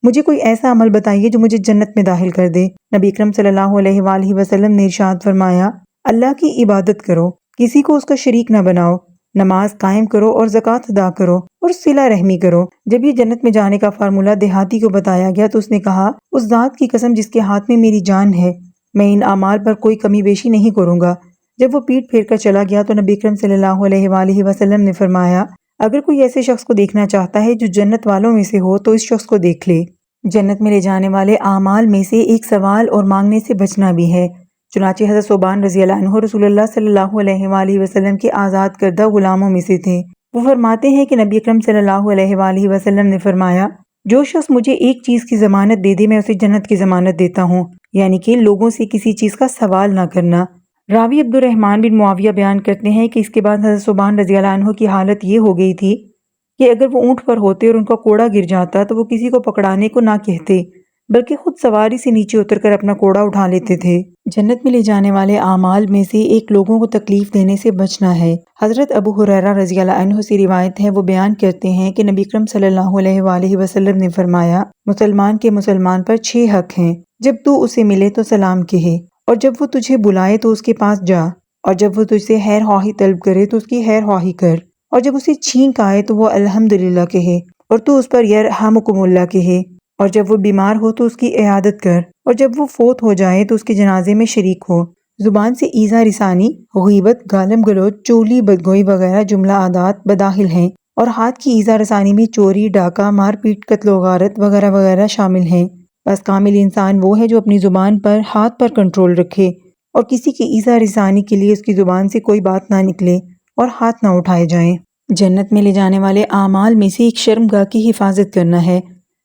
مجھے کوئی ایسا عمل بتائیے جو مجھے جنت میں داخل کر دے۔ نبی اکرم صلی اللہ علیہ وآلہ وسلم نے ارشاد فرمایا اللہ کی عبادت کرو، کسی کو اس کا شریک نہ بناؤ، نماز قائم کرو اور زکوٰۃ ادا کرو اور صلہ رحمی کرو۔ جب یہ جنت میں جانے کا فارمولہ دیہاتی کو بتایا گیا تو اس نے کہا اس ذات کی قسم جس کے ہاتھ میں میری جان ہے میں ان اعمال پر کوئی کمی بیشی نہیں کروں گا۔ جب وہ پیٹ پھیر کر چلا گیا تو نبی اکرم صلی اللہ علیہ وآلہ وسلم نے فرمایا اگر کوئی ایسے شخص کو دیکھنا چاہتا ہے جو جنت والوں میں سے ہو تو اس شخص کو دیکھ لے۔ جنت میں لے جانے والے اعمال میں سے ایک سوال اور مانگنے سے بچنا بھی ہے۔ چنانچہ حضرت ثوبان رضی اللہ عنہ رسول اللہ صلی اللہ علیہ وآلہ وسلم کے آزاد کردہ غلاموں میں سے تھے۔ وہ فرماتے ہیں کہ نبی اکرم صلی اللہ علیہ وآلہ وسلم نے فرمایا جو شخص مجھے ایک چیز کی ضمانت دے دے میں اسے جنت کی ضمانت دیتا ہوں، یعنی کہ لوگوں سے کسی چیز کا سوال نہ کرنا۔ راوی عبد الرحمن بن معاویہ بیان کرتے ہیں کہ اس کے بعد حضرت ثوبان رضی اللہ عنہ کی حالت یہ ہو گئی تھی کہ اگر وہ اونٹ پر ہوتے اور ان کا کوڑا گر جاتا تو وہ کسی کو پکڑانے کو نہ کہتے بلکہ خود سواری سے نیچے اتر کر اپنا کوڑا اٹھا لیتے تھے۔ جنت میں لے جانے والے اعمال میں سے ایک لوگوں کو تکلیف دینے سے بچنا ہے۔ حضرت ابو ہریرہ رضی اللہ عنہ سے روایت ہے وہ بیان کرتے ہیں کہ نبی اکرم صلی اللہ علیہ وآلہ وسلم نے فرمایا مسلمان کے مسلمان پر 6 حق ہیں، جب تو اسے ملے تو سلام کہے، اور جب وہ تجھے بلائے تو اس کے پاس جا، اور جب وہ تجھ سے خیر خواہی طلب کرے تو اس کی خیر خواہی کر، اور جب اسے چھینک آئے تو وہ الحمدللہ کہے اور تو اس پر یرحمکم اللہ کہے، اور جب وہ بیمار ہو تو اس کی عیادت کر، اور جب وہ فوت ہو جائے تو اس کے جنازے میں شریک ہو۔ زبان سے ایذا رسانی، غیبت، گالم گلوچ، چولی، بدگوئی وغیرہ جملہ عادات بداخل ہیں، اور ہاتھ کی ایذا رسانی میں چوری، ڈاکہ، مار پیٹ، قتل و غارت وغیرہ وغیرہ شامل ہیں۔ بس کامل انسان وہ ہے جو اپنی زبان پر، ہاتھ پر کنٹرول رکھے اور کسی کی ایذا رسانی کے لیے اس کی زبان سے کوئی بات نہ نکلے اور ہاتھ نہ اٹھائے جائیں۔ جنت میں لے جانے والے اعمال میں سے ایک شرمگاہ کی حفاظت کرنا ہے۔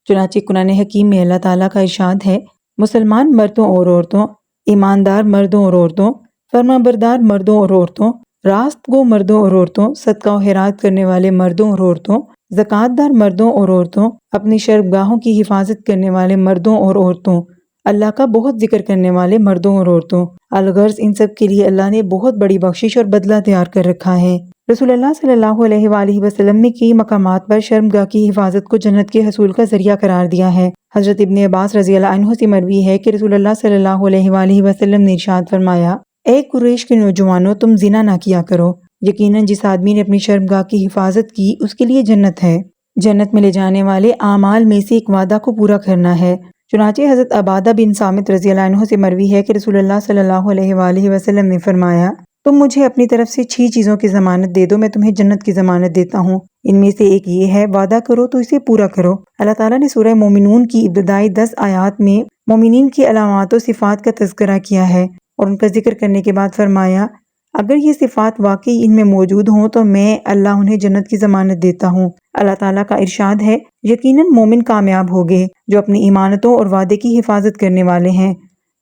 چنانچہ قرآن حکیم میں اللہ تعالیٰ کا ارشاد ہے مسلمان مردوں اور عورتوں، ایماندار مردوں اور عورتوں، فرما بردار مردوں اور عورتوں، راست گو مردوں اور عورتوں، صدقہ و خیرات کرنے والے مردوں اور عورتوں، زکوٰۃ دار مردوں اور عورتوں، اپنی شرمگاہوں کی حفاظت کرنے والے مردوں اور عورتوں، اللہ کا بہت ذکر کرنے والے مردوں اور عورتوں۔ الغرض ان سب کے لیے اللہ نے بہت بڑی بخشش اور بدلہ تیار کر رکھا ہے۔ رسول اللہ صلی اللہ علیہ وآلہ وسلم نے کئی مقامات پر شرمگاہ کی حفاظت کو جنت کے حصول کا ذریعہ قرار دیا ہے۔ حضرت ابن عباس رضی اللہ عنہ سے مروی ہے کہ رسول اللہ صلی اللہ علیہ وآلہ وسلم نے ارشاد فرمایا اے قریش کے نوجوانوں تم زنا نہ کیا کرو، یقیناً جس آدمی نے اپنی شرمگاہ کی حفاظت کی اس کے لیے جنت ہے۔ جنت میں لے جانے والے اعمال میں سے ایک وعدہ کو پورا کرنا ہے۔ چنانچہ حضرت عبادہ بن صامت رضی اللہ عنہ سے مروی ہے کہ رسول اللہ صلی اللہ علیہ وآلہ وسلم نے فرمایا تم مجھے اپنی طرف سے 6 چیزوں کی ضمانت دے دو میں تمہیں جنت کی ضمانت دیتا ہوں۔ ان میں سے ایک یہ ہے وعدہ کرو تو اسے پورا کرو۔ اللہ تعالیٰ نے سورہ مومنون کی ابتدائی 10 آیات میں مومنین کی علامات و صفات کا تذکرہ کیا ہے اور ان کا ذکر کرنے کے بعد فرمایا اگر یہ صفات واقعی ان میں موجود ہوں تو میں اللہ انہیں جنت کی ضمانت دیتا ہوں۔ اللہ تعالیٰ کا ارشاد ہے یقیناً مومن کامیاب ہوگے جو اپنی ایمانتوں اور وعدے کی حفاظت کرنے والے ہیں،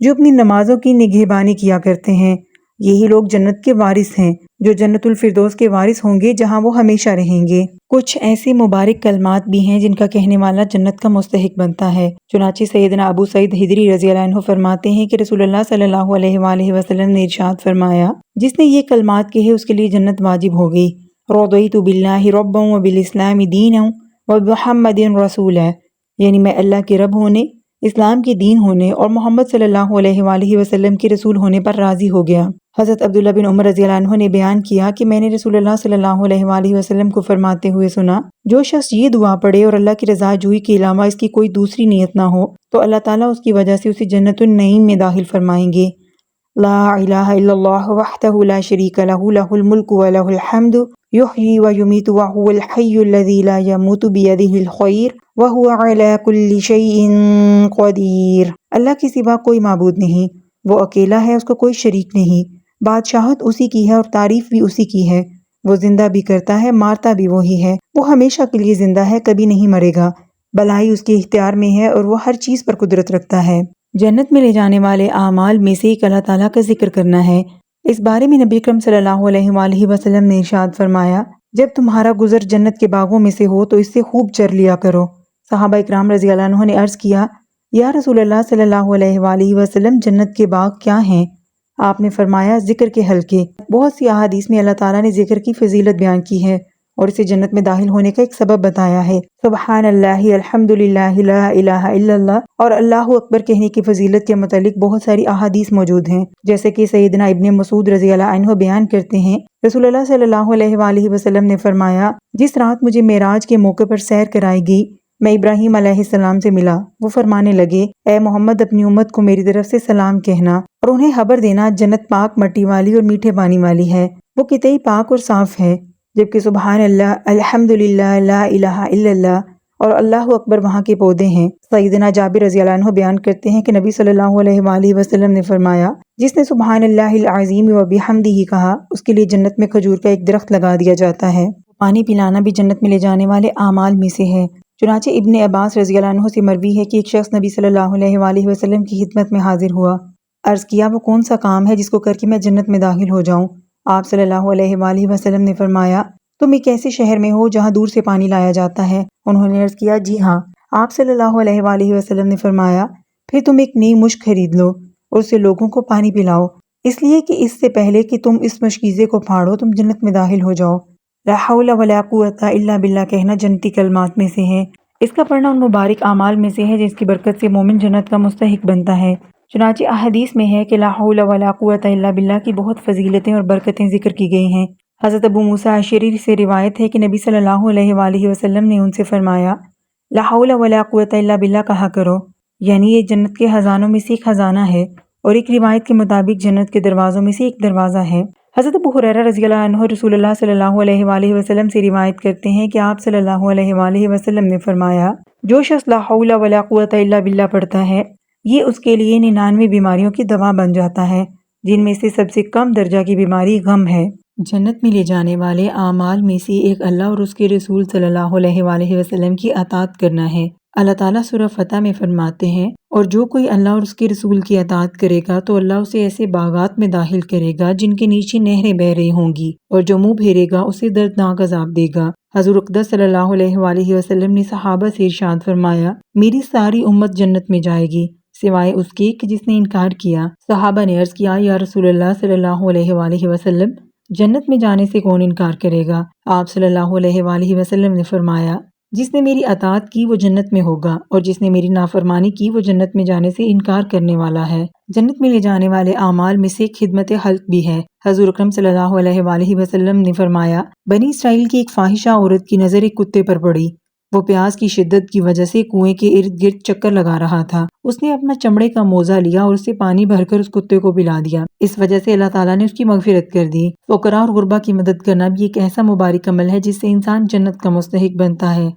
جو اپنی نمازوں کی نگہبانی کیا کرتے ہیں، یہی لوگ جنت کے وارث ہیں جو جنت الفردوس کے وارث ہوں گے جہاں وہ ہمیشہ رہیں گے۔ کچھ ایسے مبارک کلمات بھی ہیں جن کا کہنے والا جنت کا مستحق بنتا ہے۔ چنانچہ سیدنا ابو سعید خدری رضی اللہ عنہ فرماتے ہیں کہ رسول اللہ صلی اللہ علیہ وآلہ وسلم نے ارشاد فرمایا جس نے یہ کلمات کہے اس کے لیے جنت واجب ہو گئی۔ رضیت باللہ ربا وبالاسلام دینا وبمحمد رسولا، یعنی میں اللہ کے رب ہونے، اسلام کے دین ہونے اور محمد صلی اللہ علیہ وآلہ وسلم کے رسول ہونے پر راضی ہو گیا۔ حضرت عبداللہ بن عمر رضی اللہ عنہ نے بیان کیا کہ میں نے رسول اللہ صلی اللہ علیہ وآلہ وسلم کو فرماتے ہوئے سنا جو شخص یہ دعا پڑھے اور اللہ کی رضا جوئی کے علاوہ اس کی کوئی دوسری نیت نہ ہو تو اللہ تعالیٰ اس کی وجہ سے اسے جنت النعیم میں داخل فرمائیں گے۔ لا الہ الا اللہ وحدہ لا شریک لہ لہ الملک ولہ الحمد یحیی ویمیت وہو الحی الذی لا یموت بیدہ الخیر وہو علی کل شیء قدیر۔ اللہ کے سوا کوئی معبود نہیں، وہ اکیلا ہے، اس کا کوئی شریک نہیں، بادشاہت اسی کی ہے اور تعریف بھی اسی کی ہے، وہ زندہ بھی کرتا ہے مارتا بھی وہی ہے، وہ ہمیشہ کے لیے زندہ ہے کبھی نہیں مرے گا، بھلائی اس کے اختیار میں ہے اور وہ ہر چیز پر قدرت رکھتا ہے۔ جنت میں لے جانے والے اعمال میں سے ایک اللہ تعالیٰ کا ذکر کرنا ہے۔ اس بارے میں نبی اکرم صلی اللہ علیہ وآلہ وسلم نے ارشاد فرمایا جب تمہارا گزر جنت کے باغوں میں سے ہو تو اس سے خوب چر لیا کرو۔ صحابہ اکرام رضی اللہ عنہ نے عرض کیا یا رسول اللہ صلی اللہ علیہ وآلہ وسلم جنت کے باغ کیا ہیں؟ آپ نے فرمایا ذکر کے حلقے۔ بہت سی احادیث میں اللہ تعالیٰ نے ذکر کی فضیلت بیان کی ہے اور اسے جنت میں داخل ہونے کا ایک سبب بتایا ہے۔ سبحان اللہ، الحمدللہ، لا الہ الا اللہ اور اللہ اکبر کہنے کی فضیلت کے متعلق بہت ساری احادیث موجود ہیں، جیسے کہ سیدنا ابن مسعود رضی اللہ عنہ بیان کرتے ہیں رسول اللہ صلی اللہ علیہ وآلہ وسلم نے فرمایا جس رات مجھے معراج کے موقع پر سیر کرائی گئی میں ابراہیم علیہ السلام سے ملا، وہ فرمانے لگے اے محمد اپنی امت کو میری طرف سے سلام کہنا اور انہیں خبر دینا جنت پاک مٹی والی اور میٹھے پانی والی ہے، وہ کتئی پاک اور صاف ہے، جبکہ سبحان اللہ، الحمدللہ، لا الہ الا اللہ اور اللہ اکبر وہاں کے پودے ہیں۔ سیدنا جابر رضی اللہ عنہ بیان کرتے ہیں کہ نبی صلی اللہ علیہ وآلہ وسلم نے فرمایا جس نے سبحان اللہ العظیم وبحمدہ کہا اس کے لیے جنت میں کھجور کا ایک درخت لگا دیا جاتا ہے۔ پانی پلانا بھی جنت میں لے جانے والے اعمال میں سے ہے۔ چنانچہ ابن عباس رضی اللہ عنہ سے مروی ہے کہ ایک شخص نبی صلی اللہ علیہ وآلہ وسلم کی خدمت میں حاضر ہوا، عرض کیا وہ کون سا کام ہے جس کو کر کے میں جنت میں داخل ہو جاؤں؟ آپ صلی اللہ علیہ وآلہ وسلم نے فرمایا تم ایک ایسے شہر میں ہو جہاں دور سے پانی لایا جاتا ہے؟ انہوں نے عرض کیا جی ہاں۔ آپ صلی اللہ علیہ وآلہ وسلم نے فرمایا پھر تم ایک نئی مشک خرید لو اور اسے لوگوں کو پانی پلاؤ، اس لیے کہ اس سے پہلے کہ تم اس مشکیزے کو پھاڑو تم جنت میں داخل ہو جاؤ۔ لا حول ولا قوت الا باللہ کہنا جنتی کلمات میں سے ہے۔ اس کا پڑھنا ان مبارک اعمال میں سے ہے جس کی برکت سے مومن جنت کا مستحق بنتا ہے۔ چنانچہ احادیث میں ہے کہ لا حول ولا قوت الا باللہ کی بہت فضیلتیں اور برکتیں ذکر کی گئی ہیں۔ حضرت ابو موسیٰ اشعری سے روایت ہے کہ نبی صلی اللہ علیہ وآلہ وسلم نے ان سے فرمایا لا حول ولا قوت الا باللہ کہا کرو، یعنی یہ جنت کے خزانوں میں سے ایک خزانہ ہے اور ایک روایت کے مطابق جنت کے دروازوں میں سے ایک دروازہ ہے۔ حضرت ابو ہریرہ رضی اللہ عنہ رسول اللہ صلی اللہ علیہ وآلہ وسلم سے روایت کرتے ہیں کہ آپ صلی اللہ علیہ وآلہ وسلم نے فرمایا جو شخص لا حول ولا قوت الا باللہ پڑھتا ہے یہ اس کے لیے 99 بیماریوں کی دوا بن جاتا ہے جن میں سے سب سے کم درجہ کی بیماری غم ہے۔ جنت میں لے جانے والے اعمال میں سے ایک اللہ اور اس کے رسول صلی اللہ علیہ وآلہ وسلم کی اطاعت کرنا ہے۔ اللہ تعالیٰ سورہ فتح میں فرماتے ہیں اور جو کوئی اللہ اور اس کے رسول کی اطاعت کرے گا تو اللہ اسے ایسے باغات میں داخل کرے گا جن کے نیچے نہریں بہہ رہی ہوں گی اور جو منہ پھیرے گا اسے دردناک عذاب دے گا۔ حضور اقدس صلی اللہ علیہ وآلہ وسلم نے صحابہ سے ارشاد فرمایا میری ساری امت جنت میں جائے گی سوائے اس کے کہ جس نے انکار کیا۔ صحابہ نے عرض کیا یا رسول اللہ صلی اللہ علیہ وآلہ وسلم جنت میں جانے سے کون انکار کرے گا؟ آپ صلی اللہ علیہ وآلہ وسلم نے فرمایا جس نے میری اطاعت کی وہ جنت میں ہوگا اور جس نے میری نافرمانی کی وہ جنت میں جانے سے انکار کرنے والا ہے۔ جنت میں لے جانے والے اعمال میں سے خدمت خلق بھی ہے۔ حضور اکرم صلی اللہ علیہ وآلہ وسلم نے فرمایا بنی اسرائیل کی ایک فاحشہ عورت کی نظر ایک کتے پر پڑی، وہ پیاس کی شدت کی وجہ سے کنویں کے ارد گرد چکر لگا رہا تھا، اس نے اپنا چمڑے کا موزہ لیا اور اس سے پانی بھر کر اس کتے کو پلا دیا، اس وجہ سے اللہ تعالیٰ نے اس کی مغفرت کر دی۔ فقراء اور غربا کی مدد کرنا بھی ایک ایسا مبارک عمل ہے جس سے انسان جنت کا مستحق بنتا ہے۔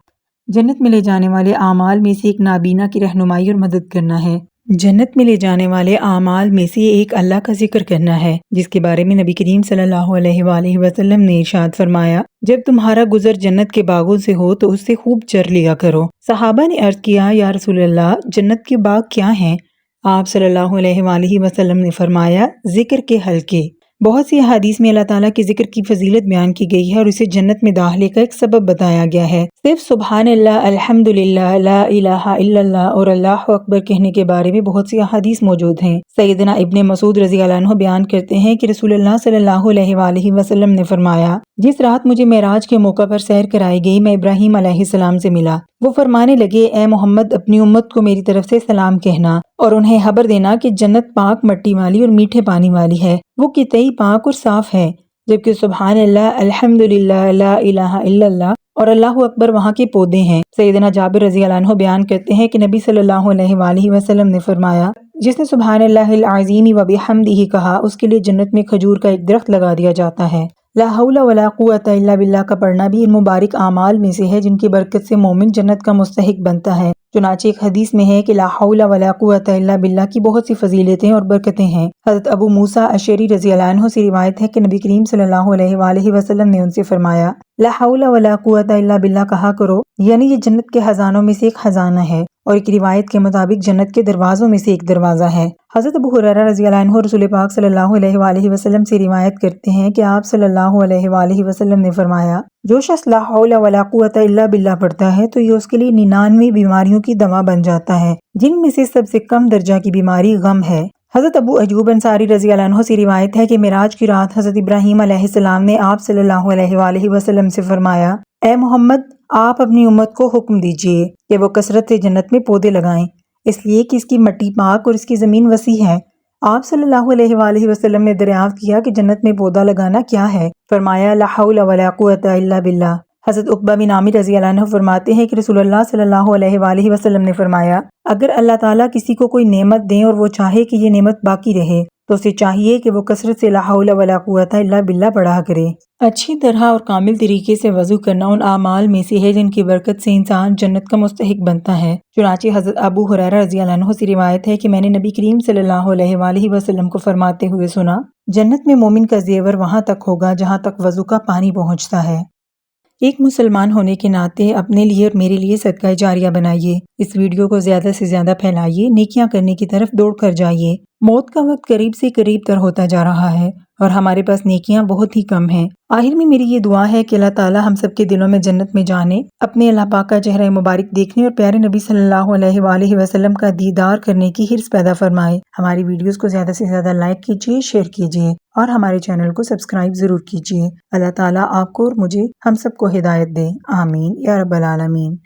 جنت میں لے جانے والے اعمال میں سے ایک نابینا کی رہنمائی اور مدد کرنا ہے۔ جنت میں لے جانے والے اعمال میں سے ایک اللہ کا ذکر کرنا ہے، جس کے بارے میں نبی کریم صلی اللہ علیہ وآلہ وسلم نے ارشاد فرمایا، جب تمہارا گزر جنت کے باغوں سے ہو تو اس سے خوب چر لیا کرو۔ صحابہ نے عرض کیا، یا رسول اللہ، جنت کے باغ کیا ہیں؟ آپ صلی اللہ علیہ وآلہ وسلم نے فرمایا، ذکر کے حلقے۔ بہت سی احادیث میں اللہ تعالیٰ کے ذکر کی فضیلت بیان کی گئی ہے اور اسے جنت میں داخلے کا ایک سبب بتایا گیا ہے۔ صرف سبحان اللہ، الحمدللہ، لا الہ الا اللہ اور اللہ اکبر کہنے کے بارے میں بہت سی احادیث موجود ہیں۔ سیدنا ابن مسعود رضی اللہ عنہ بیان کرتے ہیں کہ رسول اللہ صلی اللہ علیہ وآلہ وسلم نے فرمایا، جس رات مجھے معراج کے موقع پر سیر کرائی گئی، میں ابراہیم علیہ السلام سے ملا۔ وہ فرمانے لگے، اے محمد، اپنی امت کو میری طرف سے سلام کہنا اور انہیں خبر دینا کہ جنت پاک مٹی والی اور میٹھے پانی والی ہے، وہ قطعی پاک اور صاف ہے، جبکہ سبحان اللہ، الحمدللہ، لا الہ الا اللہ اور اللہ اکبر وہاں کے پودے ہیں۔ سیدنا جابر رضی اللہ عنہ بیان کرتے ہیں کہ نبی صلی اللہ علیہ وآلہ وسلم نے فرمایا، جس نے سبحان اللہ العظیم و بحمدہ کہا، اس کے لیے جنت میں کھجور کا ایک درخت لگا دیا جاتا ہے۔ لا حول ولا قوت الا باللہ کا پڑھنا بھی ان مبارک اعمال میں سے ہے جن کی برکت سے مومن جنت کا مستحق بنتا ہے۔ چنانچہ ایک حدیث میں ہے کہ لا حول ولا قوت الا باللہ کی بہت سی فضیلتیں اور برکتیں ہیں۔ حضرت ابو موسیٰ اشعری رضی اللہ عنہ سے روایت ہے کہ نبی کریم صلی اللہ علیہ وآلہ وسلم نے ان سے فرمایا، لا حول ولا قوت الا باللہ کہا کرو، یعنی یہ جنت کے خزانوں میں سے ایک خزانہ ہے اور ایک روایت کے مطابق جنت کے دروازوں میں سے ایک دروازہ ہے۔ حضرت ابو ہریرہ رضی اللہ عنہ رسول پاک صلی اللہ علیہ وآلہ وسلم سے روایت کرتے ہیں کہ آپ صلی اللہ علیہ وآلہ وسلم نے فرمایا، جو شخص لا حول ولا قوت الا باللہ پڑھتا ہے تو یہ اس کے لیے 99 بیماریوں کی دوا بن جاتا ہے، جن میں سے سب سے کم درجہ کی بیماری غم ہے۔ حضرت ابو ایوب انصاری رضی اللہ عنہ سے روایت ہے کہ معراج کی رات حضرت ابراہیم علیہ السلام نے آپ صلی اللہ علیہ وآلہ وسلم سے فرمایا، اے محمد، آپ اپنی امت کو حکم دیجئے کہ وہ کثرت سے جنت میں پودے لگائیں، اس لیے کہ اس کی مٹی پاک اور اس کی زمین وسیع ہے۔ آپ صلی اللہ علیہ وآلہ وسلم نے دریافت کیا کہ جنت میں پودا لگانا کیا ہے؟ فرمایا، لا حول ولا قوت الا باللہ۔ حضرت عقبہ بن عامر رضی اللہ عنہ فرماتے ہیں کہ رسول اللہ صلی اللہ علیہ وآلہ وسلم نے فرمایا، اگر اللہ تعالیٰ کسی کو کوئی نعمت دیں اور وہ چاہے کہ یہ نعمت باقی رہے تو اسے چاہیے کہ وہ کثرت سے لا حول ولا قوت الا باللہ پڑھا کرے۔ اچھی طرح اور کامل طریقے سے وضو کرنا ان اعمال میں سے ہے جن کی برکت سے انسان جنت کا مستحق بنتا ہے۔ چنانچہ حضرت ابو ہریرہ رضی اللہ عنہ سے روایت ہے کہ میں نے نبی کریم صلی اللہ علیہ وآلہ وسلم کو فرماتے ہوئے سنا، جنت میں مومن کا زیور وہاں تک ہوگا جہاں تک وضو کا پانی پہنچتا ہے۔ ایک مسلمان ہونے کے ناطے اپنے لیے اور میرے لیے صدقہ جاریہ بنائیے، اس ویڈیو کو زیادہ سے زیادہ پھیلائیے، نیکیاں کرنے کی طرف دوڑ کر جائیے۔ موت کا وقت قریب سے قریب تر ہوتا جا رہا ہے اور ہمارے پاس نیکیاں بہت ہی کم ہیں۔ آخر میں میری یہ دعا ہے کہ اللہ تعالی ہم سب کے دلوں میں جنت میں جانے، اپنے اللہ پاک کا چہرہ مبارک دیکھنے اور پیارے نبی صلی اللہ علیہ وآلہ وسلم کا دیدار کرنے کی حرص پیدا فرمائے۔ ہماری ویڈیوز کو زیادہ سے زیادہ لائک کیجیے، شیئر کیجیے اور ہمارے چینل کو سبسکرائب ضرور کیجیے۔ اللہ تعالیٰ آپ کو اور مجھے ہم سب کو ہدایت دے، آمین یا رب العالمین۔